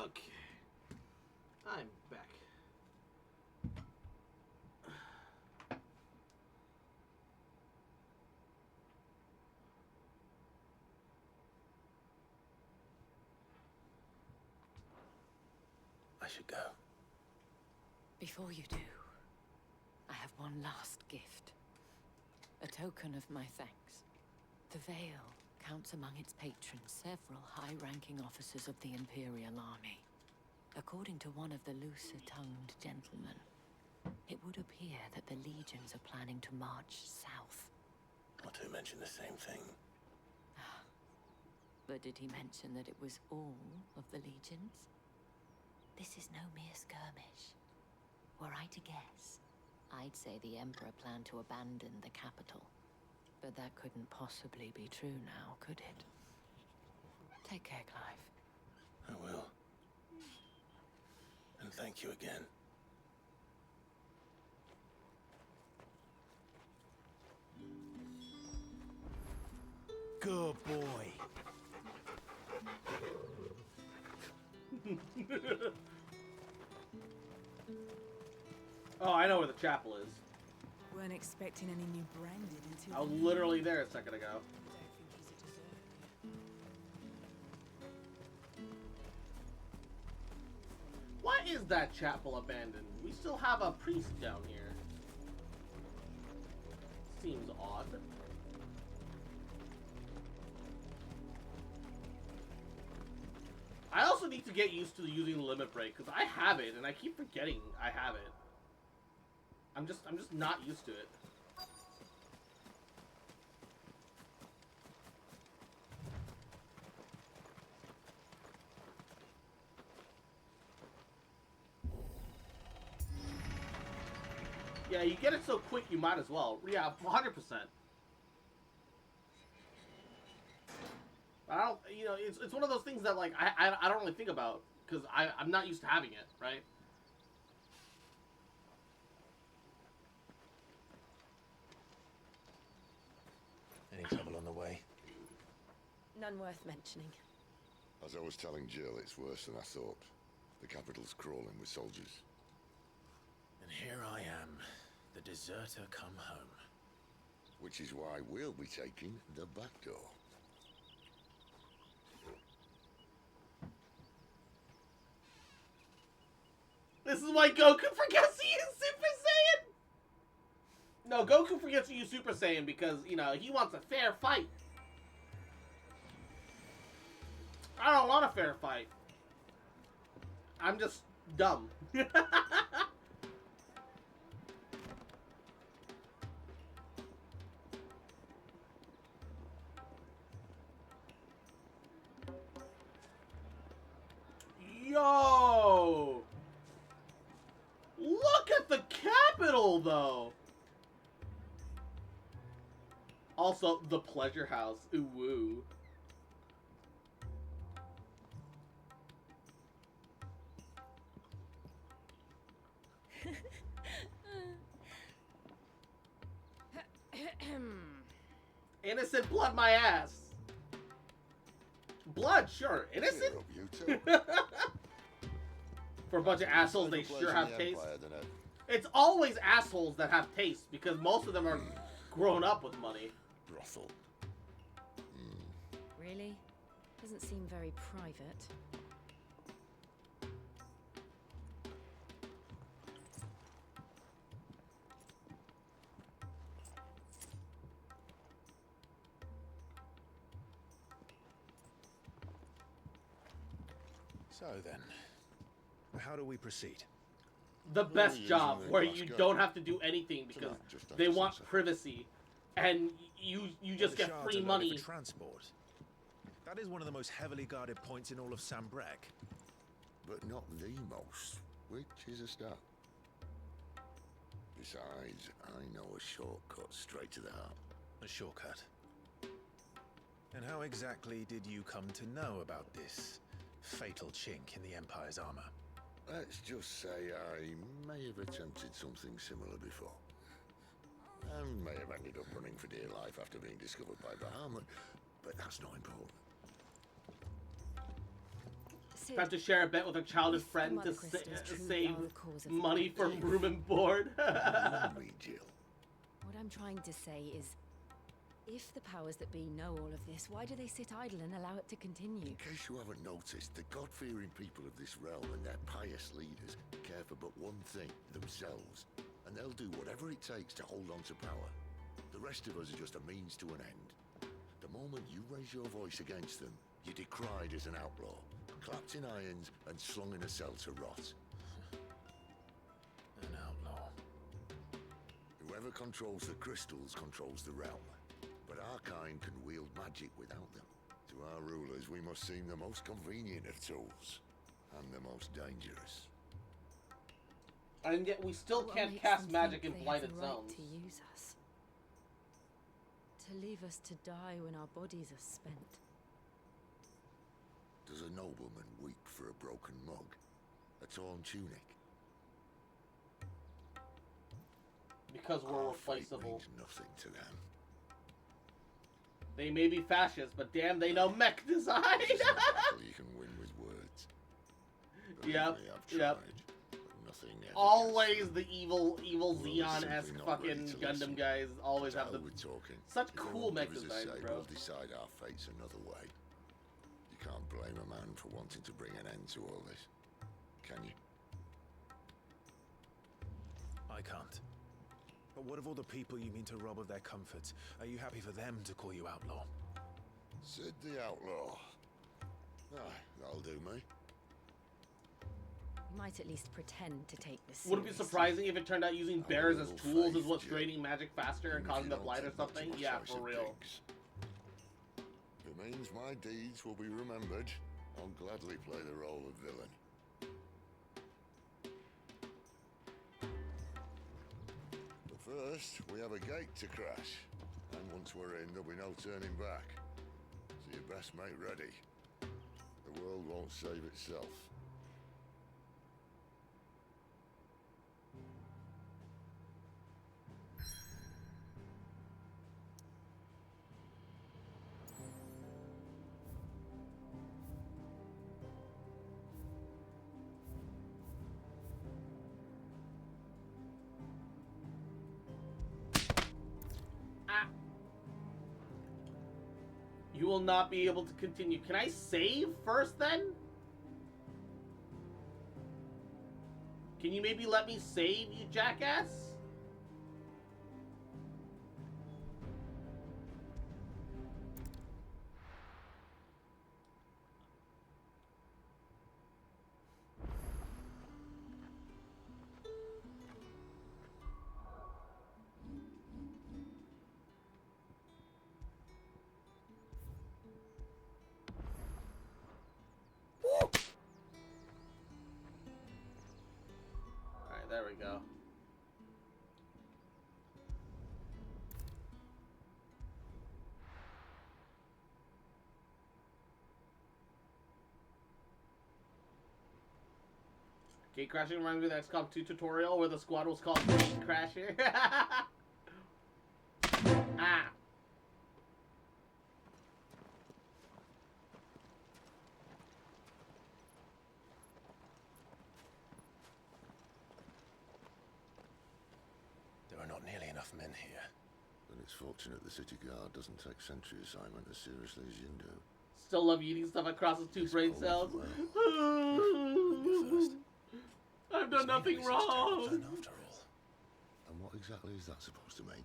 Okay. I'm back. I should go. Before you do, I have one last gift. A token of my thanks. The Vale counts among its patrons several high-ranking officers of the Imperial Army. According to one of the looser-tongued gentlemen, it would appear that the legions are planning to march south. Not to mention the same thing. But did he mention that it was all of the legions? This is no mere skirmish. Were I to guess, I'd say the Emperor planned to abandon the capital. But that couldn't possibly be true now, could it? Take care, Clive. I will. And thank you again. Good boy. Oh, I know where the chapel is. Weren't expecting any new branded until. I was literally there a second ago. Why is that chapel abandoned? We still have a priest down here. Seems odd. I also need to get used to using the limit break because I have it and I keep forgetting I have it. I'm just not used to it. Yeah, you get it so quick you might as well. Yeah, 100%. I don't, you know, it's one of those things that like I don't really think about because I'm not used to having it, right? Any trouble on the way? None worth mentioning. As I was telling Jill, it's worse than I thought. The capital's crawling with soldiers. And here I am, the deserter come home. Which is why we'll be taking the back door. This is why Goku forgets to use Super Saiyan! No, Goku forgets to use Super Saiyan because, you know, he wants a fair fight. I don't want a fair fight. I'm just dumb. Yo! Look at the capital, though! Also, the pleasure house. Ooh, woo. Innocent blood my ass. Blood, sure. Innocent? Cheer up, you two. For a bunch of assholes, they sure have taste. It's always assholes that have taste because most of them are grown up with money. Brothel. Really? Doesn't seem very private. So then, how do we proceed? The best job where you don't have to do anything because they want privacy, and you just get free money. For transport. That is one of the most heavily guarded points in all of Sambrek. But not the most, which is a start. Besides, I know a shortcut straight to the heart. A shortcut. And how exactly did you come to know about this fatal chink in the Empire's armor? Let's just say I may have attempted something similar before. And may have ended up running for dear life after being discovered by Bahamut, but that's not important. granted. Have to share a bet with a childish friend to save money for room and board. What I'm trying to say is, if the powers that be know all of this, why do they sit idle and allow it to continue? In case you haven't noticed, the God-fearing people of this realm and their pious leaders care for but one thing, themselves. And they'll do whatever it takes to hold on to power. The rest of us are just a means to an end. The moment you raise your voice against them, you're decried as an outlaw, clapped in irons and slung in a cell to rot. An outlaw. Whoever controls the crystals controls the realm. But our kind can wield magic without them. To our rulers, we must seem the most convenient of tools, and the most dangerous. And yet we still What can't makes cast them magic think in they blighted have the right zones. to use us? To leave us to die when our bodies are spent. Does a nobleman weep for a broken mug? A torn tunic? Because we're Our fate replaceable. means nothing to them. They may be fascist, but damn, they know mech design. It's not a battle you can win with words. Believe Yep, me, I've yep. tried, but nothing ever Always the evil World is Xeon-esque simply not fucking ready to Gundam listen. guys always have the We're talking. such If they cool won't mech give us a designs, say, bro. We'll decide our fates another way. You can't blame a man for wanting to bring an end to all this, can you? I can't. But what of all the people you mean to rob of their comforts? Are you happy for them to call you outlaw? Sid the Outlaw. Ah, that'll do me. You might at least pretend to take this Would it be seriously. surprising if it turned out using bears as little tools is faith, what's Jim. draining magic faster and Even if causing you the don't blight or take much of something? my Yeah, choice for of real. digs. If it means my deeds will be remembered, I'll gladly play the role of villain. But first, we have a gate to crash. And once we're in, there'll be no turning back. So you best make ready. The world won't save itself. You will not be able to continue. Can I save first then? Can you maybe let me save, you jackass? Alright, there we go. Gate crashing reminds me of the XCOM 2 tutorial where the squad was called Gate Crasher. Ah. There are not nearly enough men here. Then it's fortunate the city guard doesn't take sentry assignment as seriously as you do. Still love eating stuff that crosses two brain cells. I've done nothing wrong. After all. And what exactly is that supposed to mean?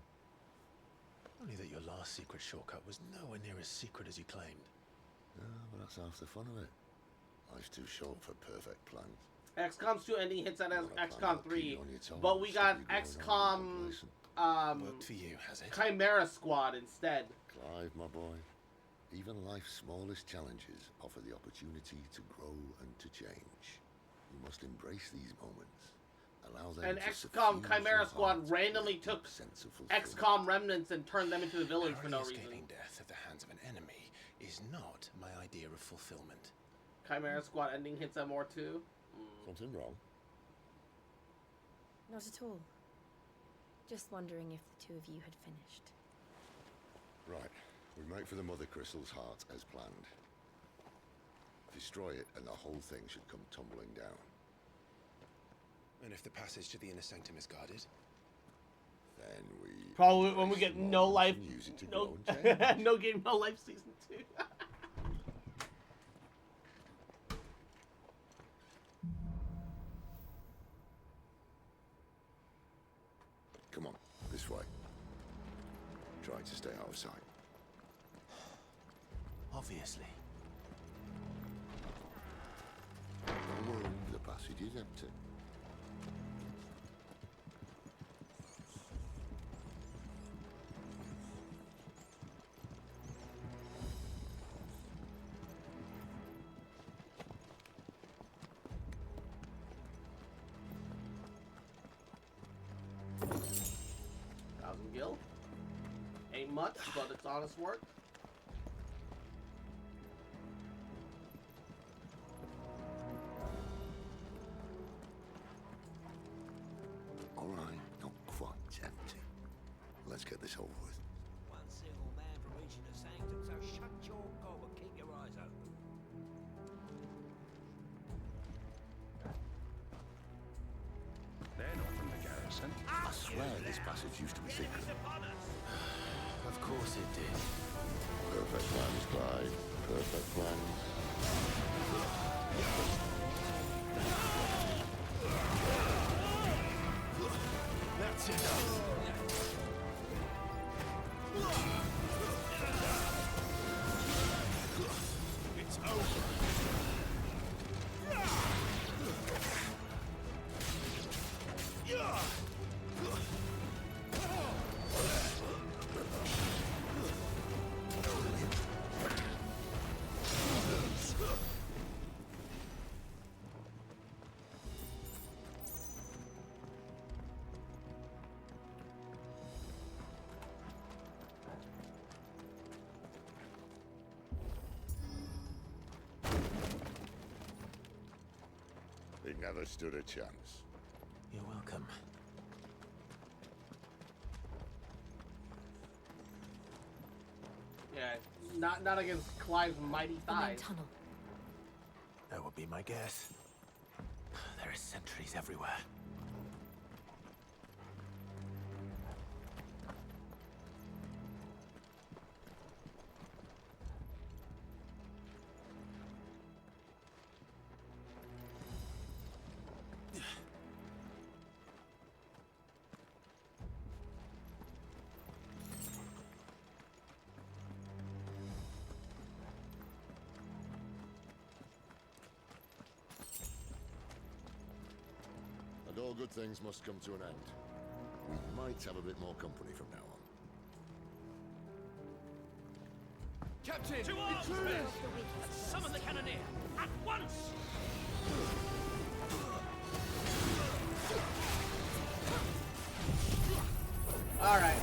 Only that your last secret shortcut was nowhere near as secret as you claimed. Yeah, but that's half the fun of it. Life's too short for perfect plans. XCOM's 2 ending hits at XCOM 3, on your toes, but we so got you're going XCOM Worked for you, has it? Chimera Squad instead. Clive, my boy. Even life's smallest challenges offer the opportunity to grow and to change. You must embrace these moments. Allow them And to XCOM suffuse Chimera your Squad heart randomly with a took sense of fulfillment. XCOM remnants and turned them into the village for no Narrowly reason. escaping death at the hands of an enemy is not my idea of fulfillment. Chimera Squad ending hits at more too. Something wrong? Not at all. Just wondering if the two of you had finished. Right. We make for the Mother Crystal's heart as planned. If you destroy it, and the whole thing should come tumbling down. And if the passage to the inner sanctum is guarded? Then we... Probably when we get no life... Use it to No, grow and change. no game, no life season 2. Come on, this way. Try to stay out of sight. Obviously. Don't worry, the passage is empty. Gil. Ain't much, but it's honest work. All right, not quite empty. Let's get this over with. One single man from reaching the sanctum, so shut your gob and keep your eyes open. They're not from the garrison. I swear this passage used to be secret. Of course it did. Perfect plans, Clyde. Perfect plans. That's enough. It's over. He never stood a chance. You're welcome. Yeah, not against Clive's mighty thighs. Tunnel. That would be my guess. There are sentries everywhere. And all good things must come to an end. We might have a bit more company from now on. Captain! To arms, men! Summon the cannoneer! At once! Alright.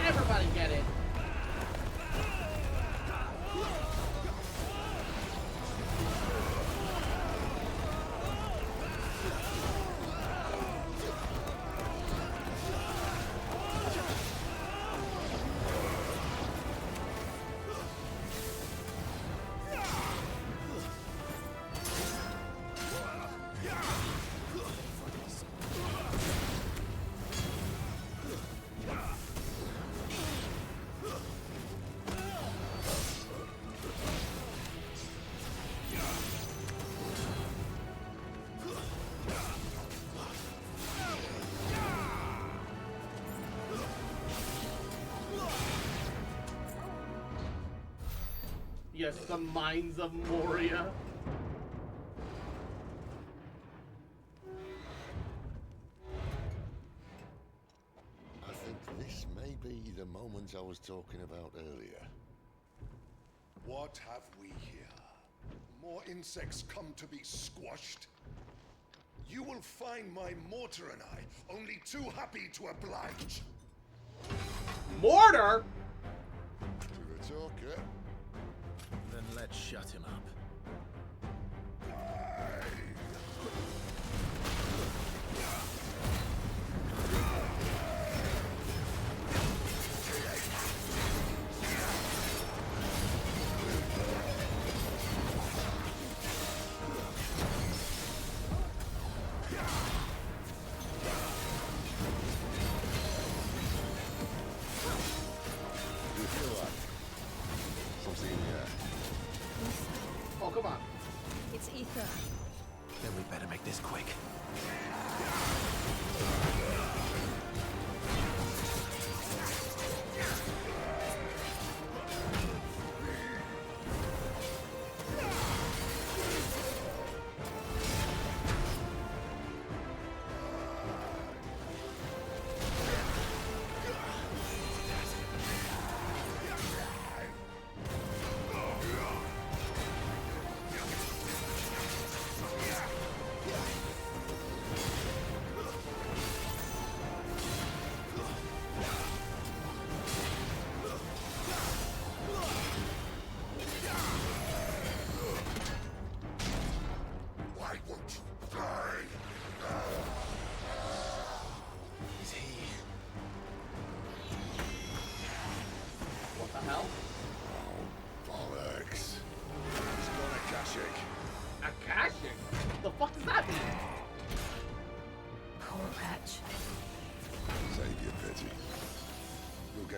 Everybody get it. Yes, the mines of Moria. I think this may be the moment I was talking about earlier. What have we here? More insects come to be squashed? You will find my mortar and I only too happy to oblige. Mortar? To the talker. Then let's shut him up. It's ether. Then we better make this quick.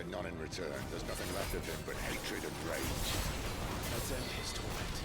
None in return. There's nothing left of him but hatred and rage. Let's end his torment.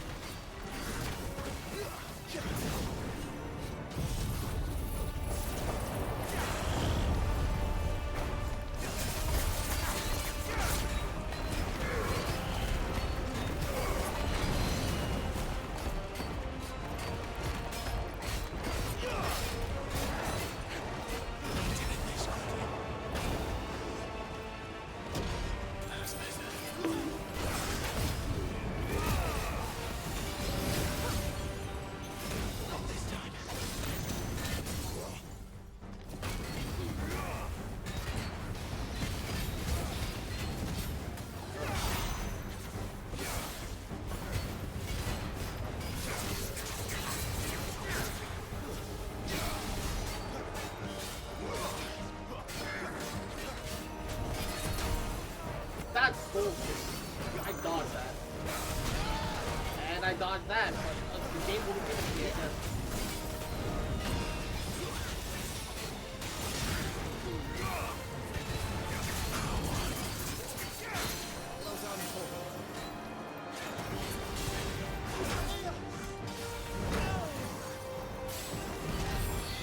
That's bullshit. I dodged that. And I dodged that, but the game wouldn't give it to me, I guess.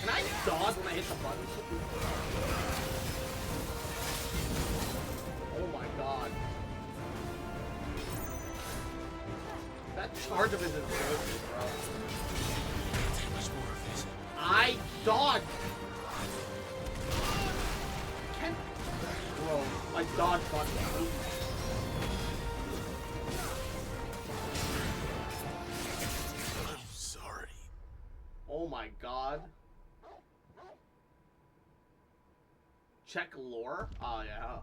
Can I dodge when I hit the button? Oh my god. That charge of his is broken, bro. Take much more of this. I dodged! Can't... Bro, my dodge button. I'm sorry. Oh my god. Check lore? Oh yeah.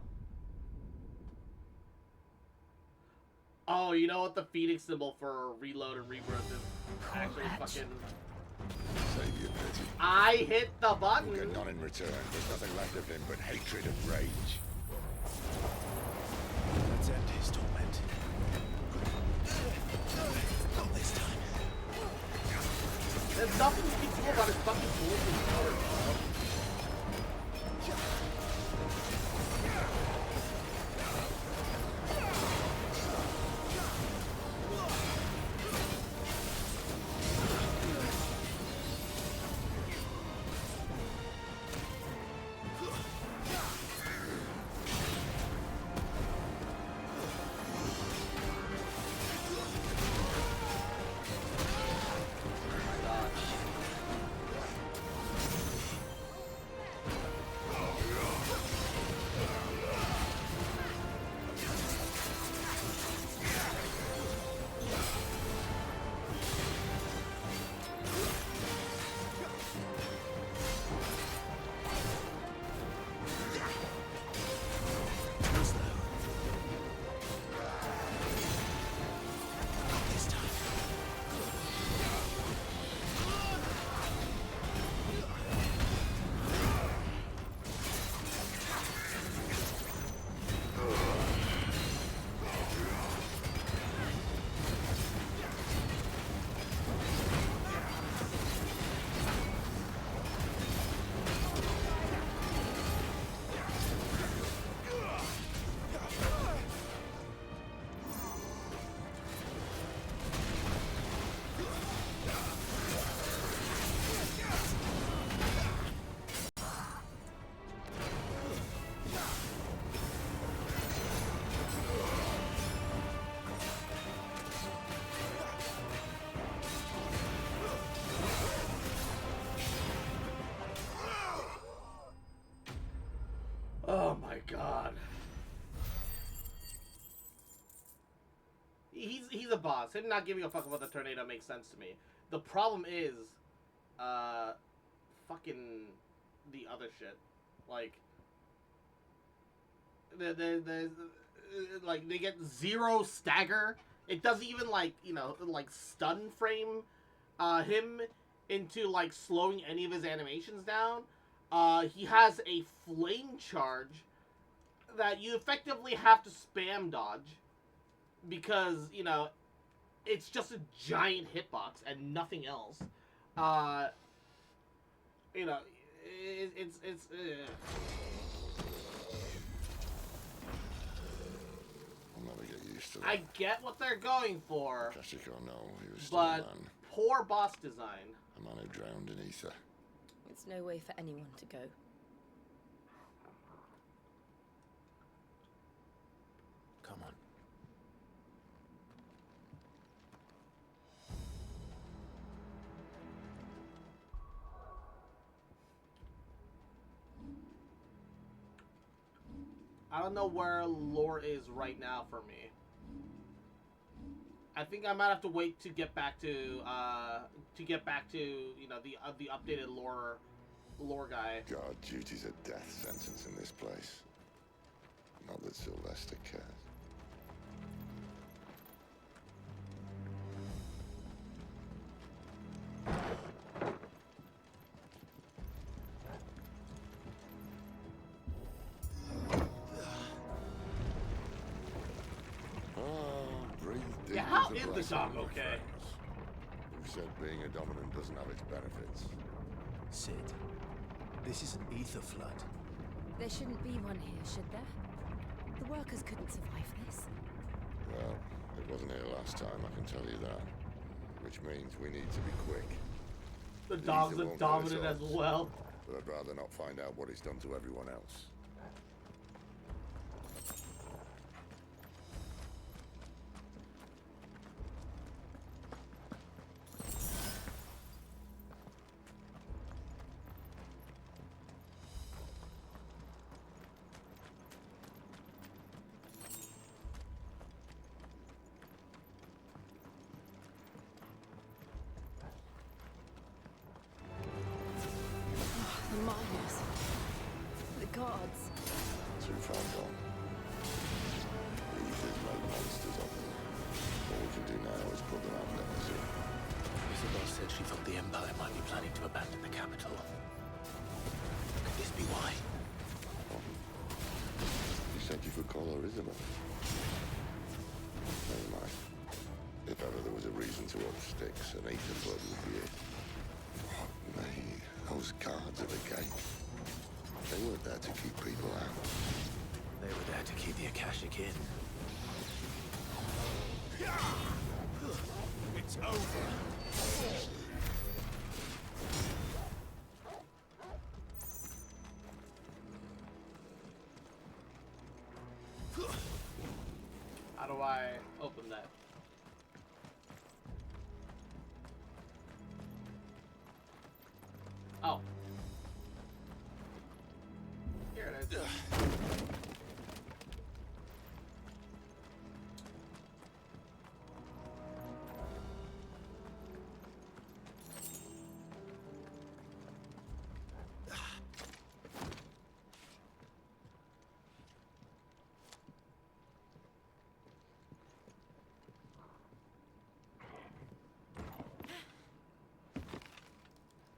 Oh, you know what the Phoenix symbol for reload and rebirth is? Actually fucking... Save your pity. I hit the button! You'll get none in return. There's nothing left of him but hatred and rage. Let's end his torment. Not this time. There's nothing you can do about his fucking bullshit power, bro. him not giving a fuck about the tornado makes sense to me. The problem is, fucking the other shit. Like, like, they get 0 stagger. It doesn't even, like, you know, like, stun frame him into, like, slowing any of his animations down. He has a flame charge that you effectively have to spam dodge because, you know, it's just a giant hitbox and nothing else. You know, it's I'll never get used to that. I get what they're going for, Cassick or no, he was still a but man. poor boss design. A man who drowned in ether. It's no way for anyone to go. Come on. I don't know where lore is right now for me. I think I might have to wait to get back to you know, the updated lore guy. God, duty's a death sentence in this place. Not that Sylvester cares. Yeah, how is the dog okay? Who said being a dominant doesn't have its benefits? Sid, this is an ether flood. There shouldn't be one here, should there? The workers couldn't survive this. Well, it wasn't here last time, I can tell you that. Which means we need to be quick. The dog's a dominant as well. But I'd rather not find out what it's done to everyone else. The miners. The guards. Too far gone. The ethers make monsters of them. All we can do now is put them out of their misery. Isabel said she thought the Empire might be planning to abandon the capital. Could this be why? You said you could call her Isabel. Never mind. If ever there was a reason to up sticks, an ether flood would be it. Me, those guards at the gate. They weren't there to keep people out. They were there to keep the Akashic in. It's over. How do I open that? Oh. Here it is.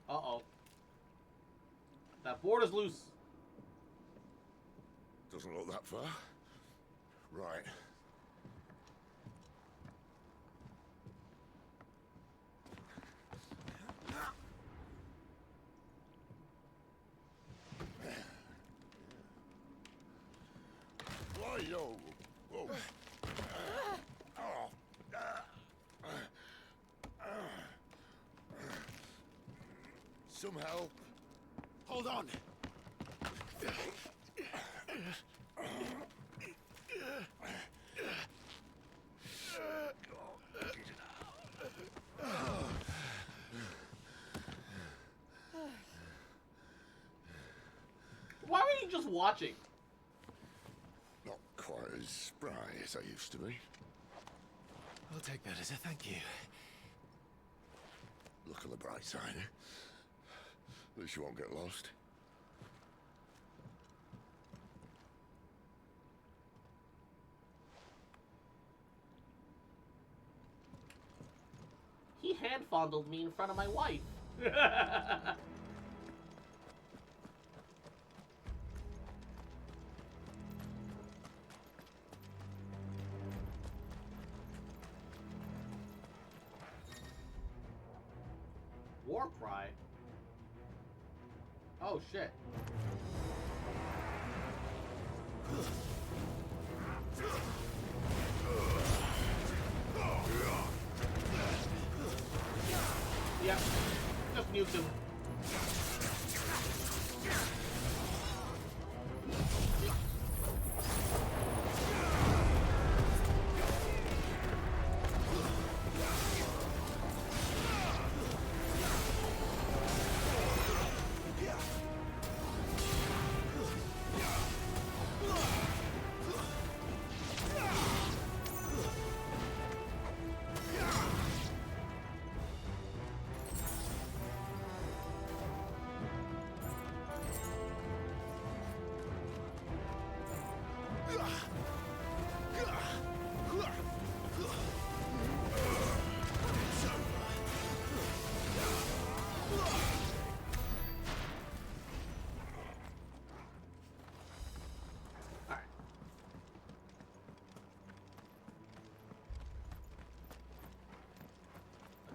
Uh-oh. That board is loose. Doesn't look that far. Right. Whoa, whoa. Some help. Hold on. Why were you just watching? Not quite as spry as I used to be. I'll take that as a thank you. Look on the bright side. At least you won't get lost. He hand fondled me in front of my wife. War cry? Oh shit. Yeah, just nuke him.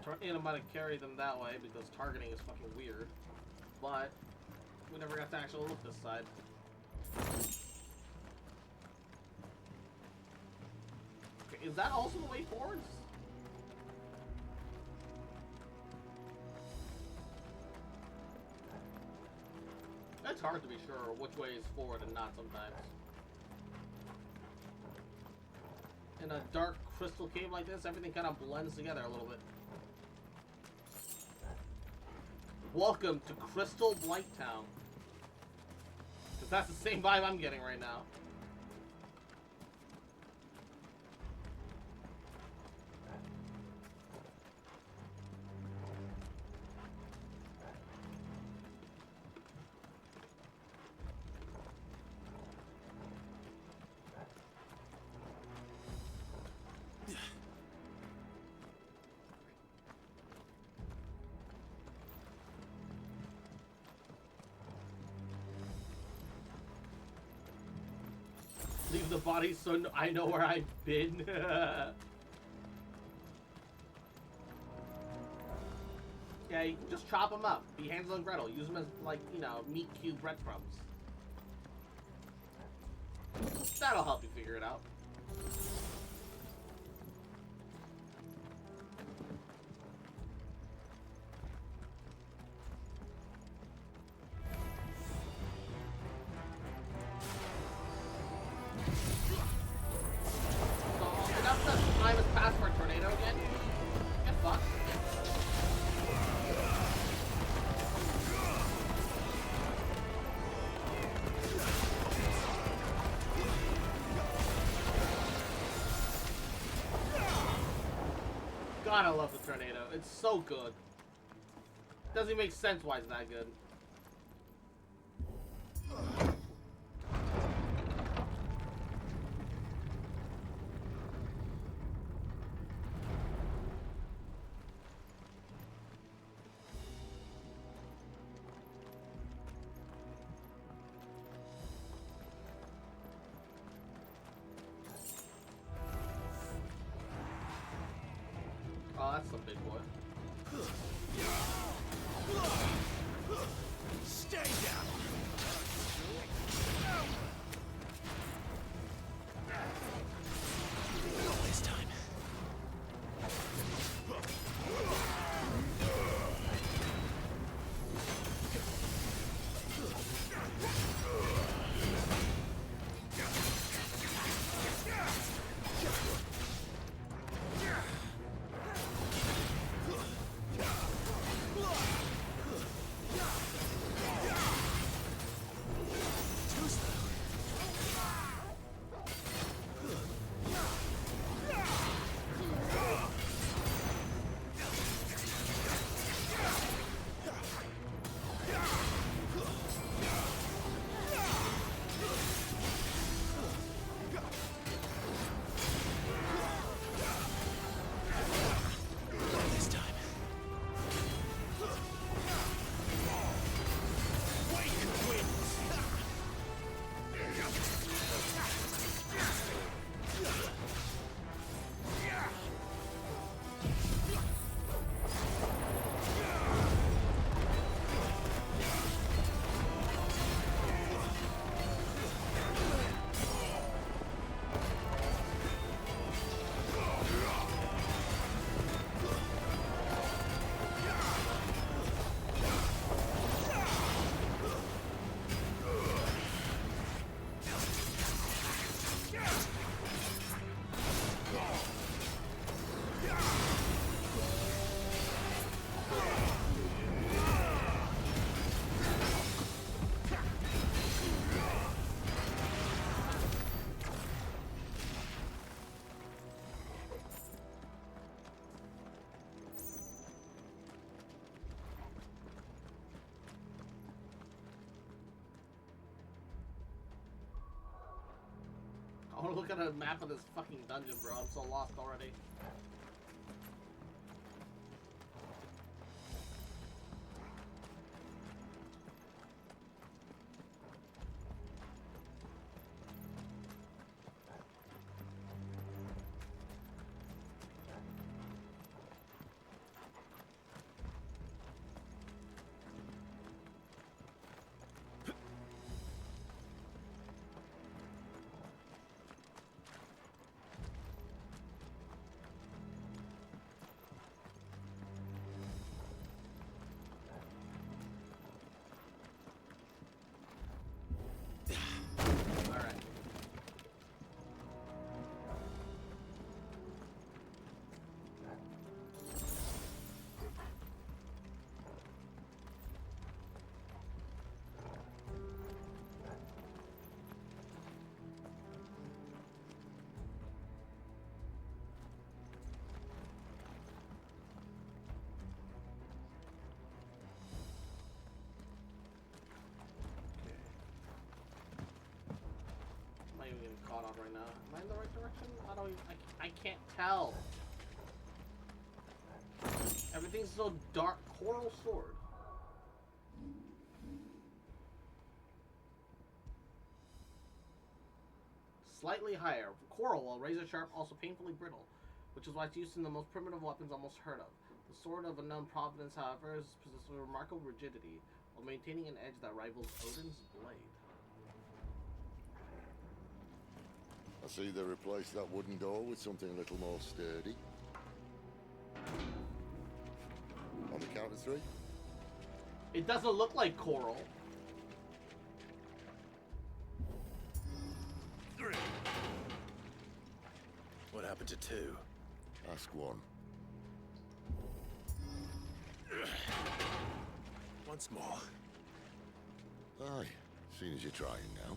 Tornado might have carried them that way because targeting is fucking weird, but we never got to actually look this side. Okay, is that also the way forwards? It's hard to be sure which way is forward and not sometimes. In a dark crystal cave like this, everything kind of blends together a little bit. Welcome to Crystal Blight Town. Because that's the same vibe I'm getting right now. Leave the body so I know where I've been. Yeah, you can just chop them up. Be Hansel and Gretel. Use them as, like, you know, meat cube breadcrumbs. That'll help you figure it out. God, I love the tornado. It's so good. Doesn't even make sense why it's that good. Oh, that's some big boy. Stay down. Not this time. look at a map of this fucking dungeon, bro. I'm so lost already. I'm even getting caught up right now. Am I in the right direction? I can't tell. Everything's so dark. Coral sword. Slightly higher. Coral, while razor sharp, also painfully brittle, which is why it's used in the most primitive weapons almost heard of. The sword of unknown provenance, however, is possessed of remarkable rigidity, while maintaining an edge that rivals Odin's blade. I see they replaced that wooden door with something a little more sturdy. On the count of 3? It doesn't look like coral. 3. What happened to 2? Ask 1. Once more. Aye, seeing as you're trying now.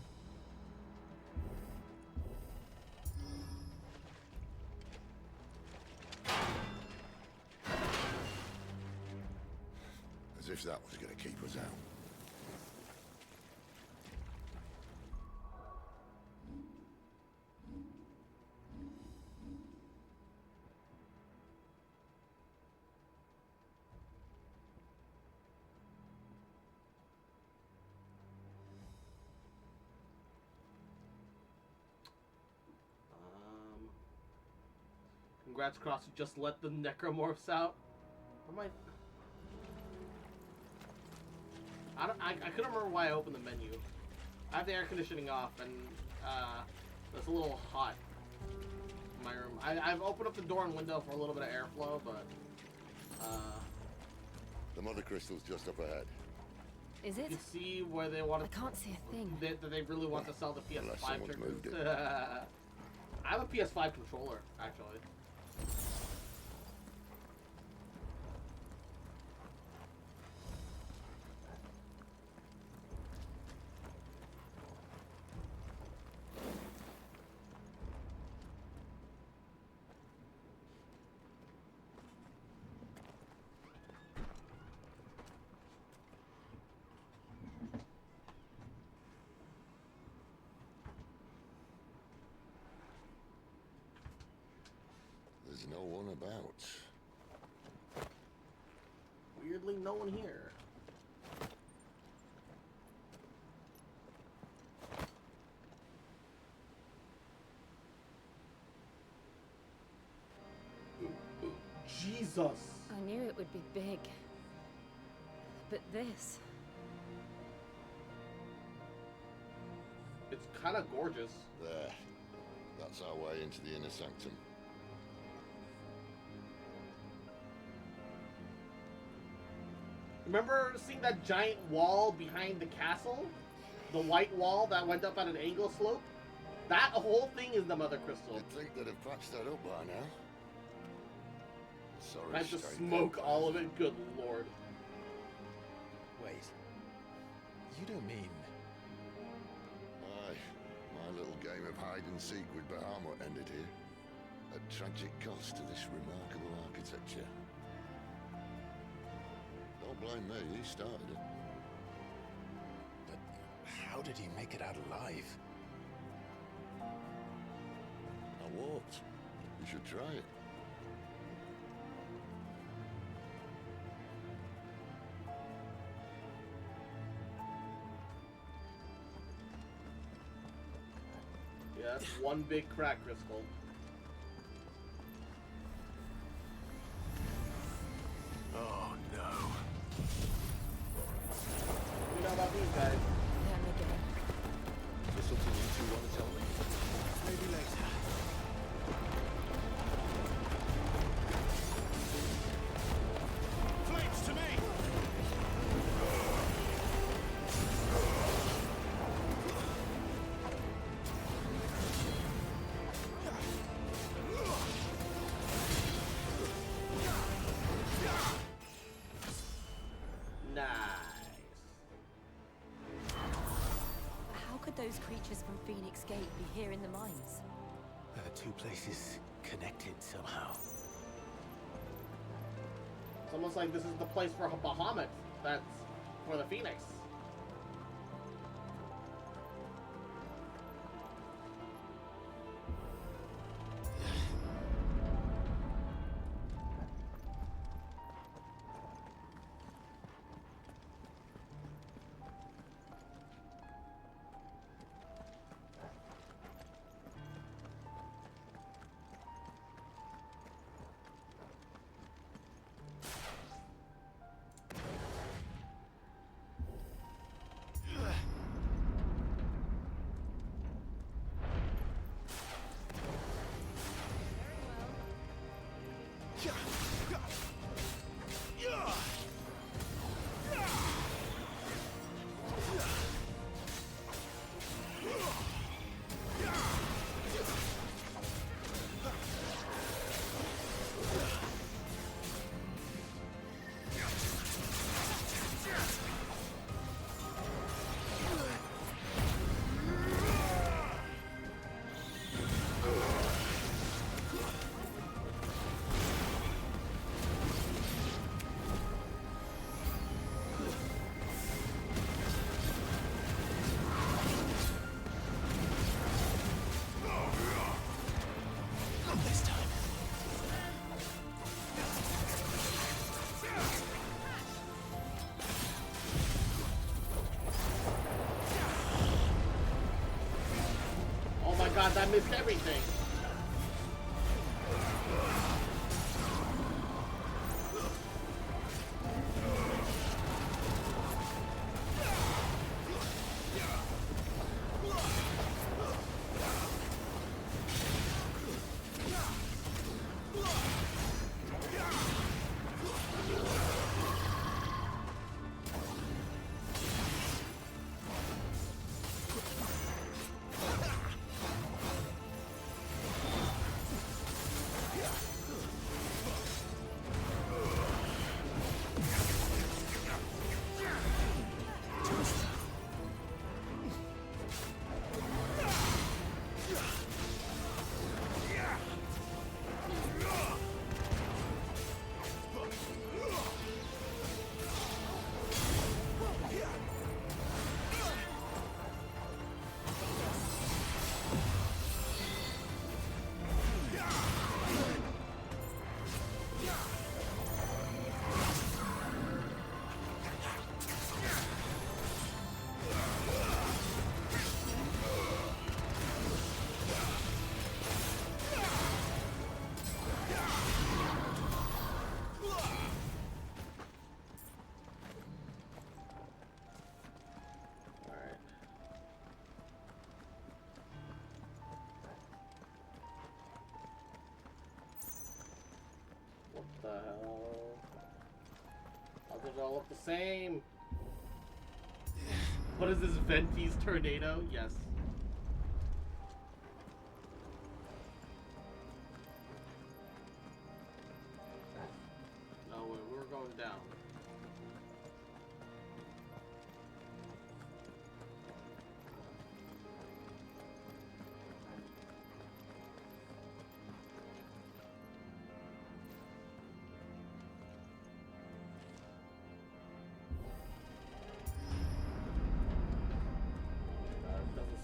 As if that was going to keep us out. Congrats, Cross. You just let the necromorphs out. Am I couldn't remember why I opened the menu. I have the air conditioning off, and it's a little hot in my room. I've opened up the door and window for a little bit of airflow, but the mother crystal's just up ahead. Is you it? can see where they want to. I can't see a thing. That they really want to sell the Unless PS5 someone's moved triggers. it. I have a PS5 controller, actually. There's no one about. Weirdly, no one here. Jesus. I knew it would be big. But this... It's kind of gorgeous. There. That's our way into the inner sanctum. Remember seeing that giant wall behind the castle? The white wall that went up at an angle slope? That whole thing is the Mother Crystal. You'd think they'd have patched that up by now. Sorry, I have to straight smoke there. all of it. Good lord. Wait. You don't mean... Aye. My little game of hide and seek with Bahamut ended here. At tragic cost to this remarkable architecture. Don't blame me, he started it. But how did he make it out alive? walk. You should try it. Yeah, that's one big crack crystal. Oh no. What do you know about these guys? Them again. Is there something you two want to tell me? Maybe later. Flames to me! Nice. How could those creatures from Phoenix Gate be here in the mines? Two places connected somehow. It's almost like this is the place for Bahamut. That's for the Phoenix. God, I missed everything. What the hell? How does it all look the same? What is this, Venti's tornado? Yes. No, we're going down.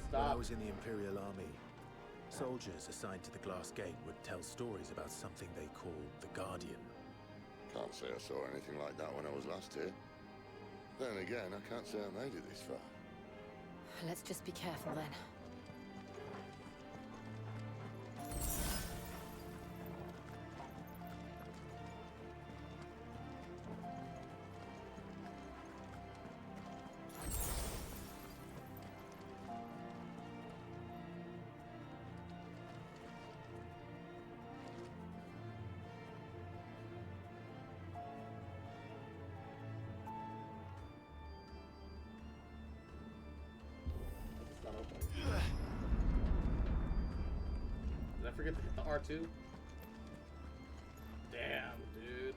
When I was in the Imperial Army, Soldiers assigned to the Glass Gate would tell stories about something they called the Guardian. Can't say I saw anything like that when I was last here. Then again, I can't say I made it this far. Let's just be careful then. Did I forget to hit the R2? Damn, dude.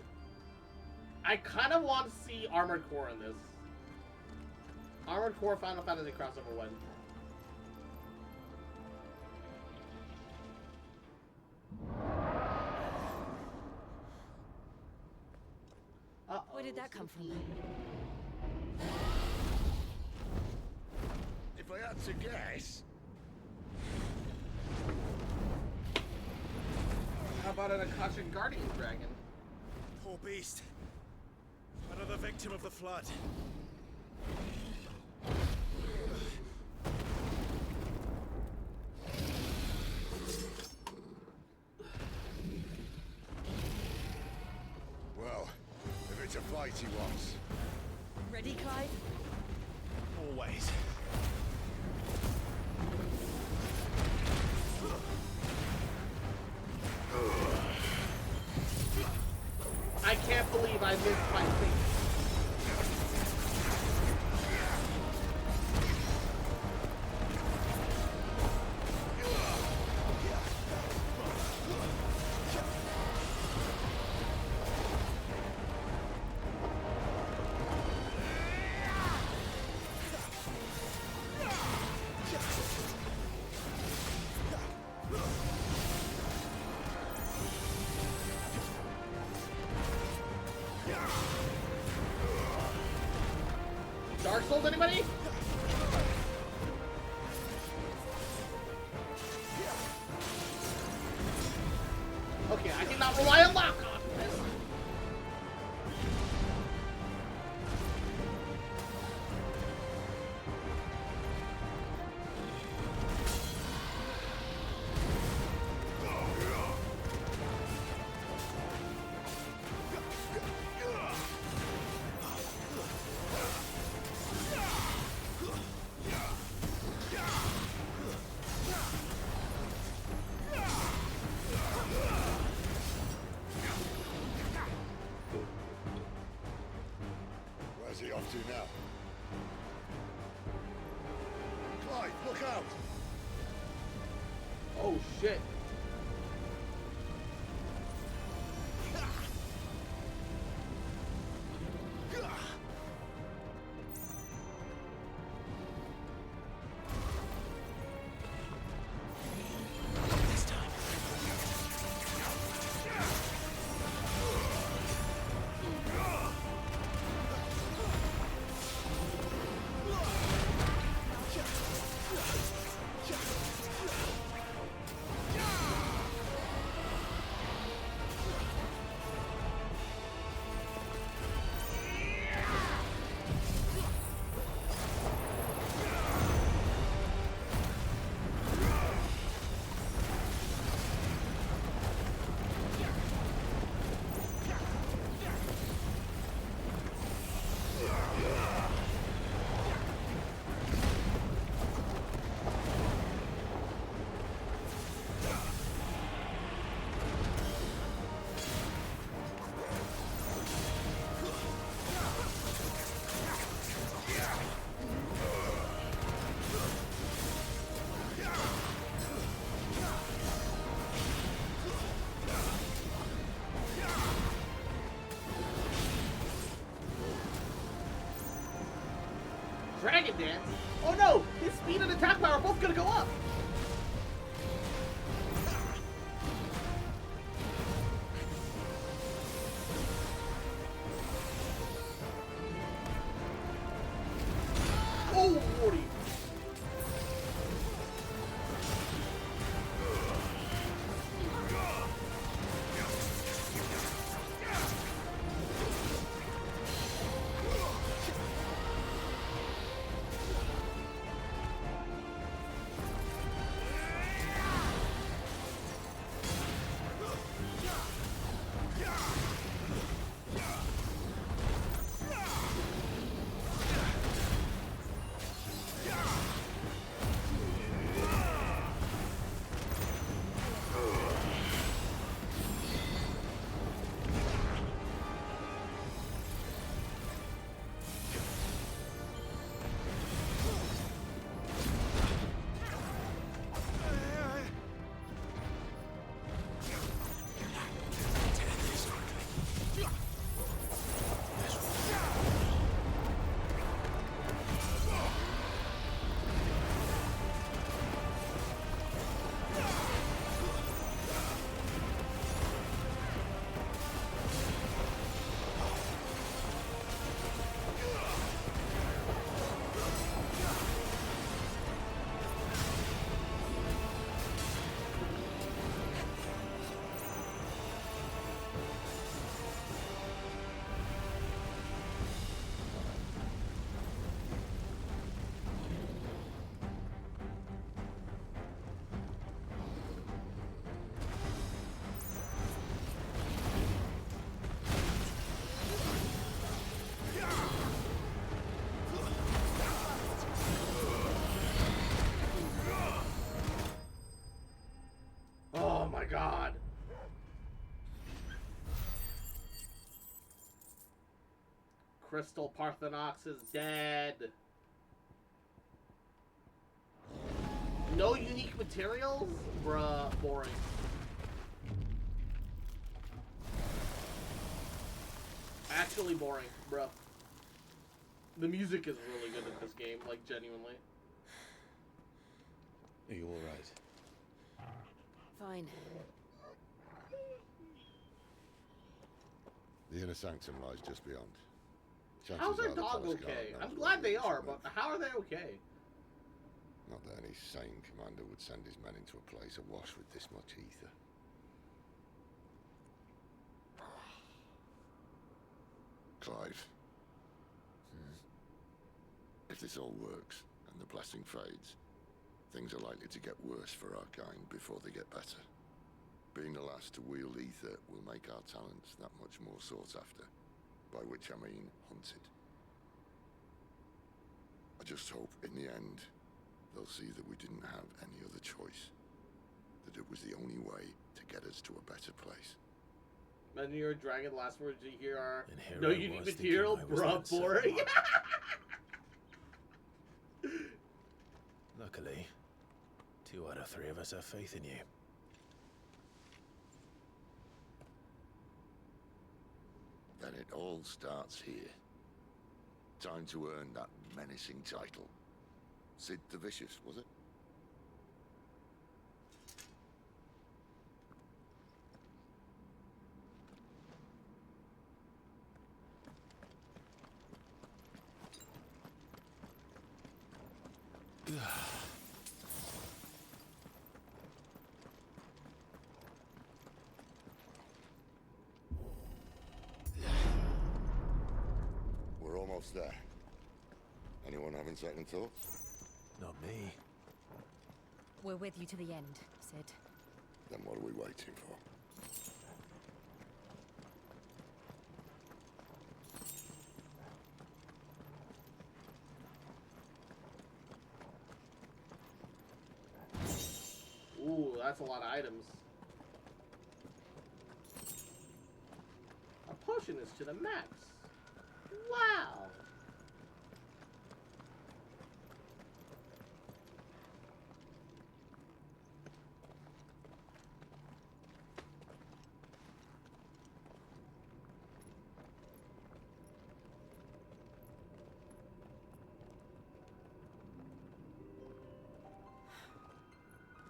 I kind of want to see Armored Core in this. Armored Core Final Fantasy crossover when? Where did that come from? If I had to guess... How about an Akashic Guardian Dragon? Poor beast. Another victim of the flood. Well, if it's a fight he wants. Ready, Clive? Always. I can't believe I missed my thing. Dark Souls, anybody? Okay, I cannot rely on lock on this. Where's he off to now? Clive, look out! Oh shit. Dragon Dance? Oh no! His speed and attack power are both gonna go up! Oh, Lordy! Crystal Parthenox is dead. No unique materials? Bruh, boring. Actually boring, bruh. The music is really good in this game, like, genuinely. Are you alright? Fine. The inner sanctum lies just beyond. How's their Chances are the dog Palace okay? Guard I'm knows glad where they the are, others but how are they okay? Not that any sane commander would send his men into a place awash with this much ether. Clive. If this all works, and the blessing fades, things are likely to get worse for our kind before they get better. Being the last to wield ether will make our talents that much more sought after, by which I mean hunted. I just hope, in the end, they'll see that we didn't have any other choice. That it was the only way to get us to a better place. When you're a dragon, last words you hear are, And here no I unique was material, thinking I was bruh, that boring. Luckily, 2 out of 3 of us have faith in you. Then it all starts here. Time to earn that menacing title. Sid the Vicious, was it? We're almost there. Anyone having second thoughts? Not me. We're with you to the end, Sid. Then what are we waiting for? Ooh, that's a lot of items. A potion is to the max. Wow.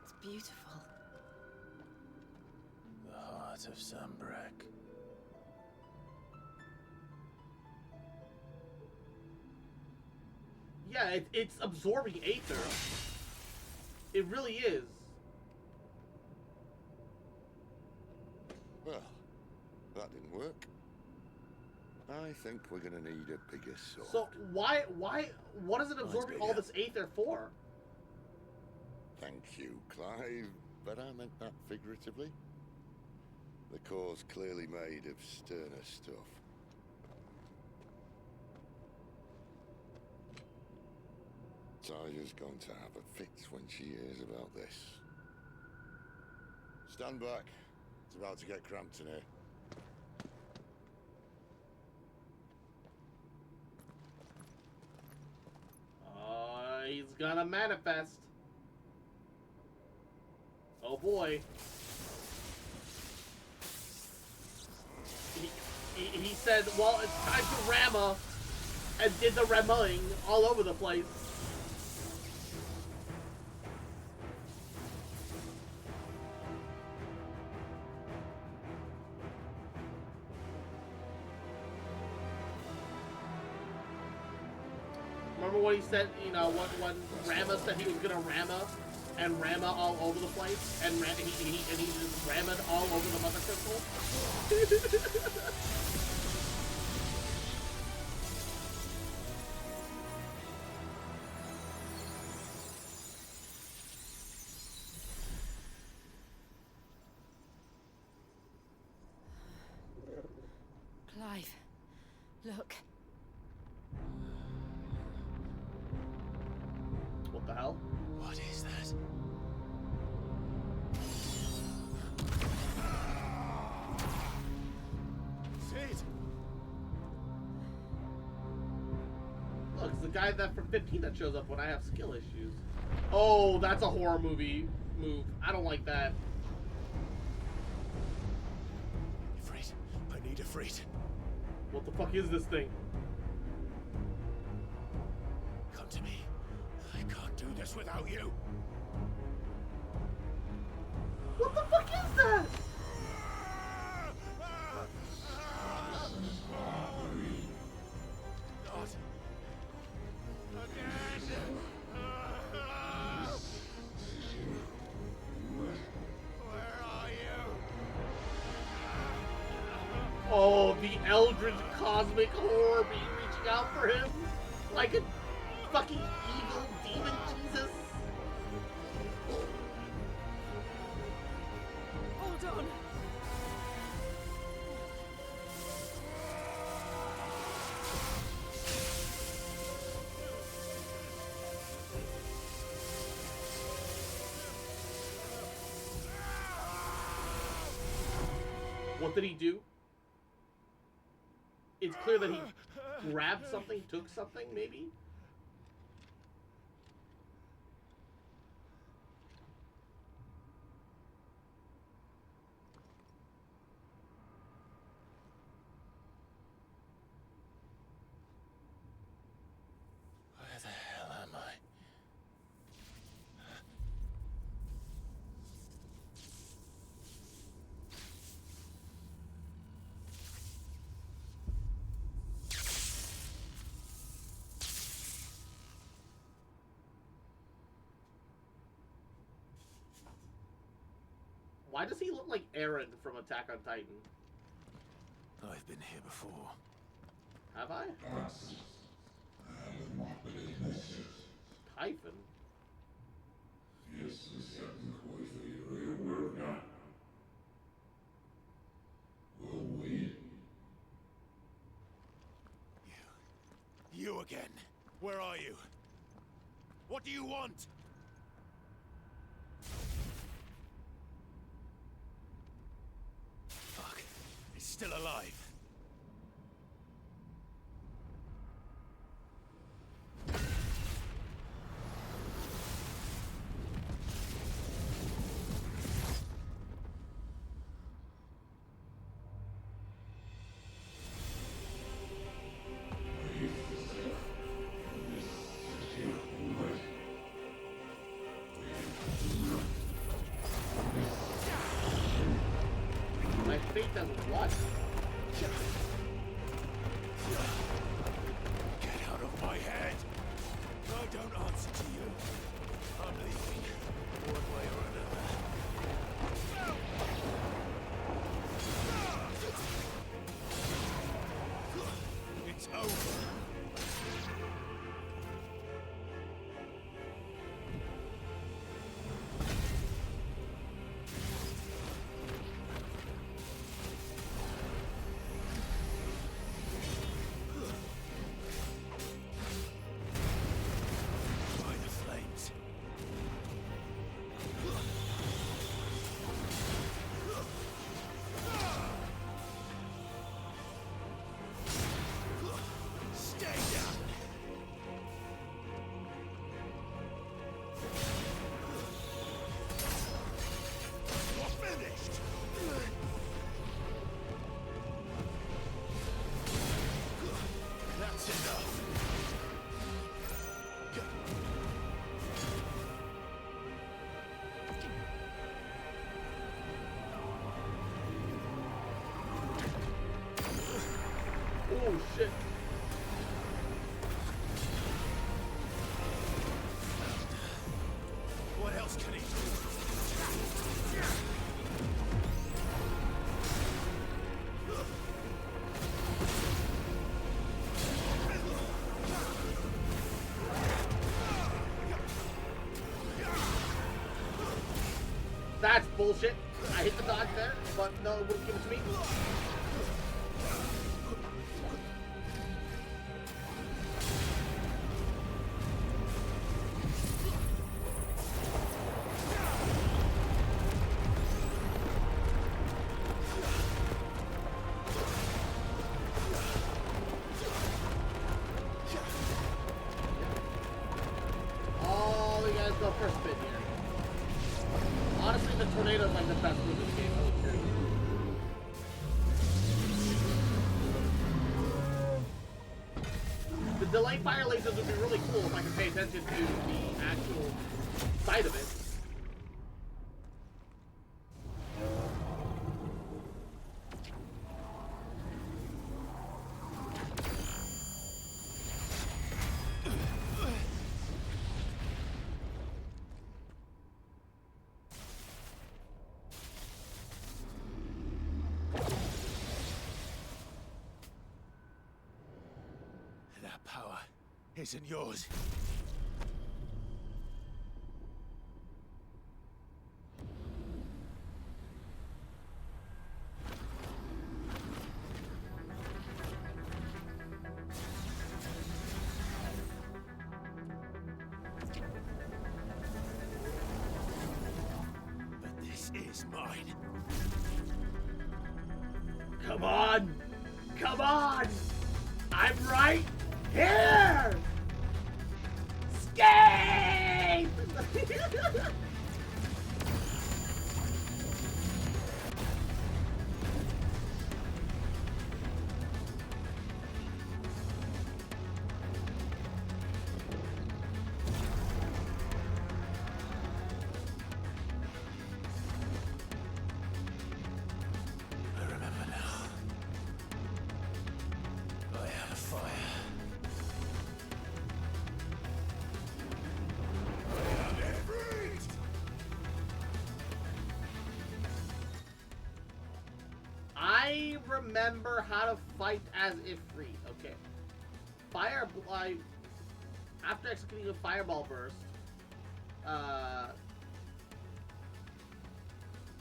It's beautiful. The heart of Sambrek. Yeah, it's absorbing aether. It really is. Well, that didn't work. I think we're gonna need a bigger sword. So what is it absorbing all this aether for? Thank you, Clive, but I meant that figuratively. The core's clearly made of sterner stuff. Taja's going to have a fit when she hears about this. Stand back. It's about to get cramped in here. He's gonna manifest. Oh boy. He said, well, it's time to Rama, and did the Ramaing all over the place. Remember what he said, you know, when Rama said he was gonna Rama, and Rama all over the place, and he just Rammed all over the mother crystal? Clive, look. What the hell? What is that? Sid! Look, it's the guy that from 15 that shows up when I have skill issues. Oh, that's a horror movie move. I don't like that. Ifrit, I need Ifrit. What the fuck is this thing? Come to me. I can't do this without you. What the fuck is that? Not again. Where are you? Oh, the eldritch cosmic horror being reaching out for him like a fucking evil demon Jesus. Hold on. What did he do? It's clear that he grabbed something, took something, maybe? Where the hell am I? Why does he look like Eren from Attack on Titan? I've been here before. Have I? Typhon? You again. Where are you? What do you want? Fuck. He's still alive. My fate does what? Get out of my head! I don't answer to you. I'm leaving, one way or another. It's over. By the flames. Stay down. You're finished. That's enough. Oh shit. What else can he do? That's bullshit. I hit the dodge there, but no, it wouldn't give it to me. tornado is like the best move in the game. Holy shit. The delay fire lasers would be really cool if I could pay attention to the actual side of it. That power isn't yours. But this is mine. Come on! Come on! I'm right here! Escape! I remember now. I have fire. I remember how to fight as Ifrit. Okay. Fire, after executing a fireball burst,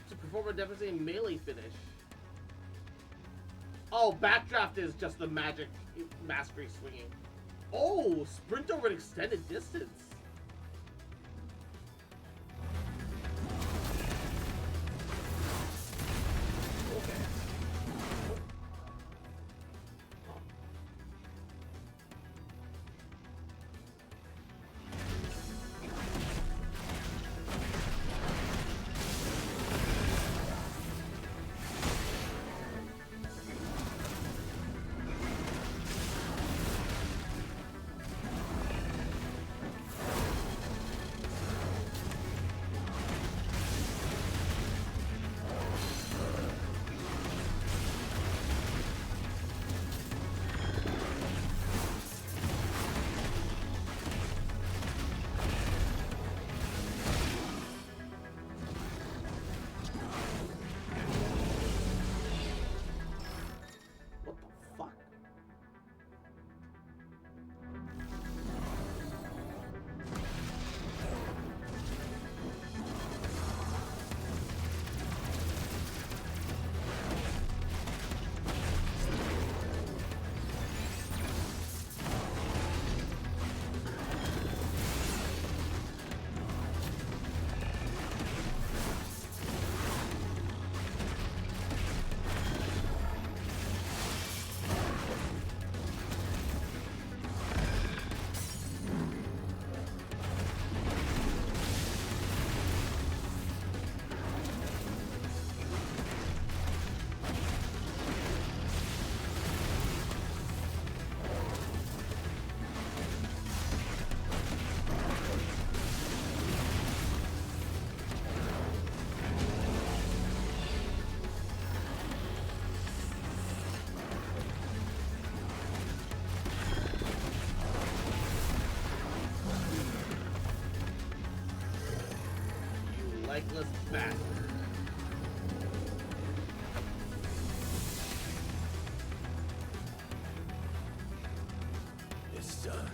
to perform a devastating melee finish. Oh, backdraft is just the magic mastery swinging. Oh, sprint over an extended distance. Okay. Legless bastard. It's done.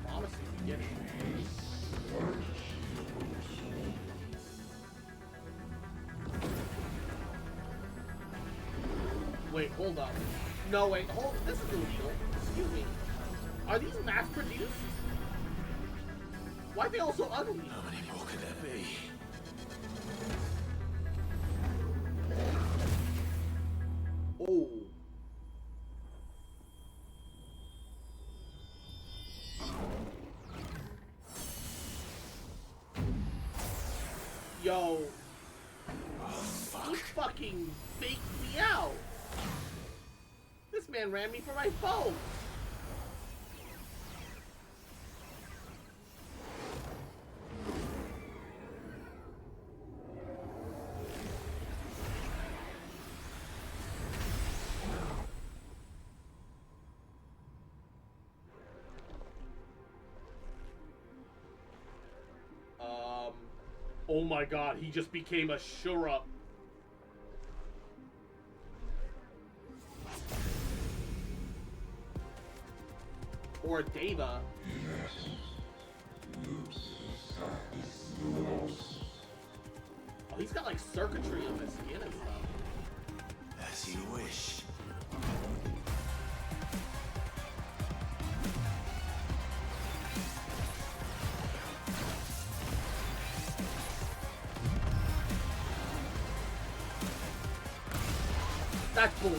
Promising beginning. Wait, hold up. No, wait, hold. This is illegal. Excuse me. Are these mass produced? Why are they all so ugly? How many more could there be? Oh. faked me out. This man ran me for my phone. Oh my god, he just became a Shura. Or a Deva. Oh, he's got like circuitry on his skin and stuff. As you wish. That's bull.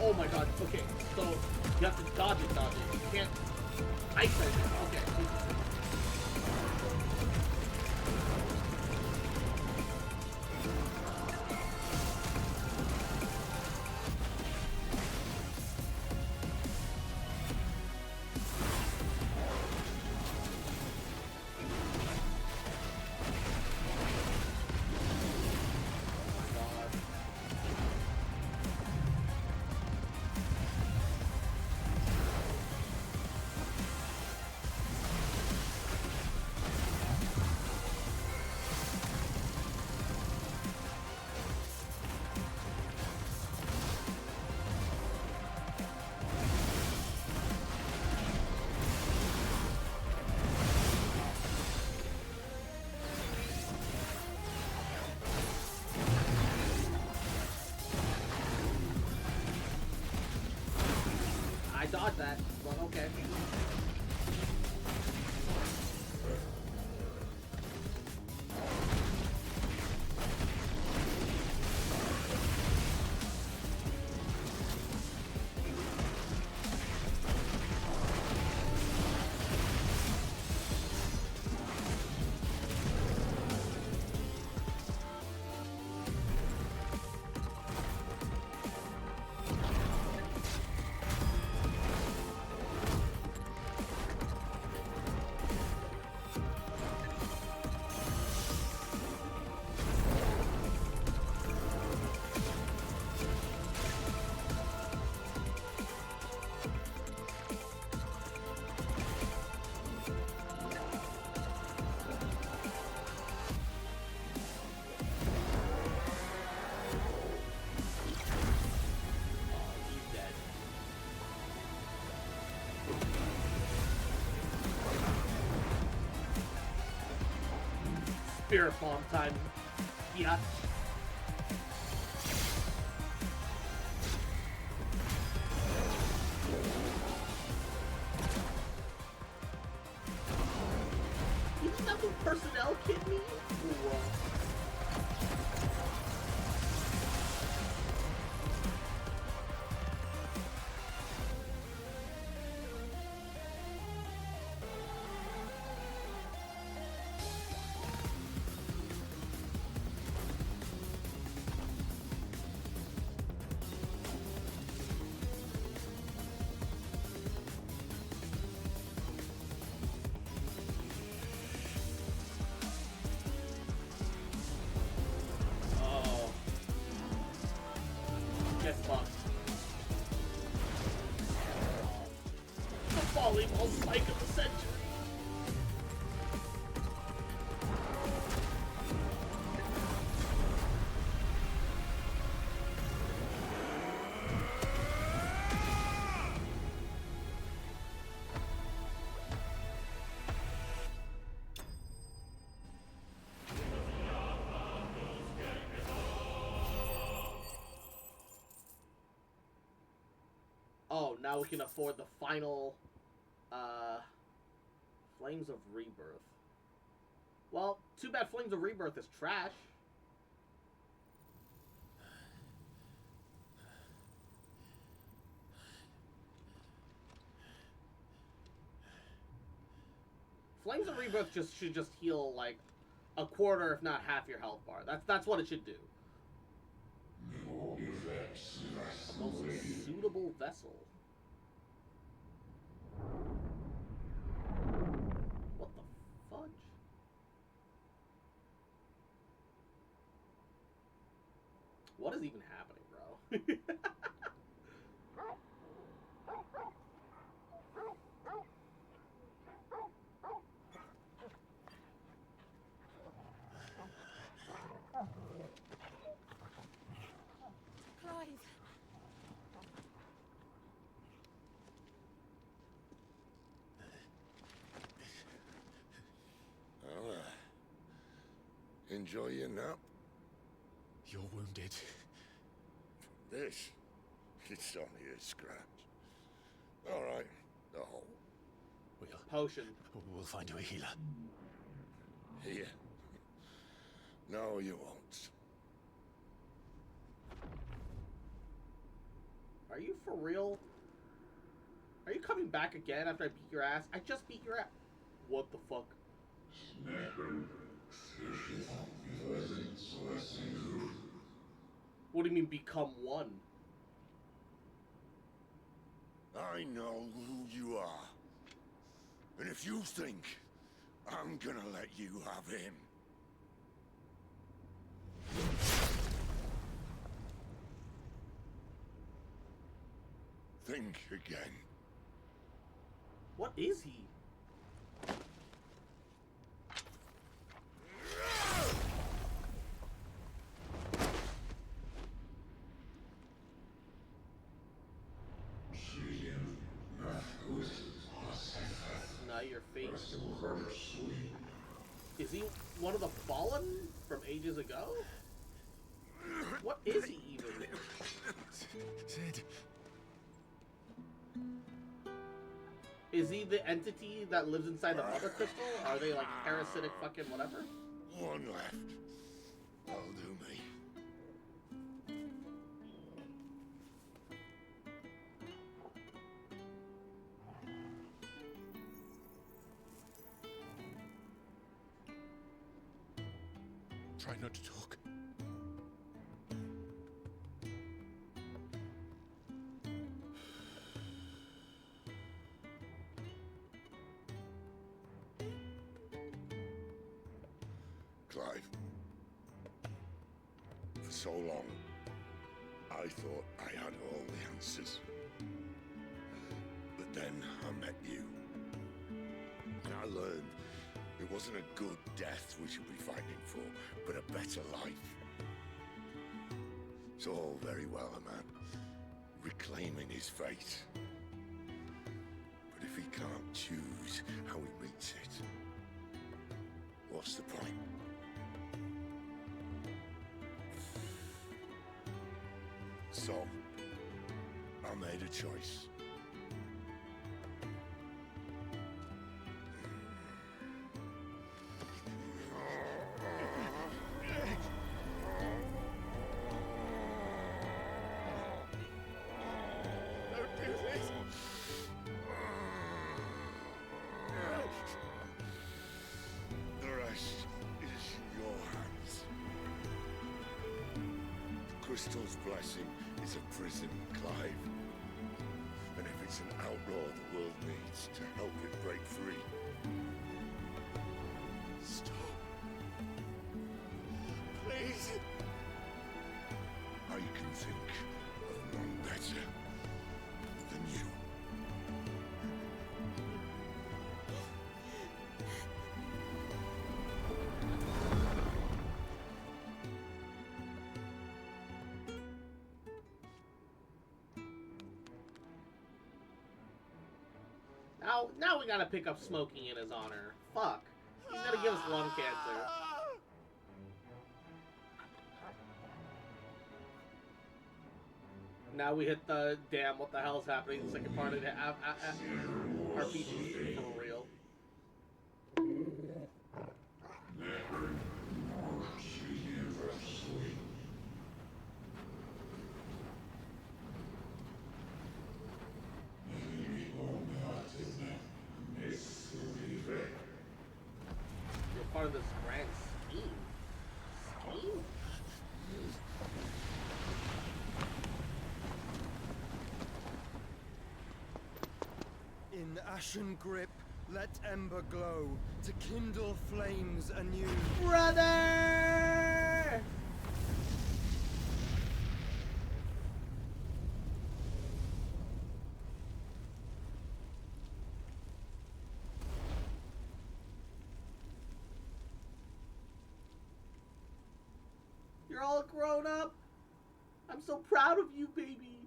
Oh my god, okay, so you have to dodge it. You can't ice it. Okay. I dodged that, but okay. Spirit bomb time. Yeah. You just have the personnel kid me? Whoa. get fucked. The volleyball spike of the century. Oh, now we can afford the final, Flames of Rebirth. Well, too bad Flames of Rebirth is trash. Flames of Rebirth should just heal, like, a quarter, if not half your health bar. That's what it should do. The most suitable vessel. What the fudge? What is even happening, bro? Clive. Well, enjoy your nap. You're wounded. This? It's only a scratch. All right, the hole. Potion. We'll find you a healer. Here? No, you won't. Are you for real? Are you coming back again after I beat your ass? I just beat your ass. What the fuck? What do you mean become one? I know who you are. And if you think I'm gonna let you have him... think again. What is he? Now your face. Is he one of the fallen from ages ago? What is he even? Sid. Is he the entity that lives inside the mother crystal? Are they like parasitic fucking whatever? One left. That'll do me. Try not to talk. Clive. For so long, I thought I had all the answers. But then I met you. And I learned it wasn't a good death we should be fighting for, but a better life. It's all very well, a man reclaiming his fate. But if he can't choose how he meets it, what's the point? So, I made a choice. Don't do this! The rest is in your hands. The crystal's blessing is a prison, Clive. And if it's an outlaw the world needs to help it break free... Stop. Please. I can think of better than you. Now we gotta pick up smoking in his honor. Fuck. He's gonna give us lung cancer. Now we hit the damn what the hell's happening the second part of the RPG for real. You're part of this grand scheme. Scheme? In ashen grip, let ember glow to kindle flames anew. Brother! You're all grown up. I'm so proud of you, baby.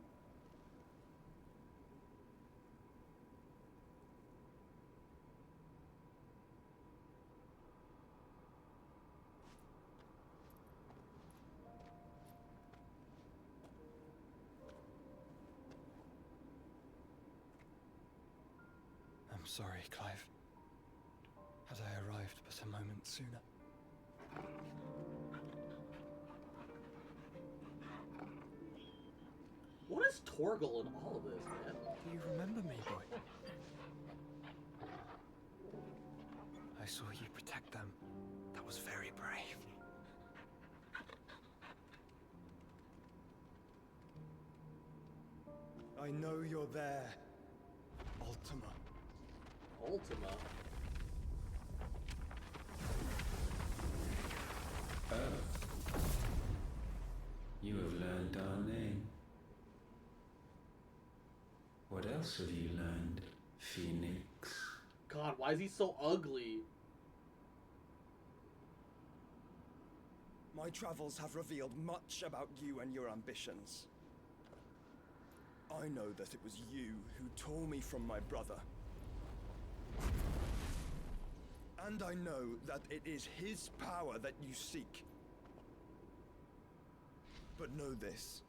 I'm sorry, Clive. Had I arrived but a moment sooner. What is Torgal in all of this, man? Do you remember me, boy? I saw you protect them. That was very brave. I know you're there, Ultima. Ultima? Oh. You have learned our name. What else have you learned, Phoenix? God, why is he so ugly? My travels have revealed much about you and your ambitions. I know that it was you who tore me from my brother. And I know that it is his power that you seek. But know this.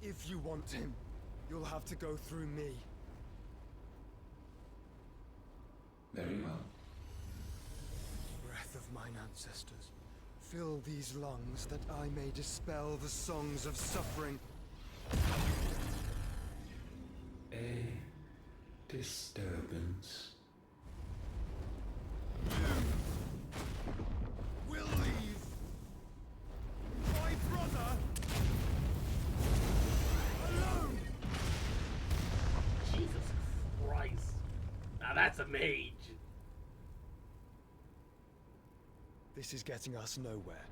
If you want him, you'll have to go through me. Very well. Breath of mine ancestors, fill these lungs that I may dispel the songs of suffering. A disturbance. We'll leave my brother alone. Jesus Christ. Now that's a mage. This is getting us nowhere.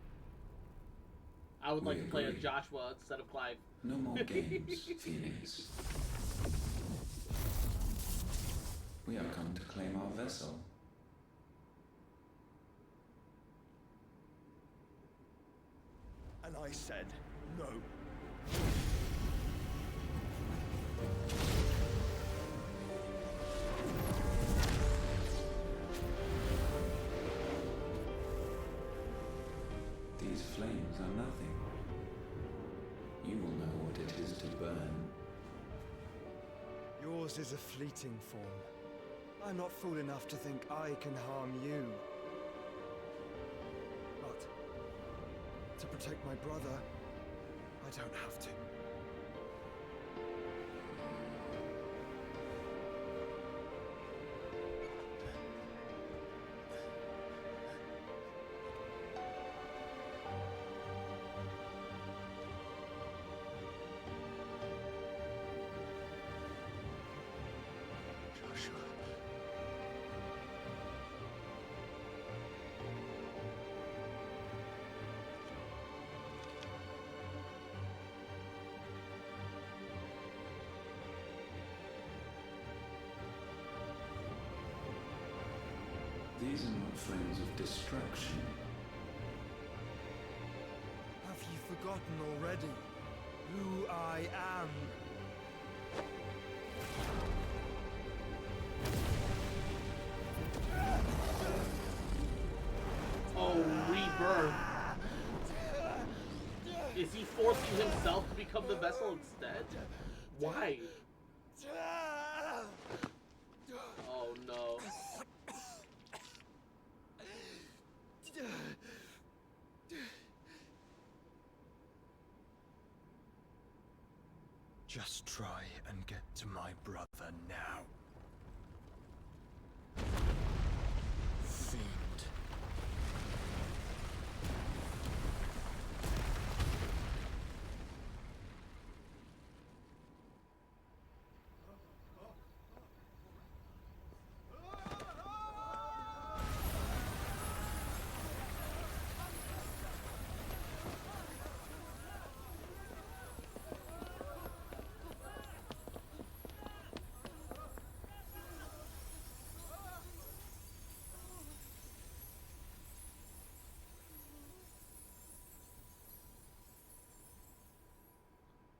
I would like We to play as agree. Joshua instead of Clive. No more games, Phoenix. We have come to claim our vessel. And I said no. These flames are nothing. You will know what it is to burn. Yours is a fleeting form. I'm not fool enough to think I can harm you. But to protect my brother, I don't have to. Joshua. These are not flames of destruction. Have you forgotten already who I am? Oh, rebirth. Is he forcing himself to become the vessel instead? Why? Oh no. Just try and get to my brother now. Fiend.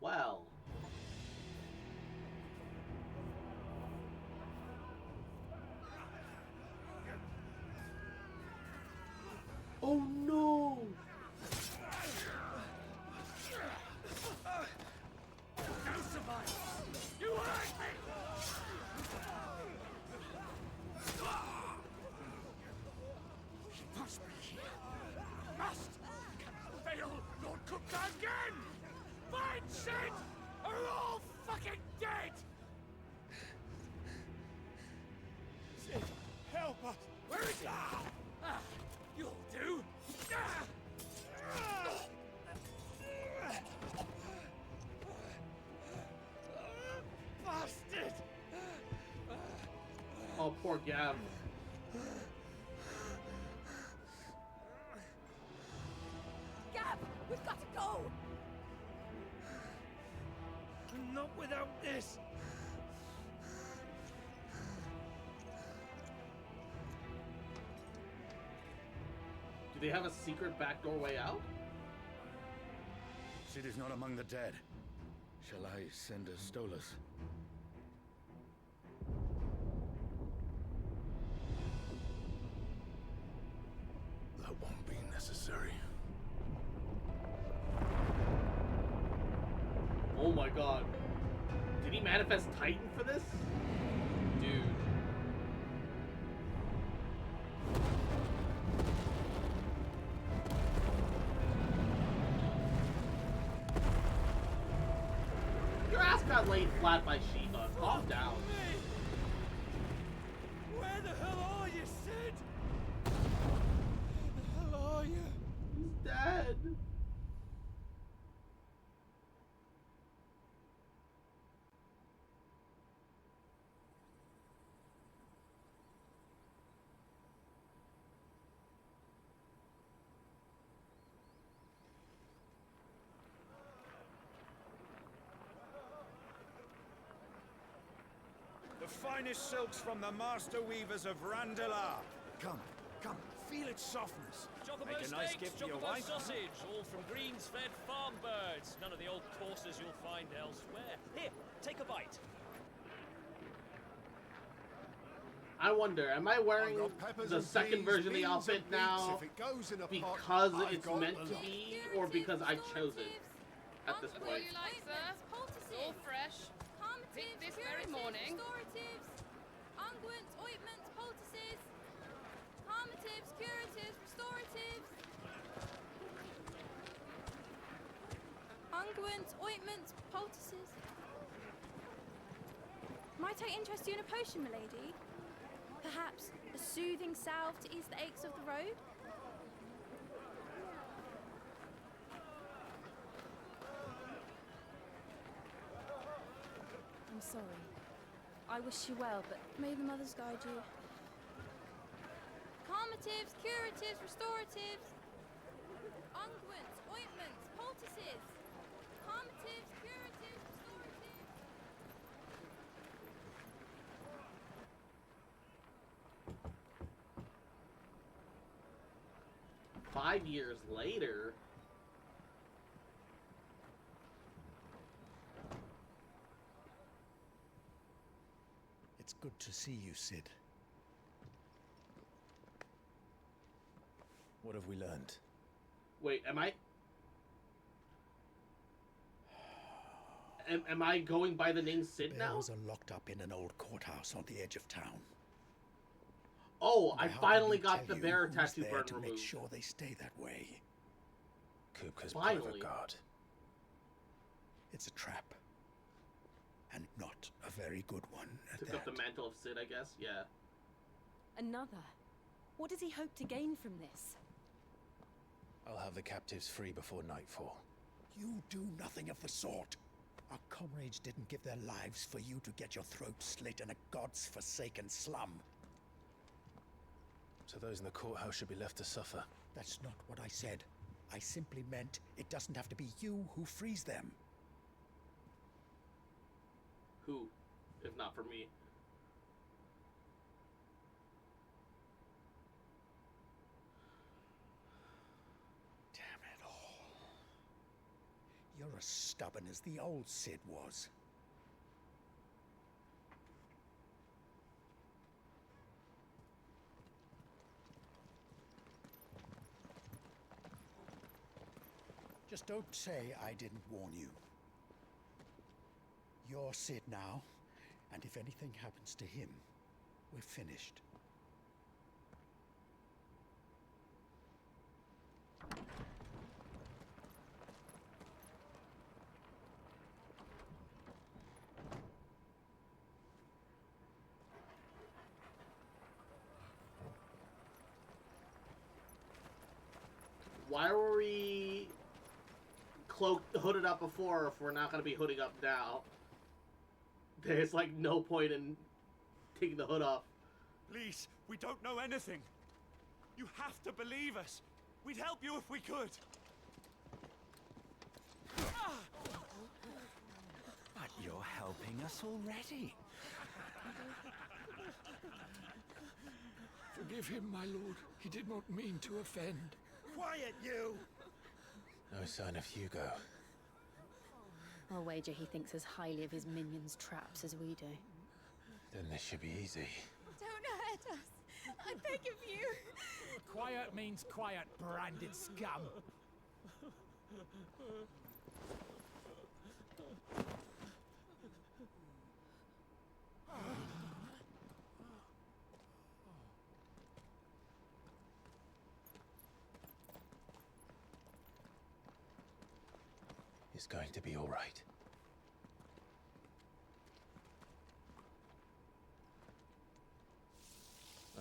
Well. Oh no! No survivors! You hurt me! She must be here. Must! Cannot fail, Lord Cookta again! Find shit! Are all fucking dead! Sid, help us! Where is he? You'll do! Bastard! Oh, poor Gav. Gab, we've got to go! Not without this! Do they have a secret backdoor way out? Sid is not among the dead. Shall I send a Stolas? That won't be necessary. Oh my god. Did he manifest Titan for this? Dude. Your ass got laid flat by Shiva. Calm down. Where the hell are you, Sid? Where the hell are you? He's dead. The finest silks from the master weavers of Randalar. Come, come, feel its softness. Chocobo Make a nice steaks, gift for your chocobo wife. sausage, all from greens-fed farm birds. None of the old courses you'll find elsewhere. Here, take a bite. I wonder, am I wearing the second version of the outfit now because it's meant to be, or because I chose it at this point? You like, sir? All fresh. Picked this very morning. Unguents, ointments, poultices. Calmatives, curatives, restoratives. Unguents, ointments, poultices. Might I interest you in a potion, milady? Perhaps a soothing salve to ease the aches of the road? I'm sorry. I wish you well, but may the mothers guide you. Calmatives, curatives, restoratives. Unguents, ointments, poultices. Calmatives, curatives, restoratives. 5 years later. It's good to see you, Sid. What have we learned? Wait, am I going by the name Sid now? Bears are locked up in an old courthouse on the edge of town. Oh, I Now finally we got tell the you bear who's tattoo there burn to make removed. sure they stay that way. Kupka's Finally. private guard. It's a trap. And not a very good one at Took that. up the mantle of Sid, I guess. Yeah. Another? What does he hope to gain from this? I'll have the captives free before nightfall. You do nothing of the sort. Our comrades didn't give their lives for you to get your throat slit in a god's-forsaken slum. So those in the courthouse should be left to suffer. That's not what I said. I simply meant it doesn't have to be you who frees them. Who, if not for me? Damn it all. You're as stubborn as the old Sid was. Just don't say I didn't warn you. You're Sid now, and if anything happens to him, we're finished. Why were we hooded up before if we're not going to be hooding up now? There's like no point in taking the hood off. Please, we don't know anything. You have to believe us. We'd help you if we could. But you're helping us already. Forgive him, my lord. He did not mean to offend. Quiet, you! No sign of Hugo. I'll wager he thinks as highly of his minions' traps as we do. Then this should be easy. Don't hurt us. I beg of you. Quiet means quiet, branded scum. It's going to be all right.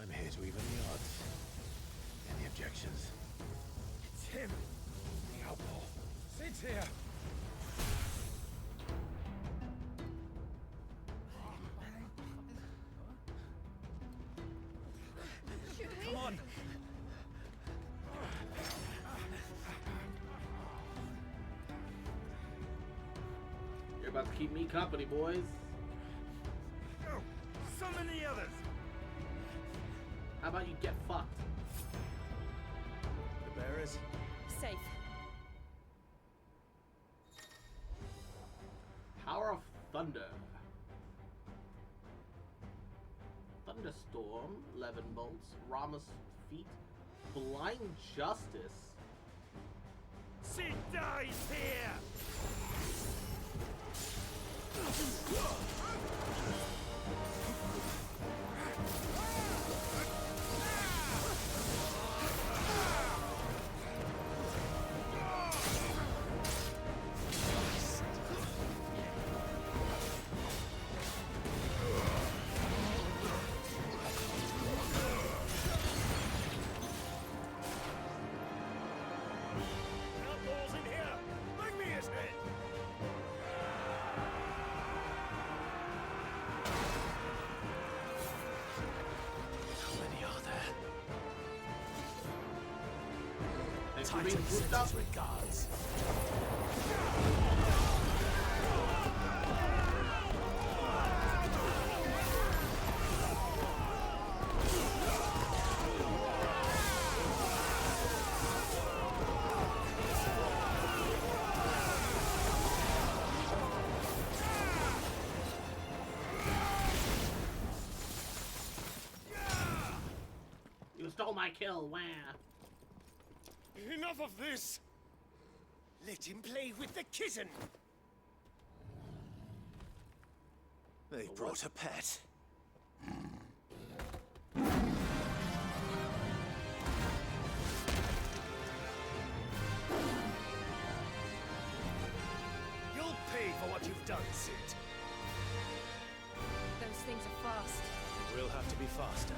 I'm here to even the odds. Any objections? It's him, the outlaw. Sid's here. Come on. You're about to keep me company, boys. Go! Summon the others! How about you get fucked? The bearers? Safe. Power of Thunder. Thunderstorm, 11 bolts, Rama's feet, Blind Justice. Sid dies here! Outlaws in here! Bring me his head! How many are there? Thanks for being grouped up. Regards. kill. Wah. Enough of this! Let him play with the kitten! They brought a pet. You'll pay for what you've done, Sid. Those things are fast. We'll have to be faster.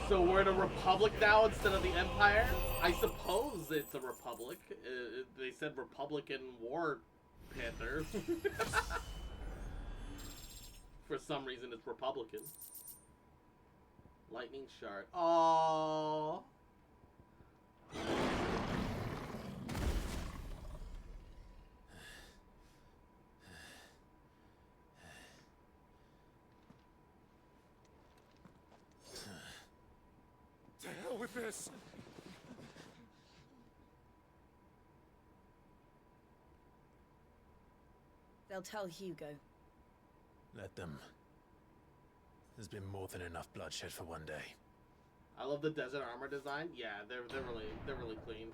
So we're in a republic now instead of the Empire? I suppose it's a republic. They said Republican War Panther. For some reason it's Republican. Lightning Shard. Oh. To hell with this! They'll tell Hugo. Let them. There's been more than enough bloodshed for one day. I love the desert armor design. Yeah, they're really clean.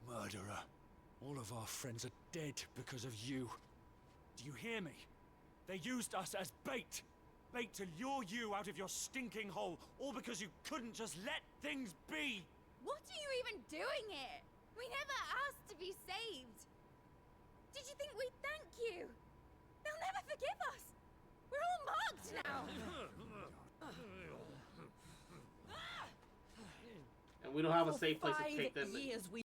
Murderer. All of our friends are dead because of you. Do you hear me? They used us as bait. Bait to lure you out of your stinking hole, all because you couldn't just let things be. What are you even doing here? We never asked to be saved. Did you think we'd thank you? They'll never forgive us. We're all marked now. And we don't have a safe place to take them. For 5 years we